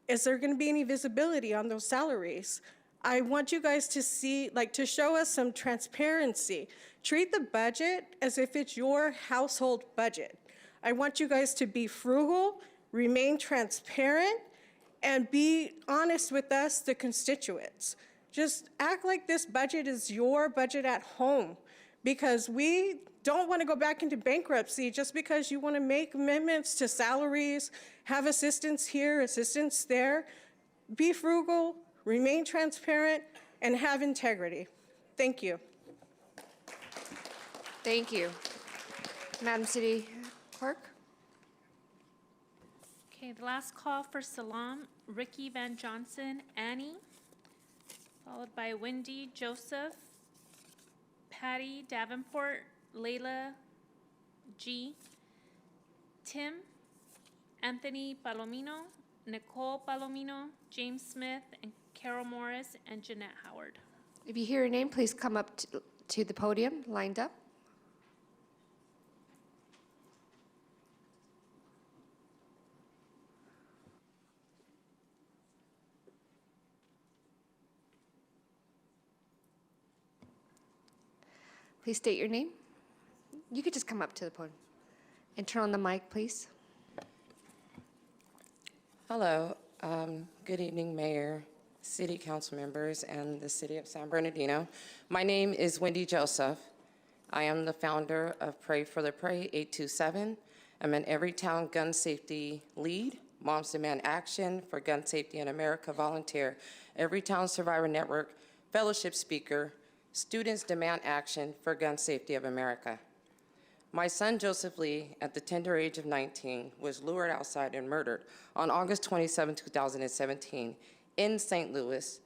Speaker 14: Is there going to be any visibility on those salaries? I want you guys to see, like, to show us some transparency. Treat the budget as if it's your household budget. I want you guys to be frugal, remain transparent, and be honest with us, the constituents. Just act like this budget is your budget at home, because we don't want to go back into bankruptcy just because you want to make amendments to salaries, have assistance here, assistance there. Be frugal, remain transparent, and have integrity. Thank you.
Speaker 1: Thank you. Madam City Clerk?
Speaker 4: Okay, the last call for Salam, Ricky Van Johnson, Annie, followed by Wendy Joseph, Patty Davenport, Layla G, Tim, Anthony Palomino, Nicole Palomino, James Smith, and Carol Morris, and Jeanette Howard.
Speaker 1: If you hear your name, please come up to the podium, lined up. Please state your name. You could just come up to the podium and turn on the mic, please.
Speaker 15: Hello. Good evening, Mayor, City Council members, and the City of San Bernardino. My name is Wendy Joseph. I am the founder of Pray for the Prey 827. I'm an Everytown Gun Safety Lead, Moms Demand Action for Gun Safety in America volunteer, Everytown Survivor Network fellowship speaker, Students Demand Action for Gun Safety of America. My son, Joseph Lee, at the tender age of 19, was lured outside and murdered on August 27, 2017, in St. Louis,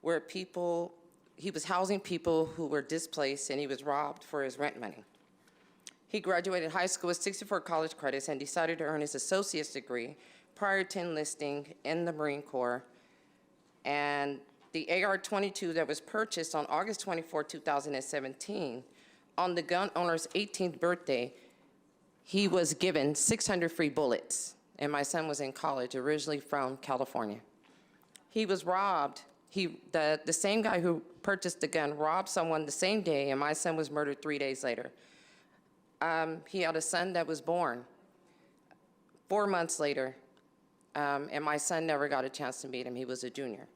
Speaker 15: where he was housing people who were displaced, and he was robbed for his rent money. He graduated high school with 64 college credits and decided to earn his associate's degree prior to enlisting in the Marine Corps. And the AR-22 that was purchased on August 24, 2017, on the gun owner's 18th birthday, he was given 600 free bullets, and my son was in college, originally from California. He was robbed. The same guy who purchased the gun robbed someone the same day, and my son was murdered 3 days later. He had a son that was born 4 months later, and my son never got a chance to meet him. He was a junior.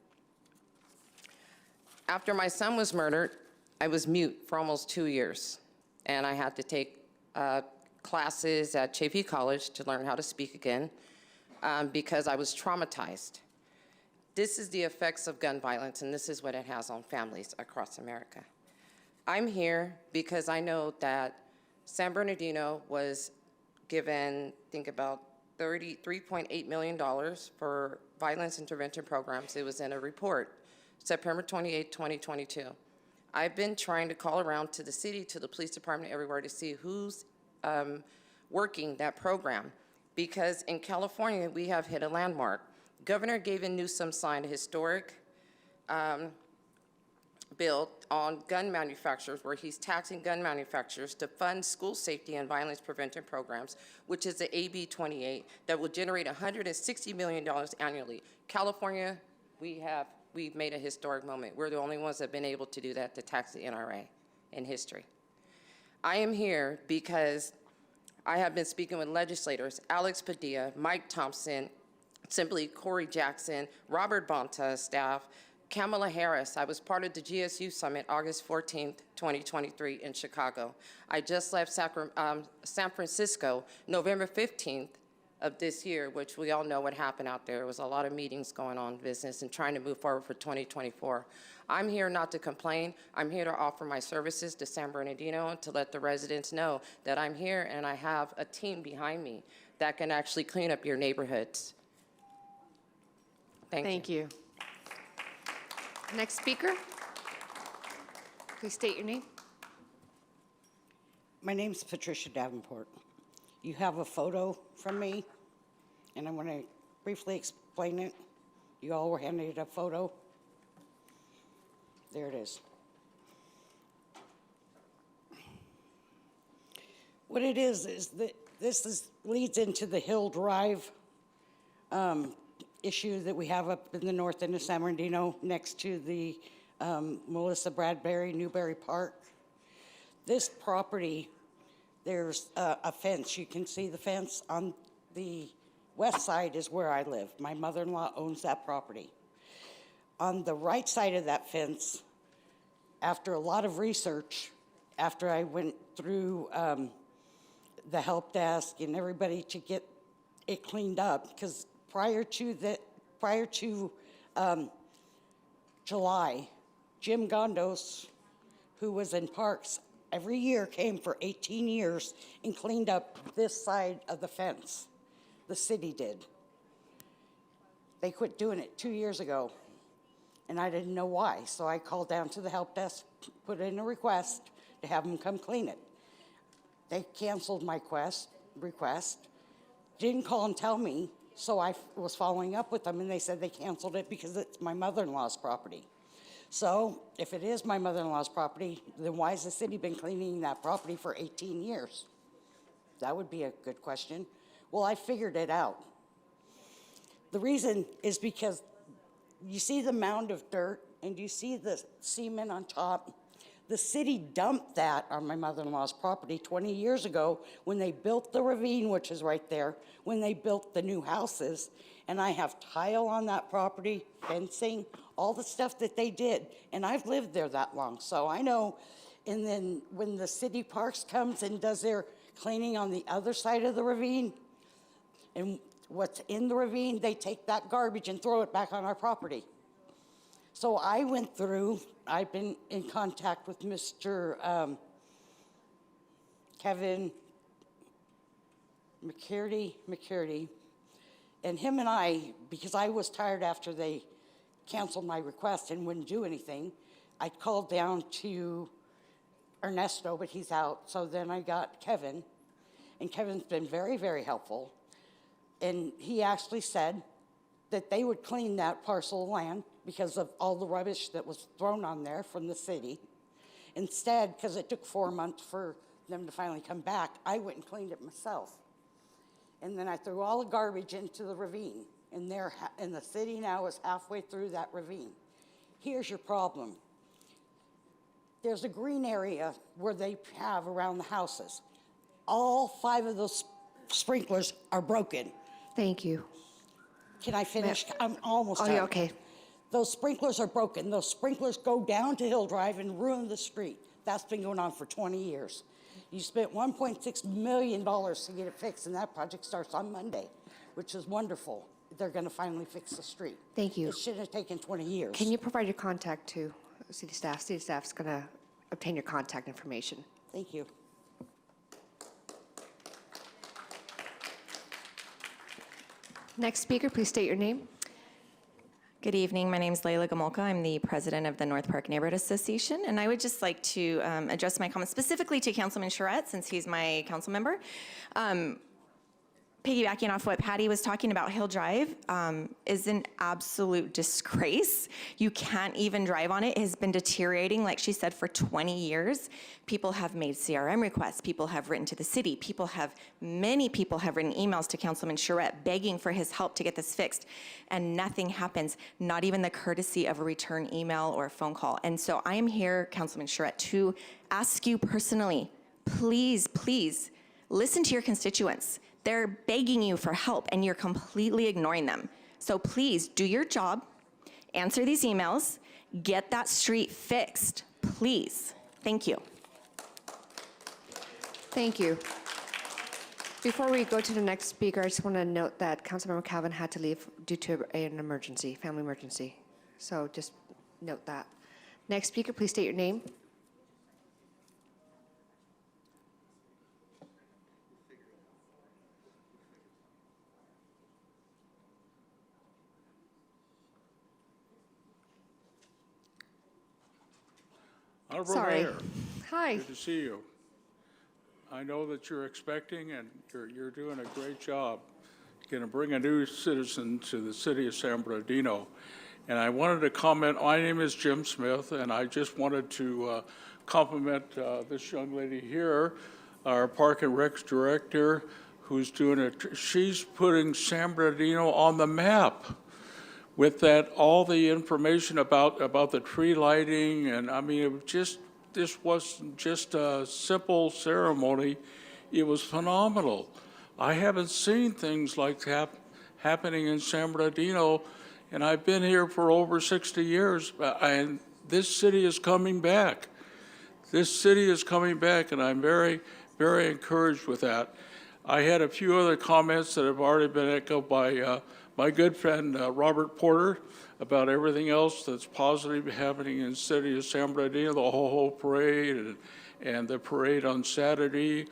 Speaker 15: After my son was murdered, I was mute for almost 2 years, and I had to take classes at Chaffey College to learn how to speak again because I was traumatized. This is the effects of gun violence, and this is what it has on families across America. I'm here because I know that San Bernardino was given, think about $33.8 million for violence intervention programs. It was in a report, September 28, 2022. I've been trying to call around to the city, to the police department, everywhere to see who's working that program. Because in California, we have hit a landmark. Governor Gavin Newsom signed a historic bill on gun manufacturers, where he's taxing gun manufacturers to fund school safety and violence prevention programs, which is the AB 28 that will generate $160 million annually. California, we've made a historic moment. We're the only ones that have been able to do that, to tax the NRA in history. I am here because I have been speaking with legislators, Alex Padilla, Mike Thompson, Simply Corey Jackson, Robert Bonta's staff, Kamala Harris. I was part of the GSU Summit August 14th, 2023 in Chicago. I just left San Francisco November 15th of this year, which we all know what happened out there. There was a lot of meetings going on, business, and trying to move forward for 2024. I'm here not to complain. I'm here to offer my services to San Bernardino and to let the residents know that I'm here and I have a team behind me that can actually clean up your neighborhoods. Thank you.
Speaker 1: Next speaker. Please state your name.
Speaker 16: My name's Patricia Davenport. You have a photo from me, and I'm going to briefly explain it. You all were handed a photo. There it is. What it is that leads into the Hill Drive issue that we have up in the north end of San Bernardino next to the Melissa Bradbury Newberry Park. This property, there's a fence. You can see the fence on the west side is where I live. My mother-in-law owns that property. On the right side of that fence, after a lot of research, after I went through the help desk and everybody to get it cleaned up, because prior to July, Jim Gondos, who was in Parks, every year came for 18 years and cleaned up this side of the fence. The city did. They quit doing it 2 years ago, and I didn't know why. So I called down to the help desk, put in a request to have them come clean it. They canceled my request, didn't call and tell me, so I was following up with them, and they said they canceled it because it's my mother-in-law's property. So if it is my mother-in-law's property, then why has the city been cleaning that property for 18 years? That would be a good question. Well, I figured it out. The reason is because you see the mound of dirt and you see the cement on top. The city dumped that on my mother-in-law's property 20 years ago when they built the ravine, which is right there, when they built the new houses. And I have tile on that property, fencing, all the stuff that they did. And I've lived there that long, so I know. And then when the city parks comes and does their cleaning on the other side of the ravine, and what's in the ravine, they take that garbage and throw it back on our property. So I went through, I've been in contact with Mr. Kevin McCurdy, and him and I, because I was tired after they canceled my request and wouldn't do anything, I called down to Ernesto, but he's out. So then I got Kevin, and Kevin's been very, very helpful. And he actually said that they would clean that parcel of land because of all the rubbish that was thrown on there from the city. Instead, because it took 4 months for them to finally come back, I went and cleaned it myself. And then I threw all the garbage into the ravine. And the city now is halfway through that ravine. Here's your problem. There's a green area where they have around the houses. All 5 of those sprinklers are broken.
Speaker 1: Thank you.
Speaker 16: Can I finish? I'm almost done.
Speaker 1: Oh, yeah, okay.
Speaker 16: Those sprinklers are broken. Those sprinklers go down to Hill Drive and ruin the street. That's been going on for 20 years. You spent $1.6 million to get it fixed, and that project starts on Monday, which is wonderful. They're going to finally fix the street.
Speaker 1: Thank you.
Speaker 16: It shouldn't have taken 20 years.
Speaker 1: Can you provide your contact to city staff? City staff's going to obtain your contact information.
Speaker 16: Thank you.
Speaker 1: Next speaker, please state your name.
Speaker 17: Good evening. My name is Layla Gamolka. I'm the president of the North Park Neighborhood Association, and I would just like to address my comments specifically to Councilman Charette, since he's my council member. Piggybacking off what Patty was talking about, Hill Drive is an absolute disgrace. You can't even drive on it. It has been deteriorating, like she said, for 20 years. People have made CRM requests. People have written to the city. Many people have written emails to Councilman Charette begging for his help to get this fixed, and nothing happens, not even the courtesy of a return email or a phone call. And so I am here, Councilman Charette, to ask you personally, please, please, listen to your constituents. They're begging you for help, and you're completely ignoring them. So please do your job, answer these emails, get that street fixed, please. Thank you.
Speaker 1: Thank you. Before we go to the next speaker, I just want to note that Councilmember Calvin had to leave due to an emergency, family emergency. So just note that. Next speaker, please state your name.
Speaker 18: Honorable
Speaker 1: Sorry.
Speaker 18: Mayor,
Speaker 1: Hi.
Speaker 18: good to see you. I know that you're expecting, and you're doing a great job. Going to bring a new citizen to the city of San Bernardino. And I wanted to comment, my name is Jim Smith, and I just wanted to compliment this young lady here. our Park and Recs director, who's doing it. She's putting San Bernardino on the map with that, all the information about the tree lighting. And I mean, it was just, this wasn't just a simple ceremony. It was phenomenal. I haven't seen things like that happening in San Bernardino, and I've been here for over 60 years, and this city is coming back. This city is coming back, and I'm very, very encouraged with that. I had a few other comments that have already been echoed by my good friend Robert Porter about everything else that's positive happening in the city of San Bernardino, the whole parade and the parade on Saturday.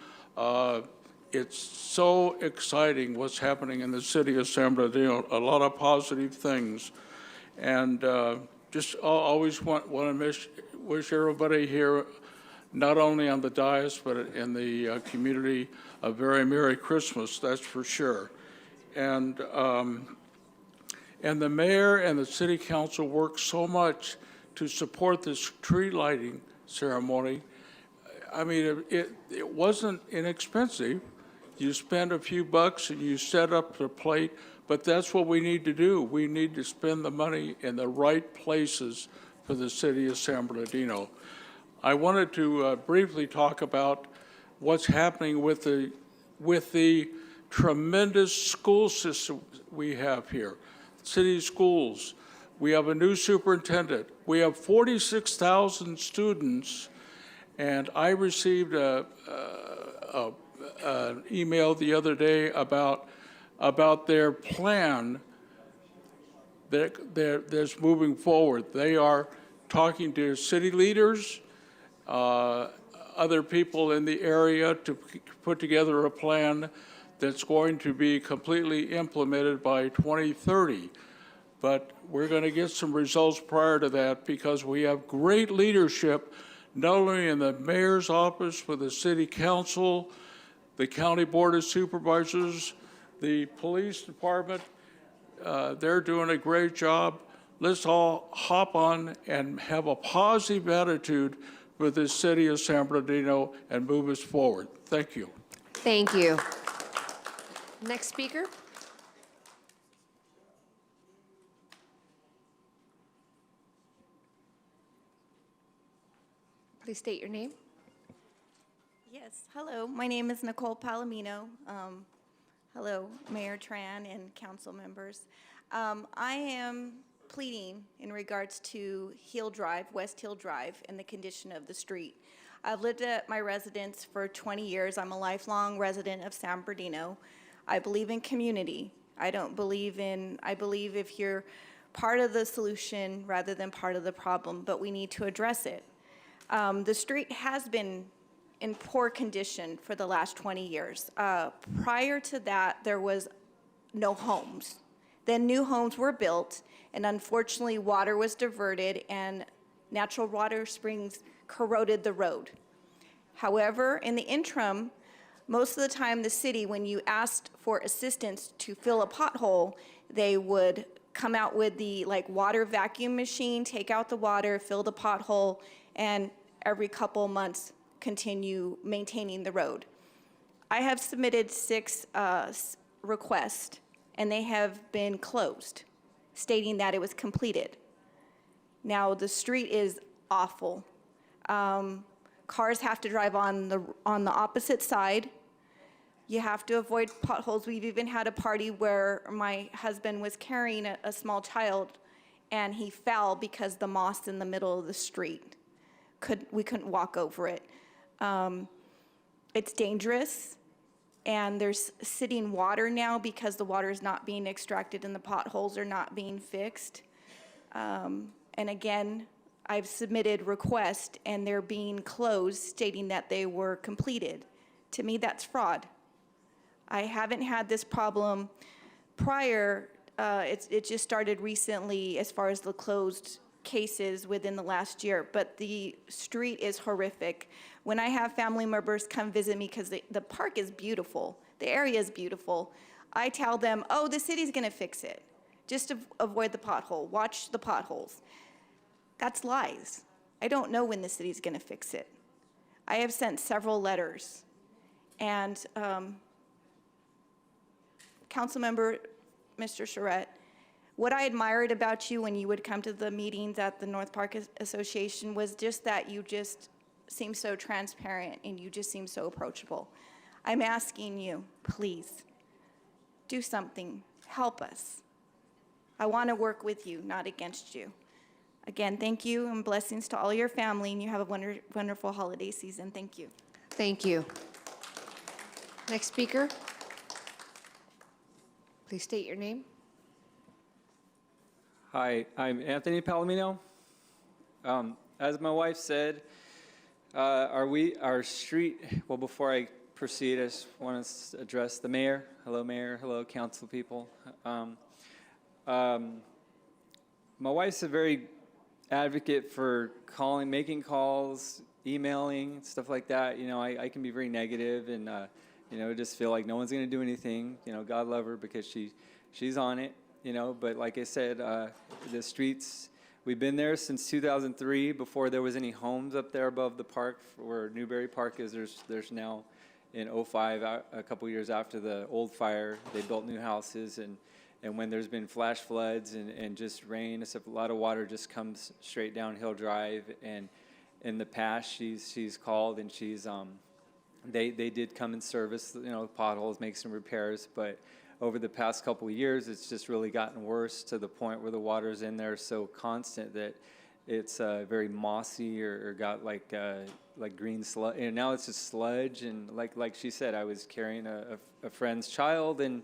Speaker 18: It's so exciting what's happening in the city of San Bernardino, a lot of positive things. And just always want to wish everybody here, not only on the dais, but in the community, a very Merry Christmas, that's for sure. And the mayor and the city council worked so much to support this tree lighting ceremony. I mean, it wasn't inexpensive. You spend a few bucks and you set up the plate, but that's what we need to do. We need to spend the money in the right places for the city of San Bernardino. I wanted to briefly talk about what's happening with the tremendous school system we have here. City schools. We have a new superintendent. We have 46,000 students, and I received an email the other day about their plan that's moving forward. They are talking to city leaders, other people in the area to put together a plan that's going to be completely implemented by 2030. But we're going to get some results prior to that because we have great leadership, not only in the mayor's office, with the city council, the county board of supervisors, the police department. They're doing a great job. Let's all hop on and have a positive attitude for the city of San Bernardino and move us forward. Thank you.
Speaker 1: Thank you. Next speaker. Please state your name.
Speaker 6: Yes, hello, my name is Nicole Palomino. Hello, Mayor Tran and council members. I am pleading in regards to Hill Drive, West Hill Drive, and the condition of the street. I've lived at my residence for 20 years. I'm a lifelong resident of San Bernardino. I believe in community. I believe if you're part of the solution rather than part of the problem, but we need to address it. The street has been in poor condition for the last 20 years. Prior to that, there was no homes. Then new homes were built, and unfortunately, water was diverted, and natural water springs corroded the road. However, in the interim, most of the time, the city, when you asked for assistance to fill a pothole, they would come out with the water vacuum machine, take out the water, fill the pothole, and every couple months continue maintaining the road. I have submitted 6 requests, and they have been closed, stating that it was completed. Now, the street is awful. Cars have to drive on the opposite side. You have to avoid potholes. We've even had a party where my husband was carrying a small child, and he fell because the moss in the middle of the street. We couldn't walk over it. It's dangerous, and there's sitting water now because the water is not being extracted and the potholes are not being fixed. And again, I've submitted requests, and they're being closed, stating that they were completed. To me, that's fraud. I haven't had this problem prior. It just started recently as far as the closed cases within the last year, but the street is horrific. When I have family members come visit me, because the park is beautiful, the area is beautiful, I tell them, oh, the city's gonna fix it. Just to avoid the pothole, watch the potholes. That's lies. I don't know when the city's gonna fix it. I have sent several letters, And Councilmember Mr. Charette, what I admired about you when you would come to the meetings at the North Park Association was just that you just seem so transparent and you just seem so approachable. I'm asking you, please, do something. Help us. I want to work with you, not against you. Again, thank you and blessings to all your family, and you have a wonderful holiday season. Thank you.
Speaker 1: Thank you. Next speaker. Please state your name.
Speaker 5: Hi, I'm Anthony Palomino. As my wife said, our street, well, before I proceed, I just want to address the mayor. Hello, mayor. Hello, council people. My wife's a very advocate for calling, making calls, emailing, stuff like that. You know, I can be very negative and, you know, just feel like no one's going to do anything. You know, God love her because she's on it. You know, but like I said, the streets, we've been there since 2003, before there was any homes up there above the park where Newberry Park is. There's now, in 05, a couple years after the old fire, they built new houses, and when there's been flash floods and just rain, a lot of water just comes straight down Hill Drive. And in the past, she's called and they did come and service, you know, potholes, make some repairs, but over the past couple of years, it's just really gotten worse to the point where the water's in there so constant that it's very mossy or got like green sludge. And now it's just sludge. And like she said, I was carrying a friend's child, and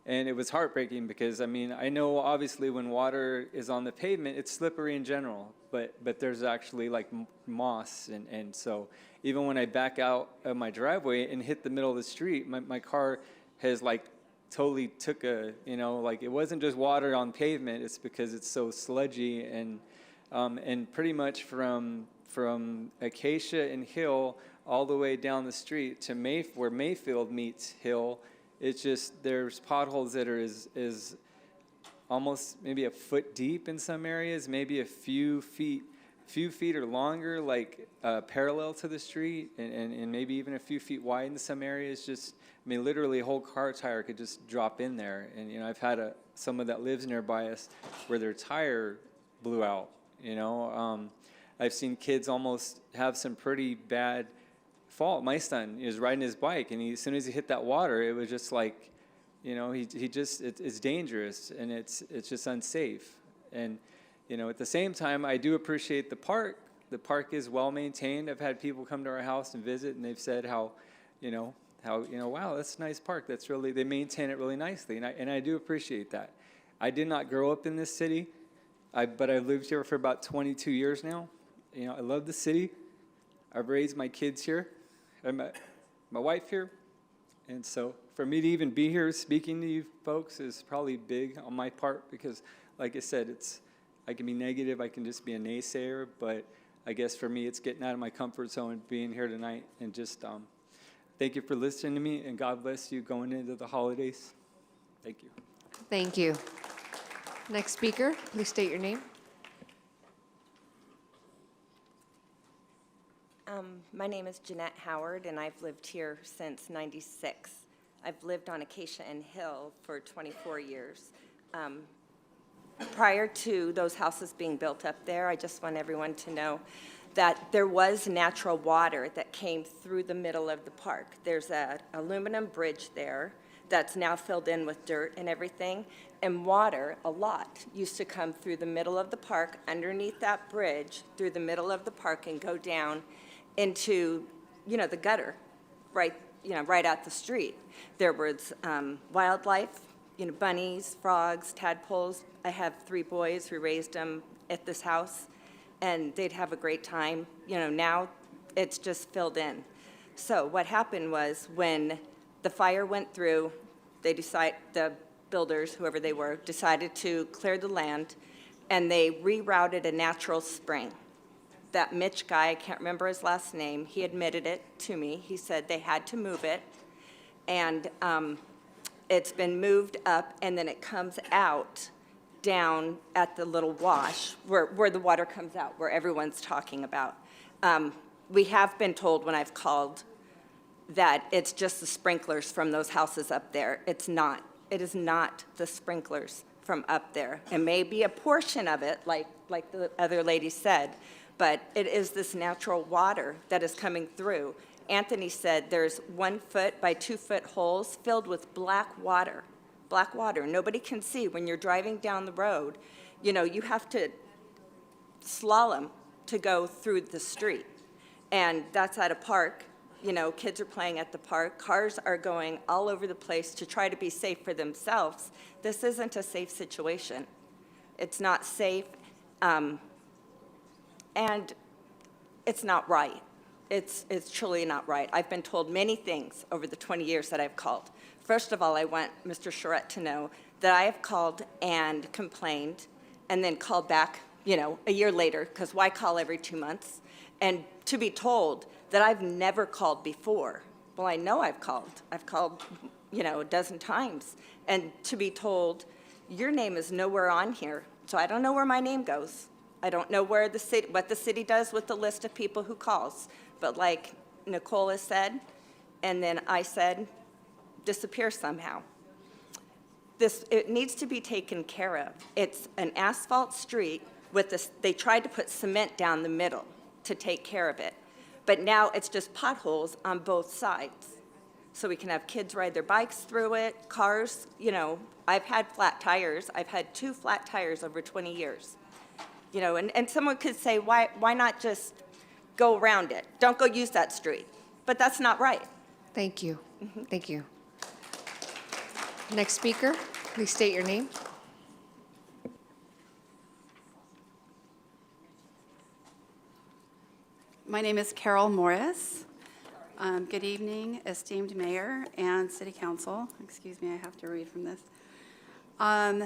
Speaker 5: it was heartbreaking because, I mean, I know obviously when water is on the pavement, it's slippery in general, but there's actually like moss. And so even when I back out of my driveway and hit the middle of the street, my car has like totally took a, you know, like it wasn't just water on pavement, it's because it's so sludgy. And pretty much from Acacia and Hill all the way down the street to where Mayfield meets Hill, it's just, there's potholes that are is almost maybe a foot deep in some areas, maybe a few feet or longer, like parallel to the street, and maybe even a few feet wide in some areas. Just, I mean, literally a whole car tire could just drop in there. And, you know, I've had someone that lives nearby us where their tire blew out, you know. I've seen kids almost have some pretty bad fault. My son is riding his bike, and as soon as he hit that water, it was just like, you know, it's dangerous, and it's just unsafe. And, you know, at the same time, I do appreciate the park. The park is well maintained. I've had people come to our house and visit, and they've said how, wow, that's a nice park. That's really, they maintain it really nicely, and I do appreciate that. I did not grow up in this city, but I've lived here for about 22 years now. You know, I love the city. I've raised my kids here. I met my wife here, and so for me to even be here speaking to you folks is probably big on my part because, like I said, I can be negative, I can just be a naysayer, but I guess for me it's getting out of my comfort zone and being here tonight, and just thank you for listening to me, and God bless you going into the holidays. Thank you.
Speaker 1: Thank you. Next speaker, please state your name.
Speaker 7: My name is Jeanette Howard, and I've lived here since '96. I've lived on Acacia and Hill for 24 years. Prior to those houses being built up there, I just want everyone to know that there was natural water that came through the middle of the park. There's an aluminum bridge there that's now filled in with dirt and everything, and water, a lot, used to come through the middle of the park, underneath that bridge, through the middle of the park, and go down into, you know, the gutter, right at the street. There was wildlife, you know, bunnies, frogs, tadpoles. I have 3 boys who raised them at this house, and they'd have a great time. You know, now it's just filled in. So what happened was when the fire went through, the builders, whoever they were, decided to clear the land, and they rerouted a natural spring. That Mitch guy, I can't remember his last name, he admitted it to me. He said they had to move it, and it's been moved up, and then it comes out down at the little wash where the water comes out, where everyone's talking about. We have been told when I've called that it's just the sprinklers from those houses up there. It's not. It is not the sprinklers from up there. It may be a portion of it, like the other lady said, but it is this natural water that is coming through. Anthony said there's 1 foot by 2 foot holes filled with black water. Black water. Nobody can see when you're driving down the road. You know, you have to slalom to go through the street. And that's at a park. You know, kids are playing at the park. Cars are going all over the place to try to be safe for themselves. This isn't a safe situation. It's not safe, and it's not right. It's truly not right. I've been told many things over the 20 years that I've called. First of all, I want Mr. Charette to know that I have called and complained and then called back, you know, a year later, because why call every 2 months? And to be told that I've never called before. Well, I know I've called. I've called, you know, a dozen times. And to be told, your name is nowhere on here, so I don't know where my name goes. I don't know where the city, what the city does with the list of people who calls. But like Nicole has said, and then I said, disappear somehow. It needs to be taken care of. It's an asphalt street with this, they tried to put cement down the middle to take care of it. But now it's just potholes on both sides. So we can have kids ride their bikes through it, cars, you know, I've had flat tires. I've had 2 flat tires over 20 years. You know, and someone could say, why not just go around it? Don't go use that street. But that's not right.
Speaker 1: Thank you. Thank you. Next speaker, please state your name.
Speaker 20: My name is Carol Morris. Good evening, esteemed mayor and city council. Excuse me, I have to read from this. I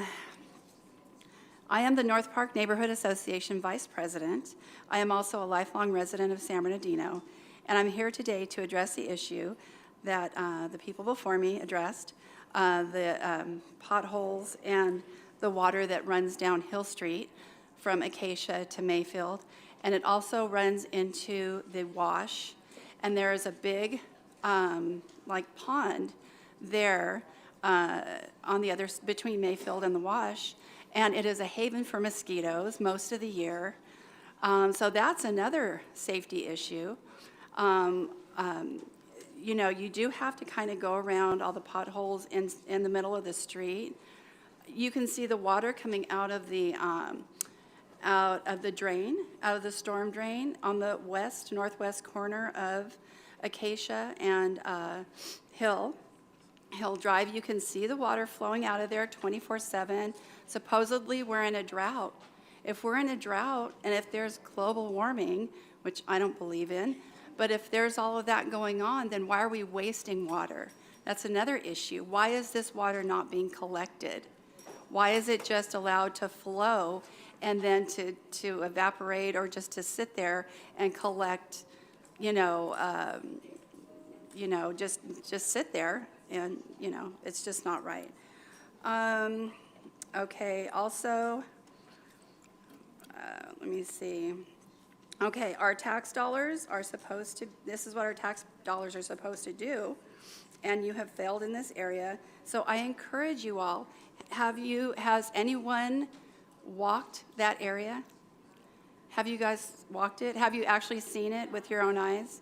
Speaker 20: am the North Park Neighborhood Association Vice President. I am also a lifelong resident of San Bernardino, and I'm here today to address the issue that the people before me addressed, the potholes and the water that runs down Hill Street from Acacia to Mayfield, and it also runs into the wash, and there is a big like pond there on the other, between Mayfield and the wash, and it is a haven for mosquitoes most of the year. So that's another safety issue. You know, you do have to kind of go around all the potholes in the middle of the street. You can see the water coming out of the drain, out of the storm drain on the northwest corner of Acacia and Hill Drive. You can see the water flowing out of there 24/7. Supposedly, we're in a drought. If we're in a drought and if there's global warming, which I don't believe in, but if there's all of that going on, then why are we wasting water? That's another issue. Why is this water not being collected? Why is it just allowed to flow and then to evaporate or just to sit there and collect, just sit there, and, it's just not right. Okay, also, let me see. Okay, our tax dollars are supposed to, this is what our tax dollars are supposed to do, and you have failed in this area. So I encourage you all, has anyone walked that area? Have you guys walked it? Have you actually seen it with your own eyes?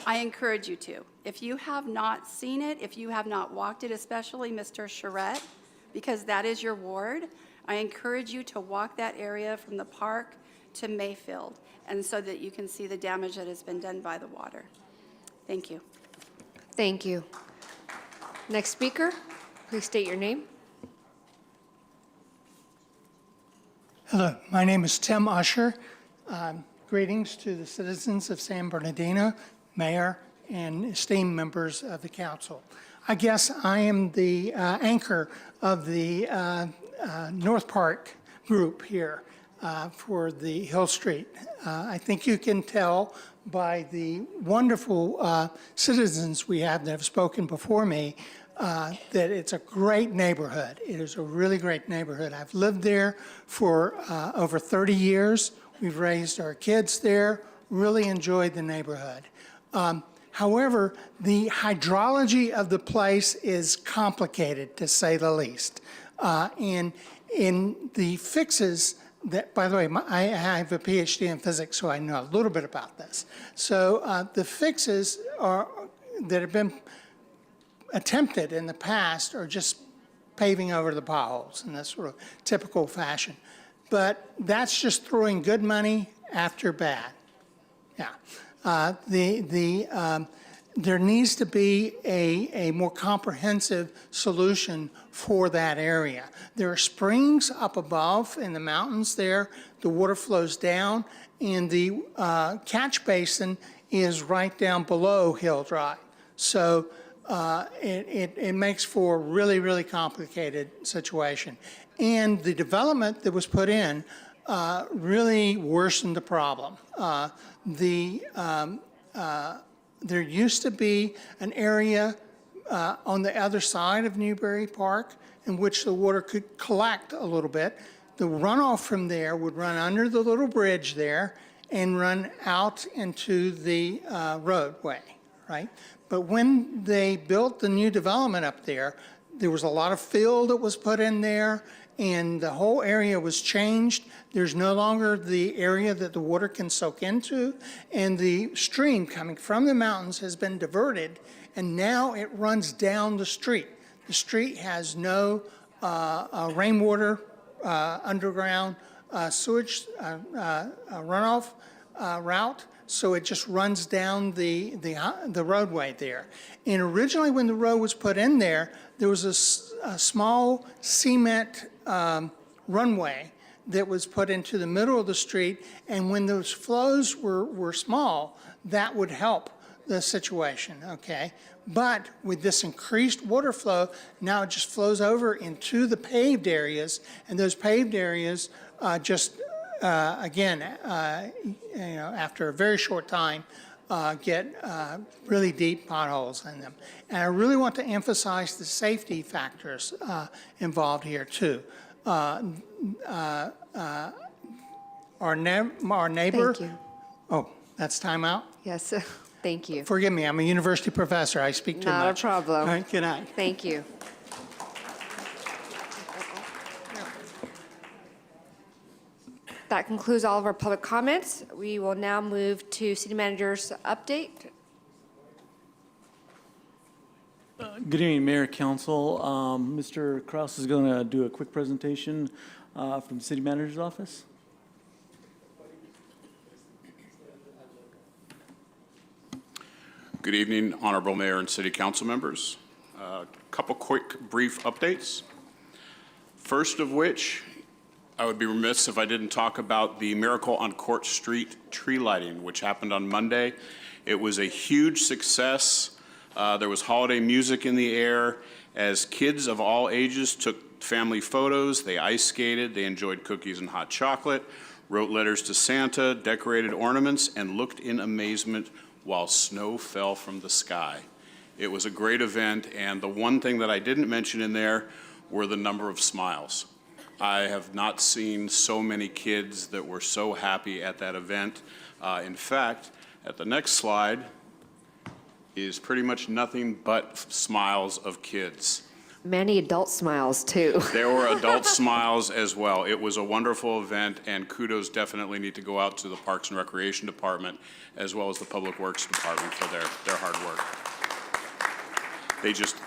Speaker 20: I encourage you to. If you have not seen it, if you have not walked it, especially Mr. Charette, because that is your ward, I encourage you to walk that area from the park to Mayfield, and so that you can see the damage that has been done by the water. Thank you.
Speaker 1: Thank you. Next speaker, please state your name.
Speaker 21: Hello, my name is Tim Usher. Greetings to the citizens of San Bernardino, mayor, and esteemed members of the council. I guess I am the anchor of the North Park group here for the Hill Street. I think you can tell by the wonderful citizens we have that have spoken before me that it's a great neighborhood. It is a really great neighborhood. I've lived there for over 30 years. We've raised our kids there, really enjoyed the neighborhood. However, the hydrology of the place is complicated, to say the least. And in the fixes that, by the way, I have a PhD in physics, so I know a little bit about this. So the fixes that have been attempted in the past are just paving over the potholes in this sort of typical fashion. But that's just throwing good money after bad. Yeah. There needs to be a more comprehensive solution for that area. There are springs up above in the mountains there. The water flows down, and the catch basin is right down below Hill Drive. So it makes for a really, really complicated situation. And the development that was put in really worsened the problem. There used to be an area on the other side of Newberry Park in which the water could collect a little bit. The runoff from there would run under the little bridge there and run out into the roadway, right? But when they built the new development up there, there was a lot of fill that was put in there, and the whole area was changed. There's no longer the area that the water can soak into, and the stream coming from the mountains has been diverted, and now it runs down the street. The street has no rainwater, underground sewage runoff route, so it just runs down the roadway there. And originally when the road was put in there was a small cement runway that was put into the middle of the street, and when those flows were small, that would help the situation, okay? But with this increased water flow, now it just flows over into the paved areas, and those paved areas again, after a very short time, get really deep potholes in them. And I really want to emphasize the safety factors involved here too. Our neighbor.
Speaker 1: Thank you.
Speaker 21: Oh, that's time out?
Speaker 1: Yes, thank you.
Speaker 21: Forgive me, I'm a university professor. I speak too much.
Speaker 1: Not a problem.
Speaker 21: All right, good night.
Speaker 1: Thank you. That concludes all of our public comments. We will now move to City Manager's update.
Speaker 19: Good evening, Mayor, Council. Mr. Kraus is going to do a quick presentation from the City Manager's office.
Speaker 3: Good evening, Honorable Mayor and City Council members. A couple quick, brief updates. First of which, I would be remiss if I didn't talk about the Miracle on Court Street tree lighting, which happened on Monday. It was a huge success. There was holiday music in the air as kids of all ages took family photos. They ice skated, they enjoyed cookies and hot chocolate, wrote letters to Santa, decorated ornaments, and looked in amazement while snow fell from the sky. It was a great event, and the one thing that I didn't mention in there were the number of smiles. I have not seen so many kids that were so happy at that event. In fact, at the next slide is pretty much nothing but smiles of kids.
Speaker 1: Many adult smiles, too.
Speaker 3: There were adult smiles as well. It was a wonderful event, and kudos definitely need to go out to the Parks and Recreation Department as well as the Public Works Department for their hard work.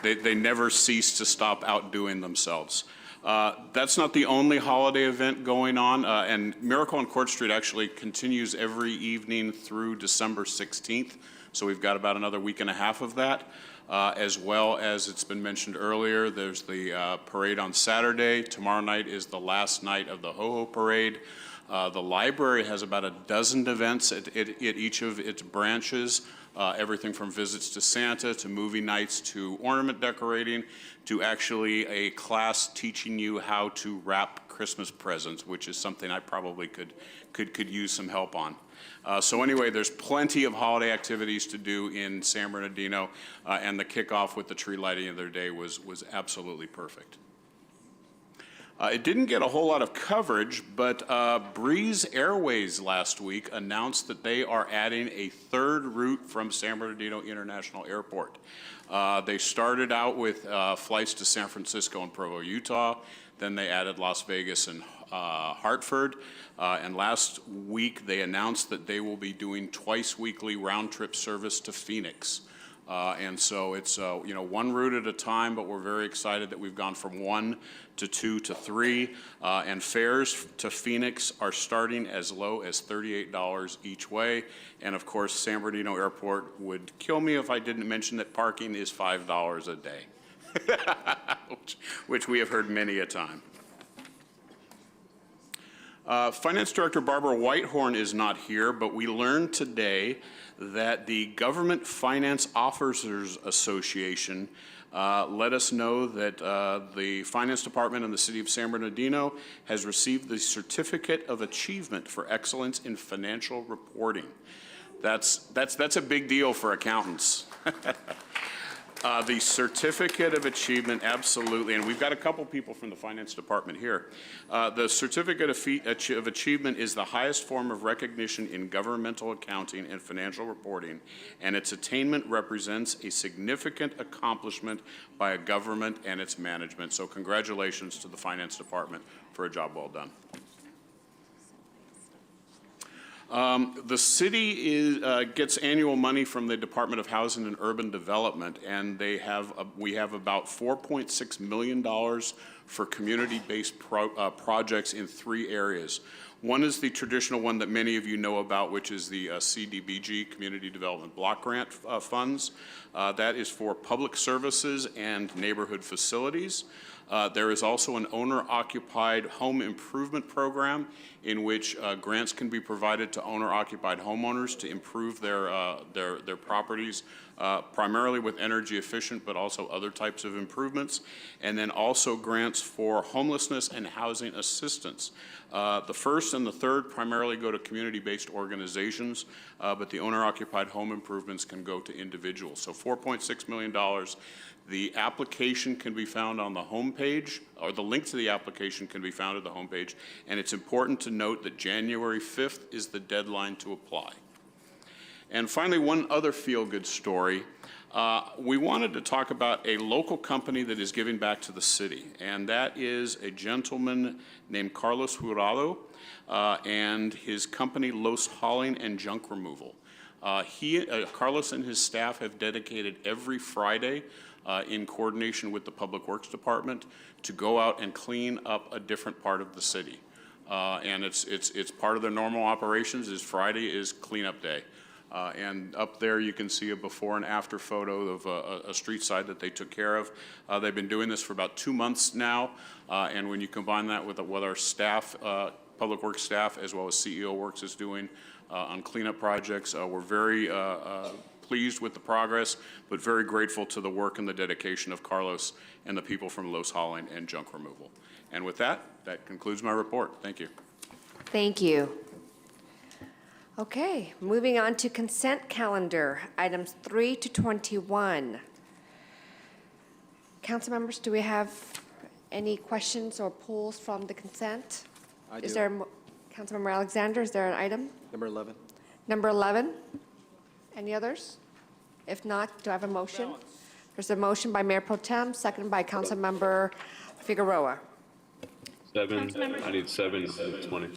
Speaker 3: They never cease to stop outdoing themselves. That's not the only holiday event going on, and Miracle on Court Street actually continues every evening through December 16th, so we've got about another week and a half of that. As well as it's been mentioned earlier, there's the parade on Saturday. Tomorrow night is the last night of the Ho-Ho Parade. The library has about a dozen events at each of its branches, everything from visits to Santa, to movie nights, to ornament decorating, to actually a class teaching you how to wrap Christmas presents, which is something I probably could use some help on. So anyway, there's plenty of holiday activities to do in San Bernardino, and the kickoff with the tree lighting the other day was absolutely perfect. It didn't get a whole lot of coverage, but Breeze Airways last week announced that they are adding a third route from San Bernardino International Airport. They started out with flights to San Francisco and Provo, Utah. Then they added Las Vegas and Hartford. And last week, they announced that they will be doing twice weekly round-trip service to Phoenix. And so it's one route at a time, but we're very excited that we've gone from 1 to 2 to 3. And fares to Phoenix are starting as low as $38 each way. And of course, San Bernardino Airport would kill me if I didn't mention that parking is $5 a day, which we have heard many a time. Finance Director Barbara Whitehorn is not here, but we learned today that the Government Finance Officers Association let us know that the Finance Department in the City of San Bernardino has received the Certificate of Achievement for Excellence in Financial Reporting. That's a big deal for accountants. The Certificate of Achievement, absolutely, and we've got a couple people from the Finance Department here. The Certificate of Achievement is the highest form of recognition in governmental accounting and financial reporting, and its attainment represents a significant accomplishment by a government and its management. So congratulations to the Finance Department for a job well done. The city gets annual money from the Department of Housing and Urban Development, and we have about $4.6 million for community-based projects in 3 areas. One is the traditional one that many of you know about, which is the CDBG, Community Development Block Grant funds. That is for public services and neighborhood facilities. There is also an owner-occupied home improvement program in which grants can be provided to owner-occupied homeowners to improve their properties, primarily with energy efficient, but also other types of improvements. And then also grants for homelessness and housing assistance. The first and the third primarily go to community-based organizations, but the owner-occupied home improvements can go to individuals. So $4.6 million. The application can be found on the homepage, or the link to the application can be found at the homepage, and it's important to note that January 5th is the deadline to apply. And finally, one other feel-good story. We wanted to talk about a local company that is giving back to the city, and that is a gentleman named Carlos Jurado and his company Los Hauling and Junk Removal. Carlos and his staff have dedicated every Friday in coordination with the Public Works Department to go out and clean up a different part of the city. And it's part of their normal operations. Friday is cleanup day. And up there you can see a before and after photo of a street side that they took care of. They've been doing this for about 2 months now, and when you combine that with what our staff, Public Works staff, as well as CEO Works is doing on cleanup projects, we're very pleased with the progress, but very grateful to the work and the dedication of Carlos and the people from Los Hauling and Junk Removal. And with that, that concludes my report. Thank you.
Speaker 1: Thank you. Okay, moving on to consent calendar, items 3 to 21. Council members, do we have any questions or pulls from the consent?
Speaker 23: I do.
Speaker 1: Is there, Councilmember Alexander, is there an item?
Speaker 23: Number 11.
Speaker 1: Number 11? Any others? If not, do I have a motion? There's a motion by Mayor Pro Tem, seconded by Councilmember Figueroa.
Speaker 2: 7, I need 7 and 20.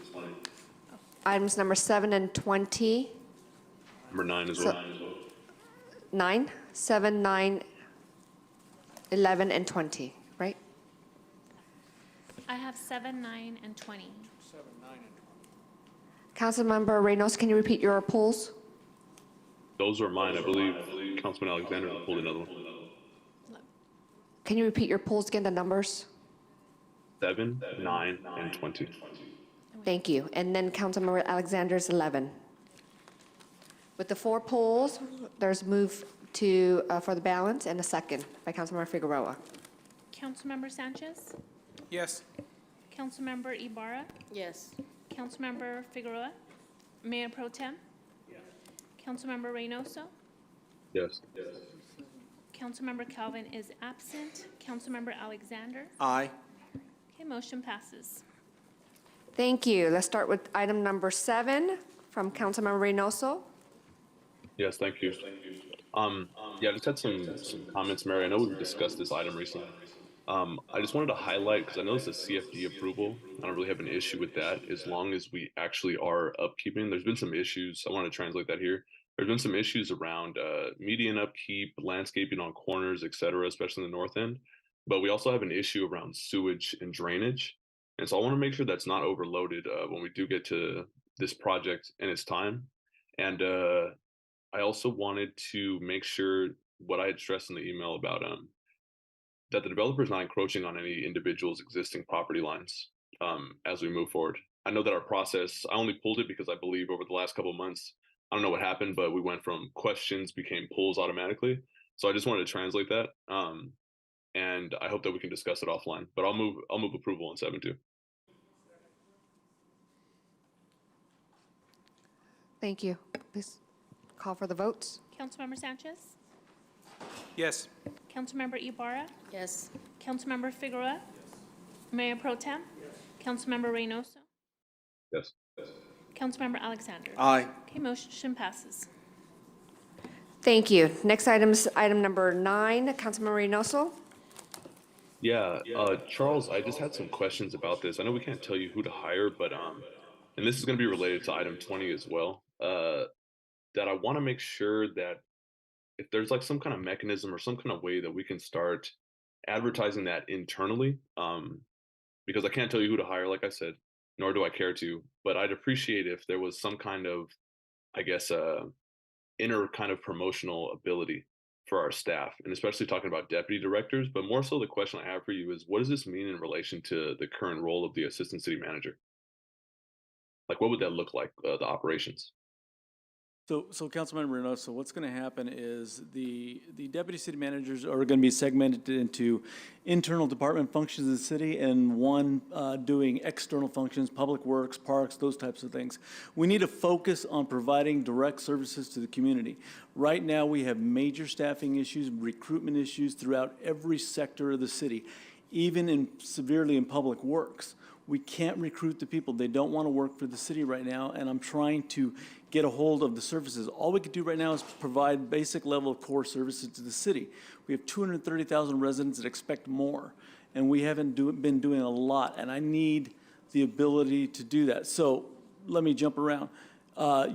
Speaker 1: Items number 7 and 20.
Speaker 2: Number 9 as well.
Speaker 1: 9, 7, 9, 11, and 20, right?
Speaker 4: I have 7, 9, and 20.
Speaker 1: Councilmember Reynos, can you repeat your polls?
Speaker 2: Those are mine. I believe Councilman Alexander pulled another one.
Speaker 1: Can you repeat your polls again, the numbers?
Speaker 2: 7, 9, and 20.
Speaker 1: Thank you. And then Councilmember Alexander's 11. With the 4 polls, there's move to for the balance and a second by Councilmember Figueroa.
Speaker 4: Councilmember Sanchez?
Speaker 5: Yes.
Speaker 4: Councilmember Ibarra?
Speaker 11: Yes.
Speaker 4: Councilmember Figueroa? Mayor Pro Tem?
Speaker 2: Yes.
Speaker 4: Councilmember Reynoso?
Speaker 2: Yes.
Speaker 4: Councilmember Calvin is absent. Councilmember Alexander?
Speaker 23: Aye.
Speaker 4: Okay, motion passes.
Speaker 1: Thank you. Let's start with item number 7 from Councilmember Reynoso.
Speaker 2: Yes, thank you. Yeah, I just had some comments, Mary. I know we've discussed this item recently. I just wanted to highlight, because I know it's a CFD approval. I don't really have an issue with that as long as we actually are upkeeping. There's been some issues. I want to translate that here. There's been some issues around median upkeep, landscaping on corners, et cetera, especially in the north end. But we also have an issue around sewage and drainage. And so I want to make sure that's not overloaded when we do get to this project and its time. And I also wanted to make sure what I had stressed in the email about that the developer is not encroaching on any individual's existing property lines as we move forward. I know that our process, I only pulled it because I believe over the last couple of months, I don't know what happened, but we went from questions became pulls automatically. So I just wanted to translate that. And I hope that we can discuss it offline, but I'll move approval on 7-2.
Speaker 1: Thank you. Please call for the votes.
Speaker 4: Councilmember Sanchez?
Speaker 8: Yes.
Speaker 4: Councilmember Ibarra?
Speaker 15: Yes.
Speaker 4: Councilmember Figueroa? Mayor Pro Tem? Councilmember Reynoso?
Speaker 2: Yes.
Speaker 4: Councilmember Alexander?
Speaker 8: Aye.
Speaker 4: Okay, motion passes.
Speaker 1: Thank you. Next item is item number 9, Councilmember Reynoso.
Speaker 2: Yeah, Charles, I just had some questions about this. I know we can't tell you who to hire, but and this is going to be related to item 20 as well. That I want to make sure that if there's like some kind of mechanism or some kind of way that we can start advertising that internally, because I can't tell you who to hire, like I said, nor do I care to, but I'd appreciate if there was some kind of, I guess, inner kind of promotional ability for our staff, and especially talking about deputy directors. But more so, the question I have for you is, what does this mean in relation to the current role of the assistant city manager? Like, what would that look like, the operations?
Speaker 19: So Councilmember Reynoso, what's going to happen is the deputy city managers are going to be segmented into internal department functions of the city and one doing external functions, public works, parks, those types of things. We need to focus on providing direct services to the community. Right now, we have major staffing issues, recruitment issues throughout every sector of the city, even severely in public works. We can't recruit the people. They don't want to work for the city right now, and I'm trying to get a hold of the services. All we could do right now is provide basic level of core services to the city. We have 230,000 residents that expect more, and we haven't been doing a lot, and I need the ability to do that. So let me jump around.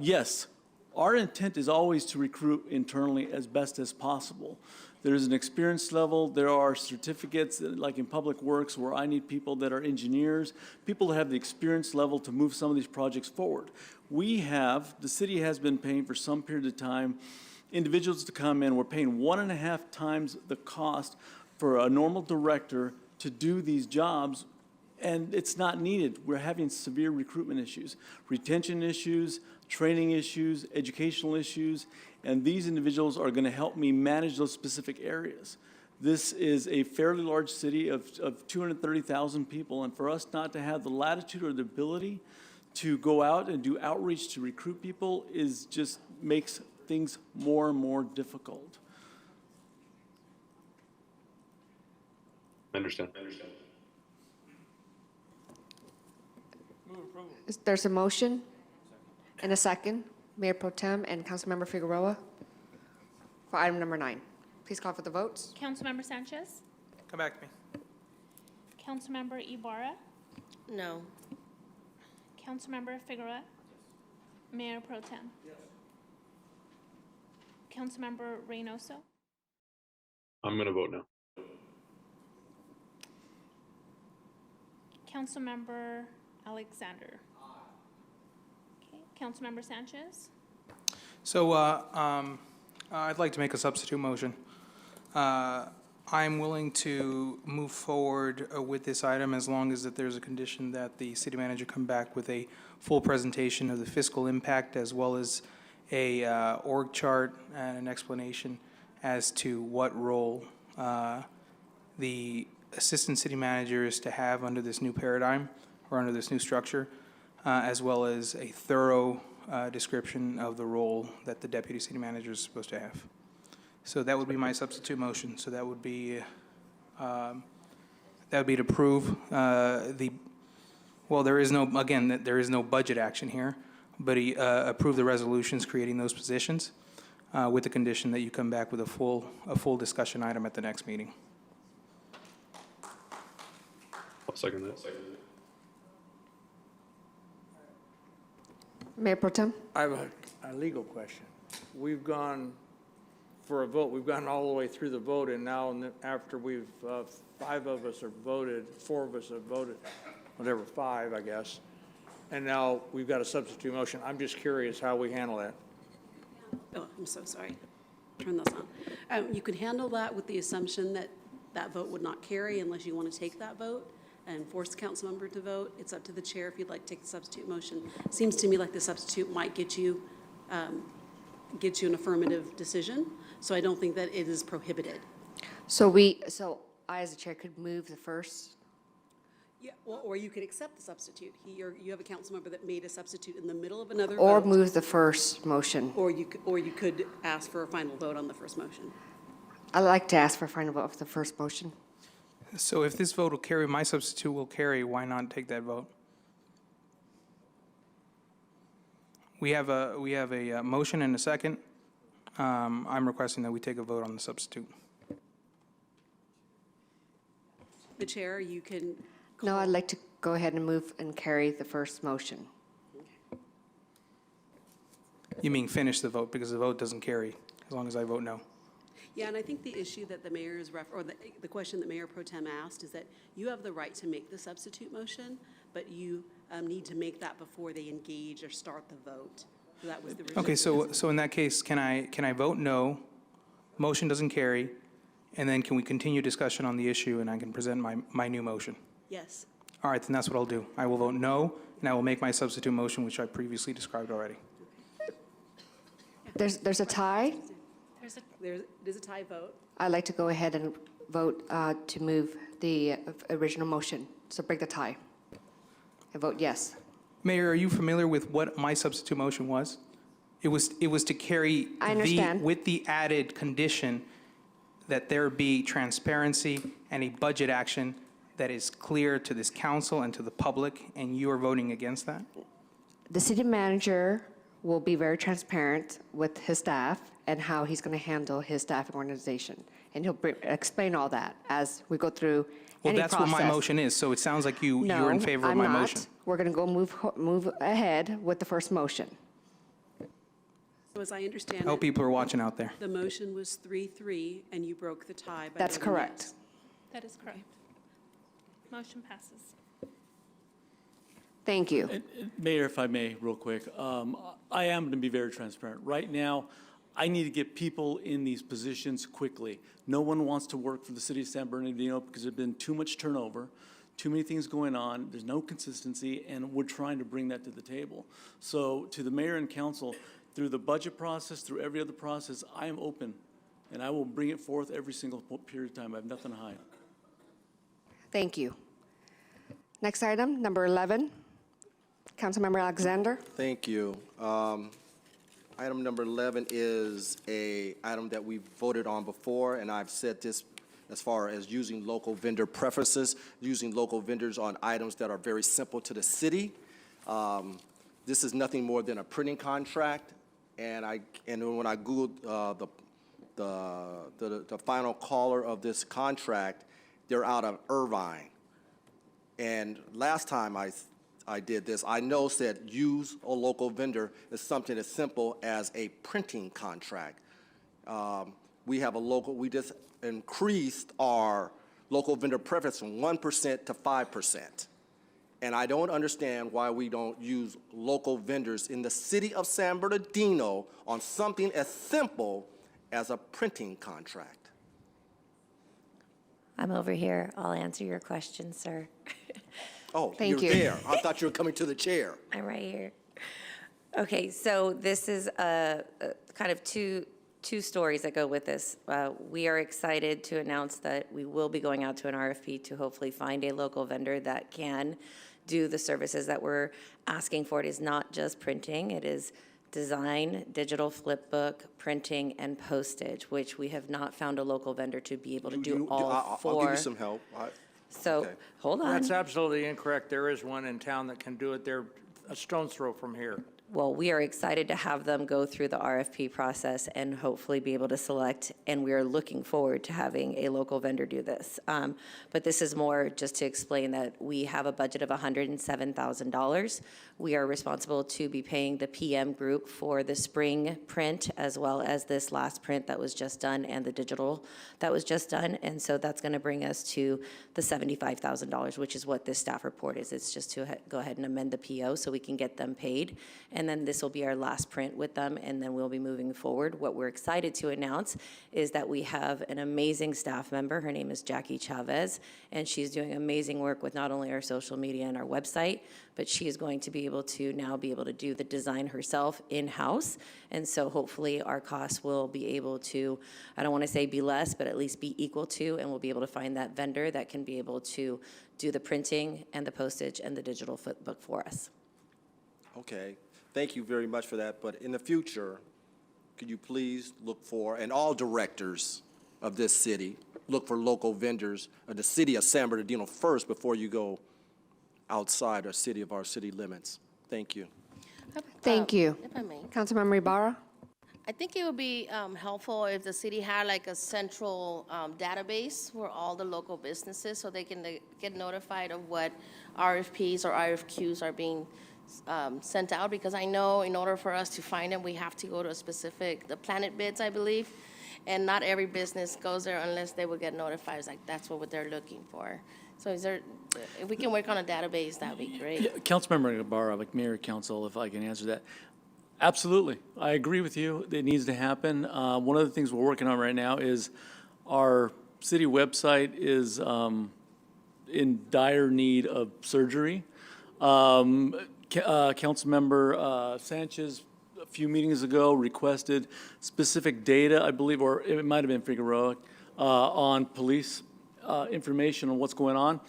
Speaker 19: Yes, our intent is always to recruit internally as best as possible. There's an experience level. There are certificates, like in public works, where I need people that are engineers, people that have the experience level to move some of these projects forward. The city has been paying for some period of time individuals to come in. We're paying 1.5 times the cost for a normal director to do these jobs, and it's not needed. We're having severe recruitment issues, retention issues, training issues, educational issues, and these individuals are going to help me manage those specific areas. This is a fairly large city of 230,000 people, and for us not to have the latitude or the ability to go out and do outreach to recruit people is just makes things more and more difficult.
Speaker 2: I understand.
Speaker 1: There's a motion and a second. Mayor Pro Tem and Councilmember Figueroa for item number 9. Please call for the votes.
Speaker 4: Councilmember Sanchez?
Speaker 8: Come back to me.
Speaker 4: Councilmember Ibarra?
Speaker 15: No.
Speaker 4: Councilmember Figueroa? Mayor Pro Tem?
Speaker 18: Yes.
Speaker 4: Councilmember Reynoso?
Speaker 2: I'm going to vote no.
Speaker 4: Councilmember Alexander? Okay, Councilmember Sanchez?
Speaker 8: So I'd like to make a substitute motion. I'm willing to move forward with this item as long as that there's a condition that the city manager come back with a full presentation of the fiscal impact as well as a org chart and an explanation as to what role the assistant city manager is to have under this new paradigm or under this new structure, as well as a thorough description of the role that the deputy city manager is supposed to have. So that would be my substitute motion. So that would be That would be to approve well, there is no, again, there is no budget action here, but approve the resolutions creating those positions with the condition that you come back with a full discussion item at the next meeting.
Speaker 2: I'll second that.
Speaker 1: Mayor Pro Tem?
Speaker 11: I have a legal question. We've gone for a vote, we've gone all the way through the vote, and now after we've, 5 of us have voted, 4 of us have voted, whatever, 5, I guess, and now we've got a substitute motion. I'm just curious how we handle that.
Speaker 13: Oh, I'm so sorry. Turn this on. You could handle that with the assumption that that vote would not carry unless you want to take that vote and force the council member to vote. It's up to the chair if you'd like to take the substitute motion. Seems to me like the substitute might get you an affirmative decision, so I don't think that it is prohibited.
Speaker 1: So I, as a chair, could move the first?
Speaker 13: Yeah, well, or you could accept the substitute. You have a council member that made a substitute in the middle of another
Speaker 1: Or
Speaker 13: vote.
Speaker 1: move the first motion?
Speaker 13: Or you could ask for a final vote on the first motion.
Speaker 1: I'd like to ask for a final vote for the first motion.
Speaker 8: So if this vote will carry, my substitute will carry, why not take that vote? We have a motion and a second. I'm requesting that we take a vote on the substitute.
Speaker 13: The chair, you can.
Speaker 1: No, I'd like to go ahead and move and carry the first motion.
Speaker 8: You mean finish the vote, because the vote doesn't carry, as long as I vote no.
Speaker 13: Yeah, and I think the issue that the mayor is, or the question that Mayor Pro Tem asked is that you have the right to make the substitute motion, but you need to make that before they engage or start the vote. So that was the reason.
Speaker 8: Okay, so in that case, can I vote no, motion doesn't carry, and then can we continue discussion on the issue and I can present my new motion?
Speaker 13: Yes.
Speaker 8: All right, then that's what I'll do. I will vote no, and I will make my substitute motion, which I previously described already.
Speaker 1: There's a tie?
Speaker 13: There's a tie vote.
Speaker 1: I'd like to go ahead and vote to move the original motion, so break the tie. I vote yes.
Speaker 8: Mayor, are you familiar with what my substitute motion was? It was to carry
Speaker 1: I understand.
Speaker 8: with the added condition that there be transparency and a budget action that is clear to this council and to the public, and you are voting against that?
Speaker 1: The city manager will be very transparent with his staff and how he's going to handle his staffing organization. And he'll explain all that as we go through any process.
Speaker 8: Well, that's what my motion is, so it sounds like you're in favor of my motion.
Speaker 1: No, I'm not. We're going to go move ahead with the first motion.
Speaker 13: So as I understand
Speaker 8: I hope
Speaker 13: it,
Speaker 8: people are watching out there.
Speaker 13: the motion was 3-3, and you broke the tie by
Speaker 1: That's
Speaker 13: voting
Speaker 1: correct.
Speaker 13: yes.
Speaker 4: That is correct. Motion passes.
Speaker 1: Thank you.
Speaker 19: Mayor, if I may, real quick, I am going to be very transparent. Right now, I need to get people in these positions quickly. No one wants to work for the city of San Bernardino because there's been too much turnover, too many things going on, there's no consistency, and we're trying to bring that to the table. So to the mayor and council, through the budget process, through every other process, I am open, and I will bring it forth every single period of time. I have nothing to hide.
Speaker 1: Thank you. Next item, number 11. Councilmember Alexander.
Speaker 23: Thank you. Item number 11 is a item that we voted on before, and I've said this as far as using local vendor preferences, using local vendors on items that are very simple to the city. This is nothing more than a printing contract, and when I Googled the final caller of this contract, they're out of Irvine. And last time I did this, I know said use a local vendor is something as simple as a printing contract. We just increased our local vendor preference from 1% to 5%. And I don't understand why we don't use local vendors in the city of San Bernardino on something as simple as a printing contract.
Speaker 22: I'm over here. I'll answer your question, sir.
Speaker 23: Oh,
Speaker 22: Thank
Speaker 23: you're
Speaker 22: you.
Speaker 23: there. I thought you were coming to the chair.
Speaker 22: I'm right here. Okay, so this is a kind of two stories that go with this. We are excited to announce that we will be going out to an RFP to hopefully find a local vendor that can do the services that we're asking for. It is not just printing. It is design, digital flip book, printing, and postage, which we have not found a local vendor to be able to do all four.
Speaker 23: I'll give you some help.
Speaker 22: So,
Speaker 23: Okay.
Speaker 22: hold on.
Speaker 11: That's absolutely incorrect. There is one in town that can do it. They're a stone's throw from here.
Speaker 22: Well, we are excited to have them go through the RFP process and hopefully be able to select, and we are looking forward to having a local vendor do this. But this is more just to explain that we have a budget of $107,000. We are responsible to be paying the PM group for the spring print as well as this last print that was just done and the digital that was just done. And so that's going to bring us to the $75,000, which is what this staff report is. It's just to go ahead and amend the PO so we can get them paid. And then this will be our last print with them, and then we'll be moving forward. What we're excited to announce is that we have an amazing staff member. Her name is Jackie Chavez, and she's doing amazing work with not only our social media and our website, but she is going to be able to now be able to do the design herself in-house. And so hopefully our costs will be able to, I don't want to say be less, but at least be equal to, and we'll be able to find that vendor that can be able to do the printing and the postage and the digital book for us.
Speaker 23: Okay, thank you very much for that, but in the future, could you please look for, and all directors of this city, look for local vendors of the city of San Bernardino first before you go outside our city limits. Thank you.
Speaker 1: Thank you.
Speaker 9: If I may.
Speaker 1: Councilmember Ibarra?
Speaker 9: I think it would be helpful if the city had like a central database where all the local businesses, so they can get notified of what RFPs or RFQs are being sent out, because I know in order for us to find them, we have to go to a specific, the Planet Bids, I believe, and not every business goes there unless they will get notified. It's like, that's what they're looking for. So is there, if we can work on a database, that'd be great.
Speaker 19: Yeah, Councilmember Ibarra, like Mayor Council, if I can answer that. Absolutely. I agree with you. It needs to happen. One of the things we're working on right now is our city website is in dire need of surgery. Councilmember Sanchez, a few meetings ago, requested specific data, I believe, or it might have been Figueroa, on police information on what's going on.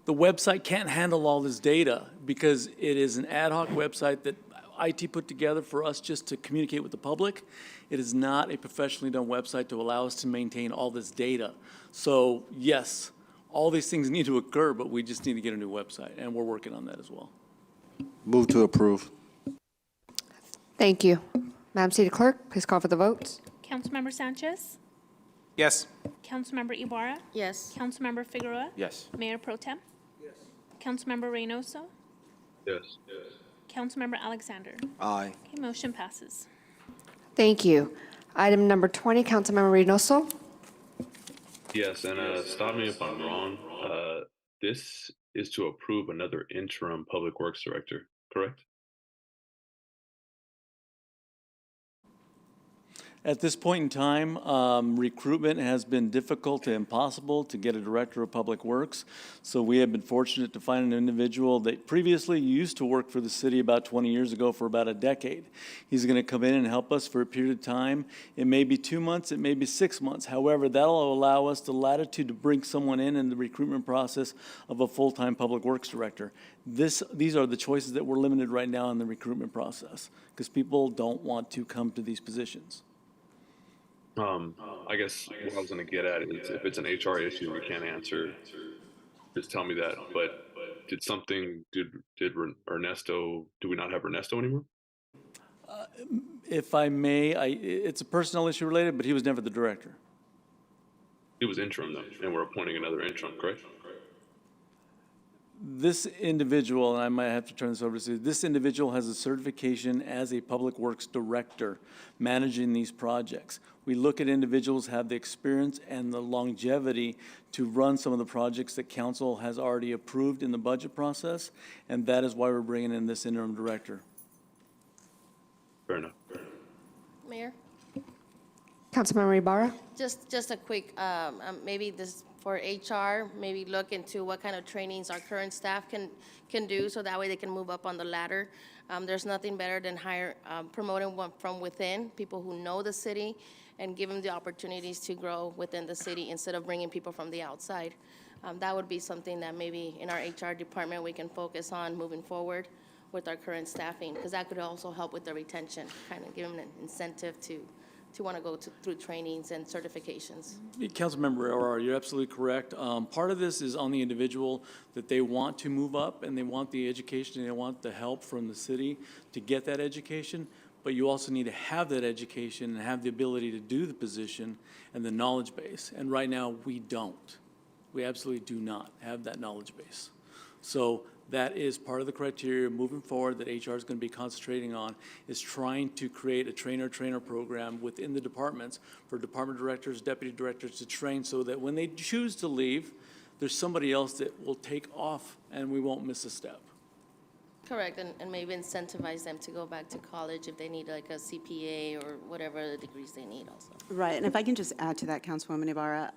Speaker 19: The website can't handle all this data because it is an ad hoc website that IT put together for us just to communicate with the public. It is not a professionally done website to allow us to maintain all this data. So yes, all these things need to occur, but we just need to get a new website, and we're working on that as well.
Speaker 23: Move to approve.
Speaker 1: Thank you. Madam City Clerk, please call for the votes.
Speaker 4: Councilmember Sanchez,
Speaker 8: Yes.
Speaker 4: Councilmember Ibarra,
Speaker 9: Yes.
Speaker 4: Councilmember Figueroa,
Speaker 23: Yes.
Speaker 4: Mayor Pro Tem, Councilmember Reynoso,
Speaker 2: Yes.
Speaker 4: Councilmember Alexander.
Speaker 23: Aye.
Speaker 4: Okay, motion passes.
Speaker 1: Thank you. Item number 20, Councilmember Reynoso?
Speaker 2: Yes, and stop me if I'm wrong. This is to approve another interim public works director, correct?
Speaker 19: At this point in time, recruitment has been difficult to impossible to get a director of public works. So we have been fortunate to find an individual that previously used to work for the city about 20 years ago for about a decade. He's going to come in and help us for a period of time. It may be 2 months, it may be 6 months. However, that'll allow us the latitude to bring someone in the recruitment process of a full-time public works director. These are the choices that we're limited right now in the recruitment process because people don't want to come to these positions.
Speaker 2: I guess what I was going to get at is if it's an HR issue we can't answer, just tell me that. But did Ernesto, do we not have Ernesto anymore?
Speaker 19: If I may, it's a personnel issue related, but he was never the director.
Speaker 2: He was interim though, and we're appointing another interim, correct?
Speaker 19: This individual, and I might have to turn this over to Sue, this individual has a certification as a public works director managing these projects. We look at individuals who have the experience and the longevity to run some of the projects that council has already approved in the budget process, and that is why we're bringing in this interim director.
Speaker 2: Fair enough.
Speaker 9: Mayor?
Speaker 1: Councilmember Ibarra?
Speaker 9: Just a quick, maybe this for HR, maybe look into what kind of trainings our current staff can do, so that way they can move up on the ladder. There's nothing better than promoting one from within, people who know the city, and give them the opportunities to grow within the city instead of bringing people from the outside. That would be something that maybe in our HR department we can focus on moving forward with our current staffing, because that could also help with the retention, kind of give them an incentive to to want to go through trainings and certifications.
Speaker 19: Councilmember Aurora, you're absolutely correct. Part of this is on the individual that they want to move up and they want the education and they want the help from the city to get that education. But you also need to have that education and have the ability to do the position and the knowledge base. And right now, we don't. We absolutely do not have that knowledge base. So that is part of the criteria moving forward that HR is going to be concentrating on, is trying to create a trainer-trainer program within the departments for department directors, deputy directors to train so that when they choose to leave, there's somebody else that will take off and we won't miss a step.
Speaker 9: Correct, and maybe incentivize them to go back to college if they need like a CPA or whatever the degrees they need also.
Speaker 13: Right, and if I can just add to that, Councilwoman Ibarra,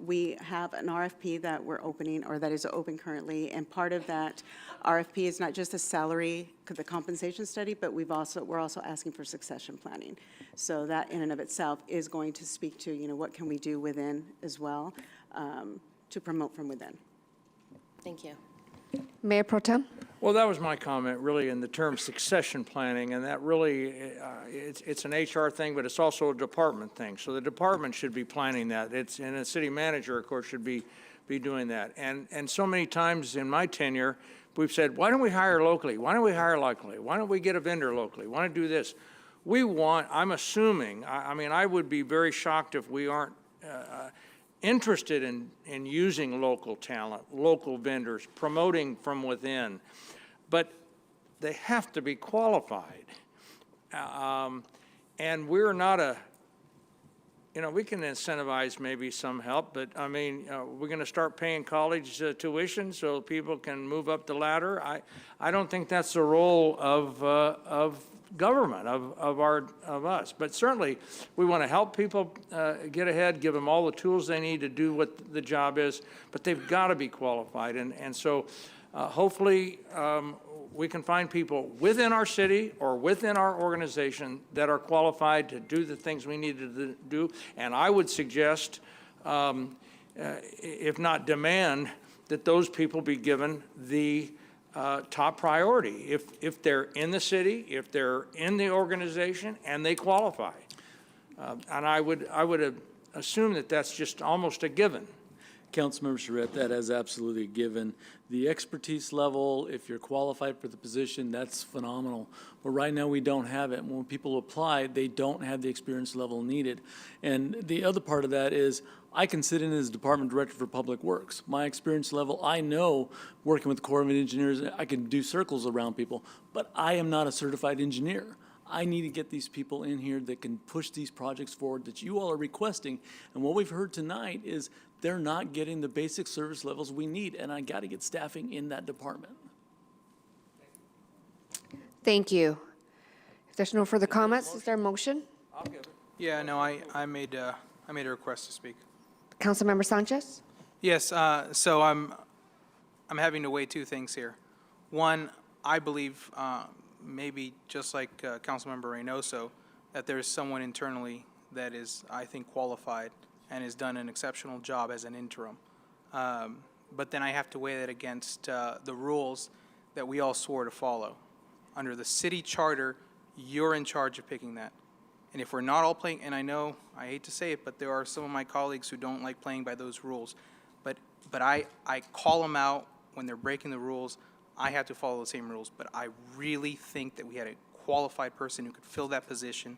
Speaker 13: we have an RFP that we're opening, or that is open currently, and part of that RFP is not just the salary, the compensation study, but we're also asking for succession planning. So that in and of itself is going to speak to, what can we do within as well to promote from within.
Speaker 9: Thank you.
Speaker 1: Mayor Pro Tem?
Speaker 11: Well, that was my comment, really, in the term succession planning, and that really, it's an HR thing, but it's also a department thing. So the department should be planning that. And a city manager, of course, should be doing that. And so many times in my tenure, we've said, why don't we hire locally? Why don't we hire locally? Why don't we get a vendor locally? Why don't we do this? I'm assuming, I would be very shocked if we aren't interested in using local talent, local vendors, promoting from within, but they have to be qualified. And we're not we can incentivize maybe some help, but we're going to start paying college tuition so people can move up the ladder. I don't think that's the role of government, of us. But certainly, we want to help people get ahead, give them all the tools they need to do what the job is, but they've got to be qualified. And so hopefully we can find people within our city or within our organization that are qualified to do the things we need to do. And I would suggest, if not demand, that those people be given the top priority if they're in the city, if they're in the organization, and they qualify. And I would assume that that's just almost a given.
Speaker 19: Councilmember Charette, that is absolutely a given. The expertise level, if you're qualified for the position, that's phenomenal. But right now, we don't have it. When people apply, they don't have the experience level needed. And the other part of that is, I can sit in as Department Director for Public Works. My experience level, I know, working with the Corps of Engineers, I can do circles around people, but I am not a certified engineer. I need to get these people in here that can push these projects forward that you all are requesting. And what we've heard tonight is they're not getting the basic service levels we need, and I got to get staffing in that department.
Speaker 1: Thank you. If there's no further comments, is there a motion?
Speaker 11: I'll give it.
Speaker 8: Yeah, no, I made a request to speak.
Speaker 1: Councilmember Sanchez?
Speaker 8: Yes, so I'm having to weigh two things here. One, I believe, maybe just like Councilmember Reynoso, that there's someone internally that is, I think, qualified and has done an exceptional job as an interim. But then I have to weigh that against the rules that we all swore to follow. Under the city charter, you're in charge of picking that. And if we're not all playing, and I know, I hate to say it, but there are some of my colleagues who don't like playing by those rules. But I call them out when they're breaking the rules. I have to follow the same rules. But I really think that we had a qualified person who could fill that position.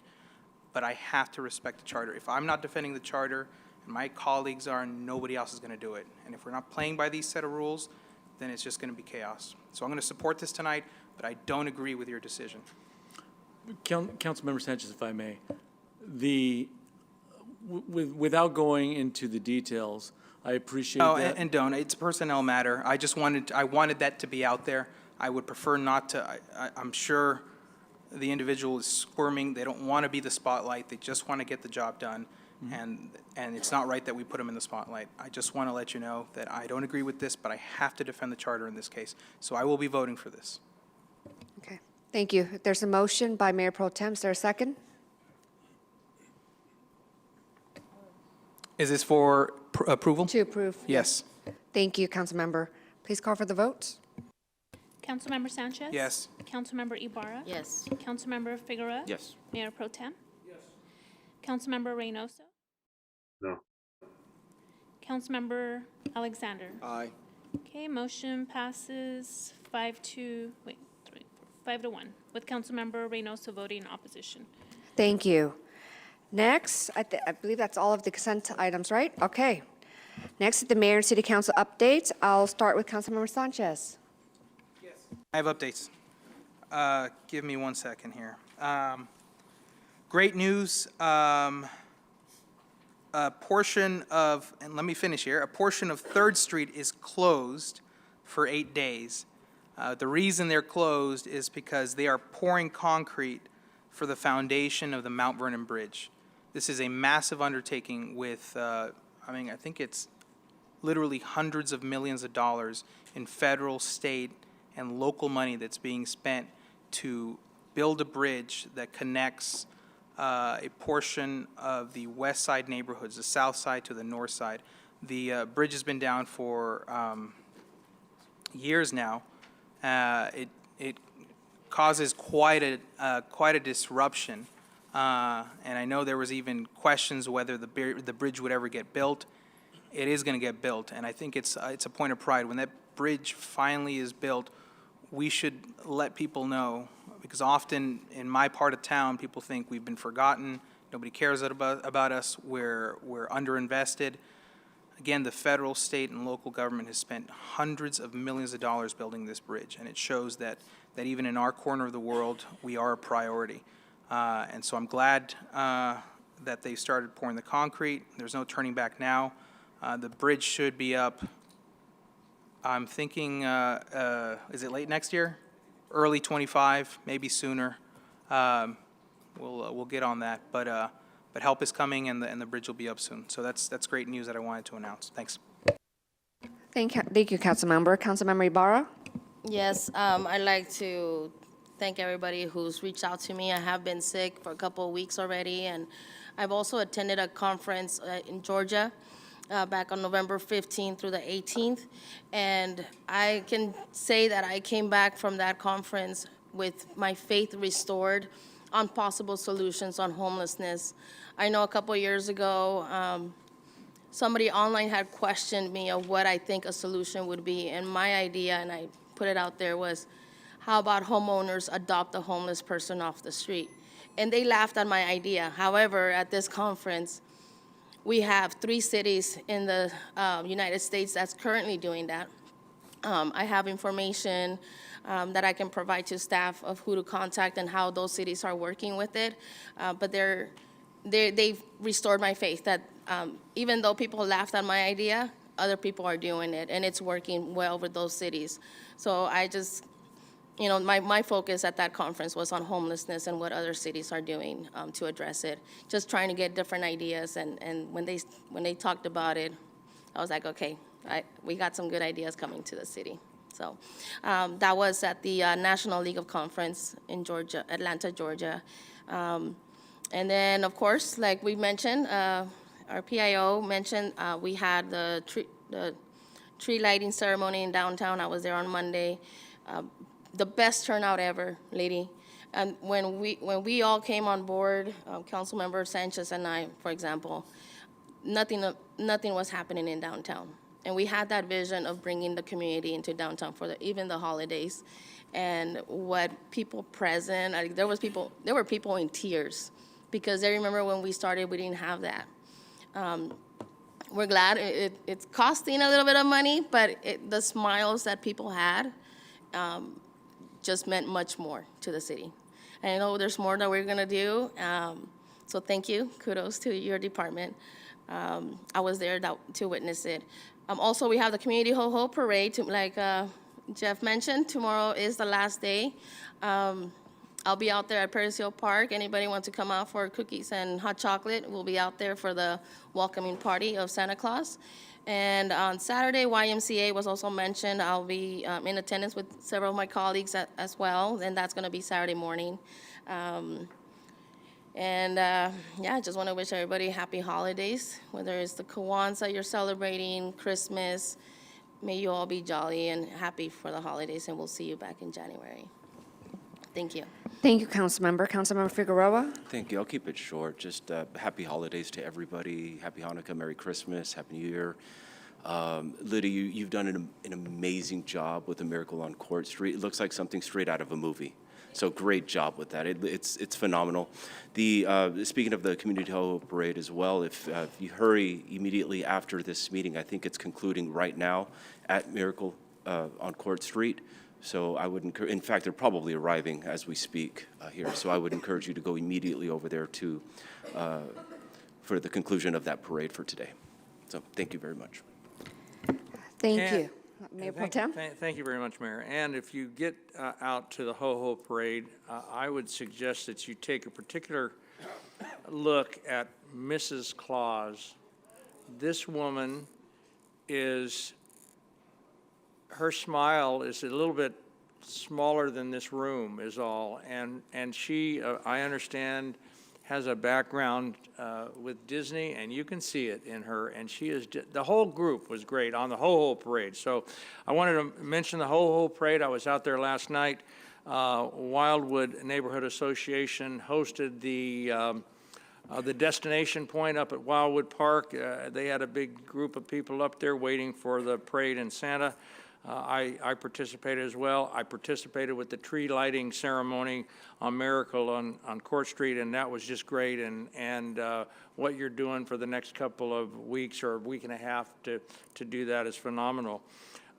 Speaker 8: But I have to respect the charter. If I'm not defending the charter, and my colleagues are, nobody else is going to do it. And if we're not playing by these set of rules, then it's just going to be chaos. So I'm going to support this tonight, but I don't agree with your decision.
Speaker 19: Councilmember Sanchez, if I may, without going into the details, I appreciate that.
Speaker 8: And don't. It's a personnel matter. I wanted that to be out there. I would prefer not to. I'm sure the individual is squirming. They don't want to be the spotlight. They just want to get the job done. Mm-hmm. And it's not right that we put them in the spotlight. I just want to let you know that I don't agree with this, but I have to defend the charter in this case. So I will be voting for this.
Speaker 1: Okay, thank you. If there's a motion by Mayor Pro Tem, is there a second?
Speaker 8: Is this for approval?
Speaker 1: To approve.
Speaker 8: Yes.
Speaker 1: Thank you, Councilmember. Please call for the vote.
Speaker 4: Councilmember Sanchez?
Speaker 8: Yes.
Speaker 4: Councilmember Ibarra?
Speaker 9: Yes.
Speaker 4: Councilmember Figueroa?
Speaker 3: Yes.
Speaker 4: Mayor Pro Tem? Yes. Councilmember Reynoso?
Speaker 2: No.
Speaker 4: Councilmember Alexander?
Speaker 23: Aye.
Speaker 4: Okay, motion passes 5 to 1, with Councilmember Reynoso voting in opposition.
Speaker 1: Thank you. Next, I believe that's all of the consent items, right? Okay. Next, the mayor and city council updates. I'll start with Councilmember Sanchez.
Speaker 8: I have updates. Give me 1 second here. Great news. A portion of, and let me finish here, a portion of 3rd Street is closed for 8 days. The reason they're closed is because they are pouring concrete for the foundation of the Mount Vernon Bridge. This is a massive undertaking with, I think it's literally hundreds of millions of dollars in federal, state, and local money that's being spent to build a bridge that connects a portion of the west side neighborhoods, the south side to the north side. The bridge has been down for years now. It causes quite a disruption, and I know there was even questions whether the bridge would ever get built. It is going to get built, and I think it's a point of pride. When that bridge finally is built, we should let people know, because often in my part of town, people think we've been forgotten, nobody cares about us, we're underinvested. Again, the federal, state, and local government has spent hundreds of millions of dollars building this bridge, and it shows that even in our corner of the world, we are a priority. And so I'm glad that they started pouring the concrete. There's no turning back now. The bridge should be up, I'm thinking, is it late next year? Early 25, maybe sooner. We'll get on that, but help is coming, and the bridge will be up soon. So that's great news that I wanted to announce. Thanks.
Speaker 1: Thank you, Councilmember. Councilmember Ibarra?
Speaker 9: Yes, I'd like to thank everybody who's reached out to me. I have been sick for a couple of weeks already, and I've also attended a conference in Georgia back on November 15th through the 18th, and I can say that I came back from that conference with my faith restored on possible solutions on homelessness. I know a couple of years ago, somebody online had questioned me of what I think a solution would be, and my idea, and I put it out there, was how about homeowners adopt a homeless person off the street? And they laughed at my idea. However, at this conference, we have 3 cities in the United States that's currently doing that. I have information that I can provide to staff of who to contact and how those cities are working with it. But they've restored my faith that even though people laughed at my idea, other people are doing it, and it's working well with those cities. So I just, my focus at that conference was on homelessness and what other cities are doing to address it. Just trying to get different ideas, and when they talked about it, I was like, okay, we got some good ideas coming to the city. So that was at the National League of Conference in Georgia, Atlanta, Georgia. And then, of course, like we mentioned, our PIO mentioned, we had the tree lighting ceremony in downtown. I was there on Monday. The best turnout ever, lady. And when we all came on board, Councilmember Sanchez and I, for example, nothing was happening in downtown. And we had that vision of bringing the community into downtown for even the holidays. And what people present, there were people in tears, because they remember when we started, we didn't have that. We're glad it's costing a little bit of money, but the smiles that people had just meant much more to the city. And I know there's more that we're gonna do, so thank you, kudos to your department. I was there to witness it. Also, we have the Community Ho-Ho Parade, like Jeff mentioned, tomorrow is the last day. I'll be out there at Paris Hill Park. Anybody wants to come out for cookies and hot chocolate, we'll be out there for the welcoming party of Santa Claus. And on Saturday, YMCA was also mentioned. I'll be in attendance with several of my colleagues as well, and that's gonna be Saturday morning. Yeah, I just wanna wish everybody happy holidays, whether it's the Kwanzaa you're celebrating, Christmas. May you all be jolly and happy for the holidays, and we'll see you back in January. Thank you.
Speaker 1: Thank you, Councilmember. Councilmember Figueroa?
Speaker 10: Thank you. I'll keep it short. Just happy holidays to everybody. Happy Hanukkah, Merry Christmas, Happy New Year. Lydia, you've done an amazing job with A Miracle on Court Street. It looks like something straight out of a movie. So great job with that. It's phenomenal. Speaking of the Community Ho-Ho Parade as well, if you hurry immediately after this meeting, I think it's concluding right now at Miracle on Court Street. So I would encourage, in fact, they're probably arriving as we speak here. So I would encourage you to go immediately over there for the conclusion of that parade for today. So thank you very much.
Speaker 1: Thank you. Mayor Pro Tem?
Speaker 11: Thank you very much, Mayor. And if you get out to the Ho-Ho Parade, I would suggest that you take a particular look at Mrs. Claus. This woman her smile is a little bit smaller than this room is all. And she, I understand, has a background with Disney, and you can see it in her. And she is, the whole group was great on the Ho-Ho Parade. So I wanted to mention the Ho-Ho Parade. I was out there last night. Wildwood Neighborhood Association hosted the destination point up at Wildwood Park. They had a big group of people up there waiting for the parade and Santa. I participated as well. I participated with the tree lighting ceremony on Miracle on Court Street, and that was just great. And what you're doing for the next couple of weeks or a week and a half to do that is phenomenal.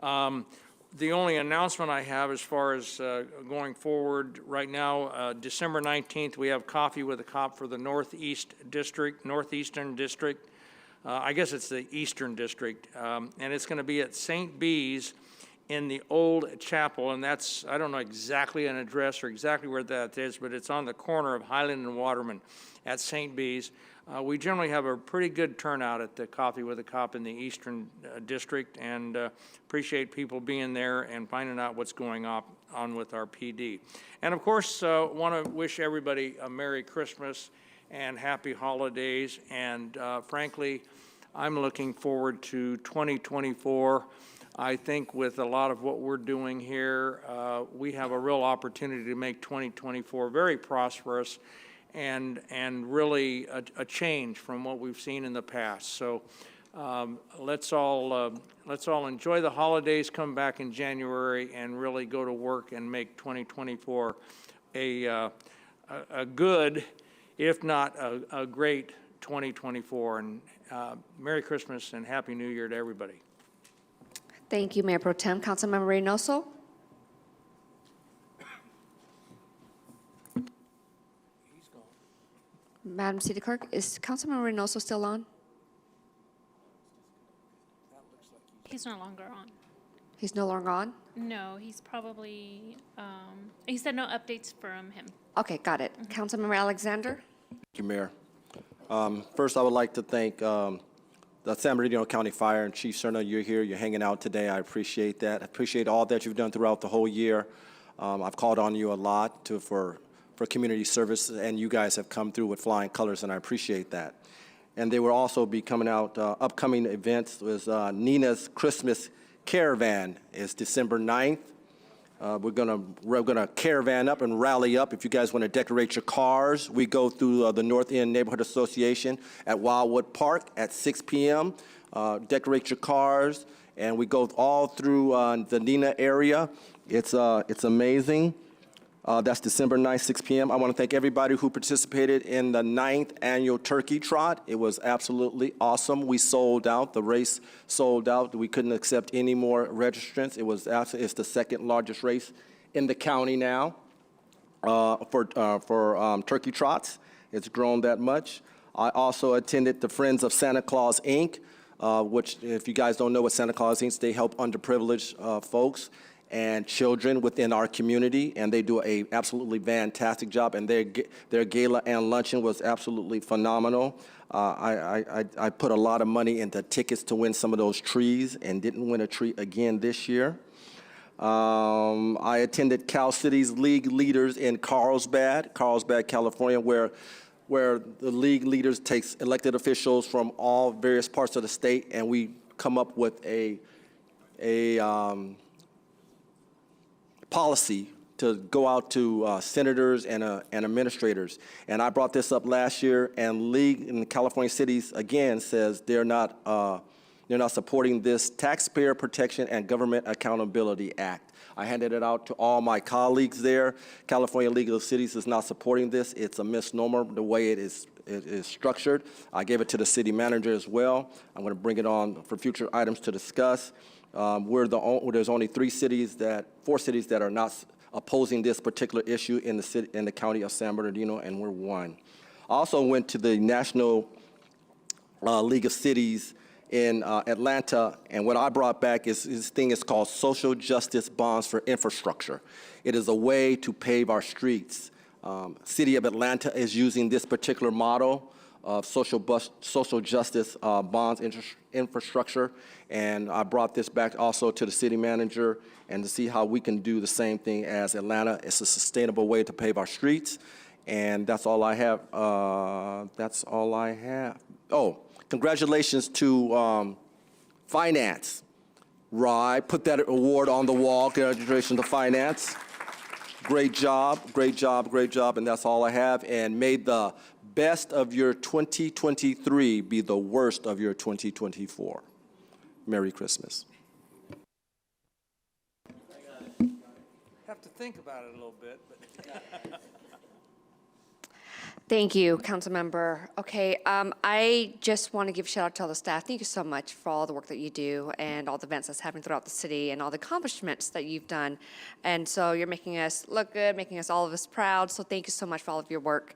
Speaker 11: The only announcement I have as far as going forward right now, December 19th, we have Coffee with a Cop for the Northeastern District. I guess it's the Eastern District, and it's going to be at St. B's in the old chapel, and that's, I don't know exactly an address or exactly where that is, but it's on the corner of Highland and Waterman at St. B's. We generally have a pretty good turnout at the Coffee with a Cop in the Eastern District, and appreciate people being there and finding out what's going on with our PD. And of course, want to wish everybody a Merry Christmas and Happy Holidays, and frankly, I'm looking forward to 2024. I think with a lot of what we're doing here, we have a real opportunity to make 2024 very prosperous and really a change from what we've seen in the past. So let's all enjoy the holidays, come back in January, and really go to work and make 2024 a good, if not a great 2024. And Merry Christmas and Happy New Year to everybody.
Speaker 1: Thank you, Mayor Pro Tem. Councilmember Reynoso? Madam City Clerk, is Councilmember Reynoso still on?
Speaker 4: He's no longer on.
Speaker 1: He's no longer on?
Speaker 4: No, he's probably, he said no updates from him.
Speaker 1: Okay, got it. Councilmember Alexander?
Speaker 23: Thank you, Mayor. First, I would like to thank the San Bernardino County Fire and Chief Cerna. You're here, you're hanging out today. I appreciate that. I appreciate all that you've done throughout the whole year. I've called on you a lot for community service, and you guys have come through with flying colors, and I appreciate that. And they will also be coming out, upcoming events was Nina's Christmas Caravan is December 9th. We're gonna caravan up and rally up. If you guys want to decorate your cars, we go through the North End Neighborhood Association at Wildwood Park at 6 p.m. Decorate your cars, and we go all through the Nina area. It's amazing. That's December 9th, 6 p.m. I want to thank everybody who participated in the 9th annual Turkey Trot. It was absolutely awesome. We sold out. The race sold out. We couldn't accept any more registrants. It's the second largest race in the county now for Turkey Trots. It's grown that much. I also attended the Friends of Santa Claus, Inc., which, if you guys don't know what Santa Claus Inc., they help underprivileged folks and children within our community, and they do a absolutely fantastic job, and their gala and luncheon was absolutely phenomenal. I put a lot of money into tickets to win some of those trees and didn't win a tree again this year. I attended Cal City's League Leaders in Carlsbad, California, where the league leaders takes elected officials from all various parts of the state, and we come up with a policy to go out to senators and administrators. And I brought this up last year, and League in the California cities again says they're not supporting this Taxpayer Protection and Government Accountability Act. I handed it out to all my colleagues there. California League of Cities is not supporting this. It's a misnomer the way it is structured. I gave it to the city manager as well. I'm going to bring it on for future items to discuss. There's only 4 cities that are not opposing this particular issue in the county of San Bernardino, and we're one. I also went to the National League of Cities in Atlanta, and what I brought back is this thing is called social justice bonds for infrastructure. It is a way to pave our streets. City of Atlanta is using this particular model of social justice bonds infrastructure, and I brought this back also to the city manager and to see how we can do the same thing as Atlanta. It's a sustainable way to pave our streets, and that's all I have. That's all I have. Oh, congratulations to Finance. Right, put that award on the wall. Congratulations to Finance. Great job, great job, great job, and that's all I have. And may the best of your 2023 be the worst of your 2024. Merry Christmas.
Speaker 11: Have to think about it a little bit, but.
Speaker 1: Thank you, Councilmember. Okay, I just want to give a shout out to all the staff. Thank you so much for all the work that you do and all the events that's happening throughout the city and all the accomplishments that you've done. And so you're making us look good, making all of us proud. So thank you so much for all of your work.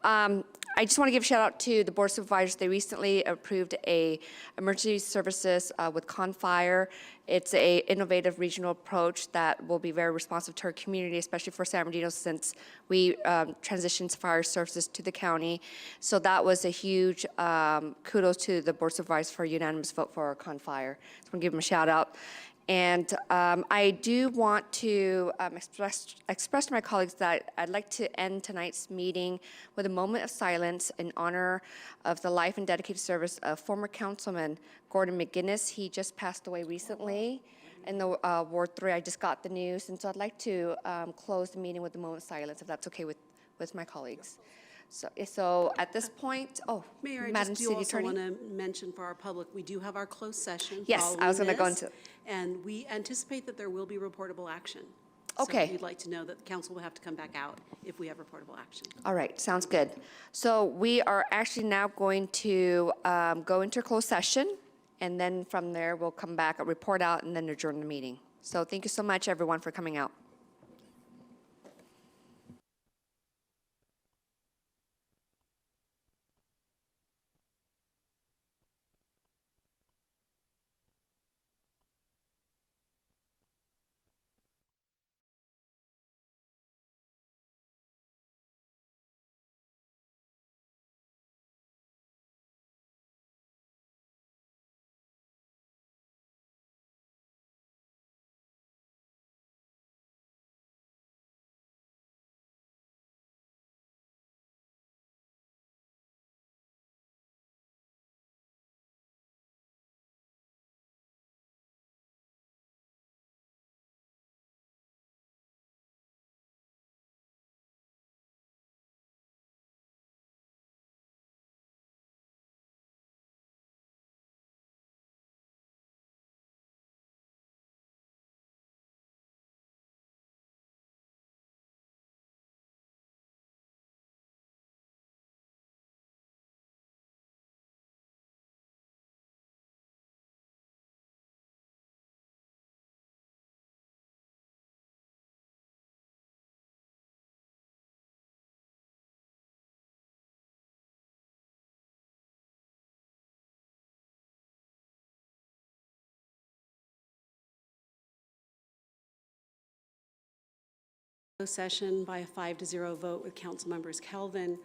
Speaker 1: I just want to give a shout out to the Board of Supervisors. They recently approved a emergency services with Confire. It's a innovative regional approach that will be very responsive to our community, especially for San Bernardino, since we transitioned fire services to the county. So that was a huge kudos to the Board of Supervisors for a unanimous vote for Confire. So I want to give them a shout out. And I do want to express to my colleagues that I'd like to end tonight's meeting with a moment of silence in honor of the life and dedicated service of former Councilman Gordon McGinnis. He just passed away recently in the Ward 3. I just got the news, and so I'd like to close the meeting with a moment of silence, if that's okay with my colleagues. So at this point,
Speaker 13: Mayor, I
Speaker 1: Madam
Speaker 13: just do
Speaker 1: City
Speaker 13: also
Speaker 1: Attorney.
Speaker 13: want to mention for our public, we do have our closed session.
Speaker 1: Yes, I was going to go into.
Speaker 13: And we anticipate that there will be reportable action.
Speaker 1: Okay.
Speaker 13: So we'd like to know that the council will have to come back out if we have reportable action.
Speaker 1: All right, sounds good. So we are actually now going to go into closed session, and then from there, we'll come back, report out, and then adjourn the meeting. So thank you so much, everyone, for coming out.
Speaker 13: Closed session by a 5-0 vote with council members Kelvin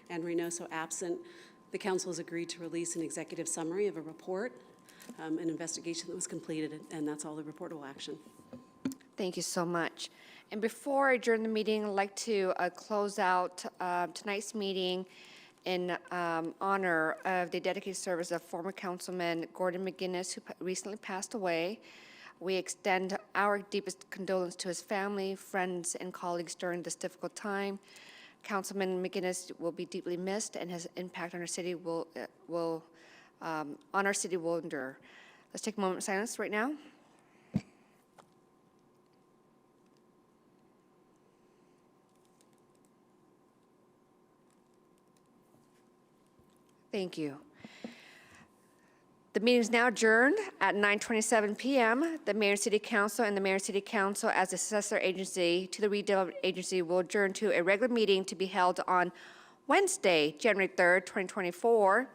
Speaker 13: and Reynoso absent. The council has agreed to release an executive summary of a report, an investigation that was completed, and that's all the reportable action.
Speaker 1: Thank you so much. And before I adjourn the meeting, I'd like to close out tonight's meeting in honor of the dedicated service of former Councilman Gordon McGinnis, who recently passed away. We extend our deepest condolence to his family, friends, and colleagues during this difficult time. Councilman McGinnis will be deeply missed, and his impact on our city will endure. Let's take a moment of silence right now. Thank you. The meeting is now adjourned at 9:27 p.m. The Mayor and City Council and the Mayor and City Council as the successor agency to the redevelopment agency will adjourn to a regular meeting to be held on Wednesday, January 3rd, 2024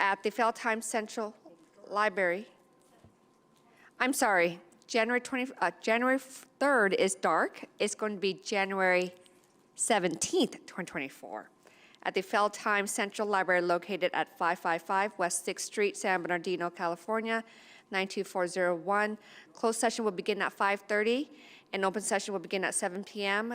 Speaker 1: at the Feldheim Central Library. I'm sorry, January 3rd is dark. It's going to be January 17th, 2024. At the Feldheim Central Library located at 555 West 6th Street, San Bernardino, California, 92401. Closed session will begin at 5:30 and open session will begin at 7 p.m.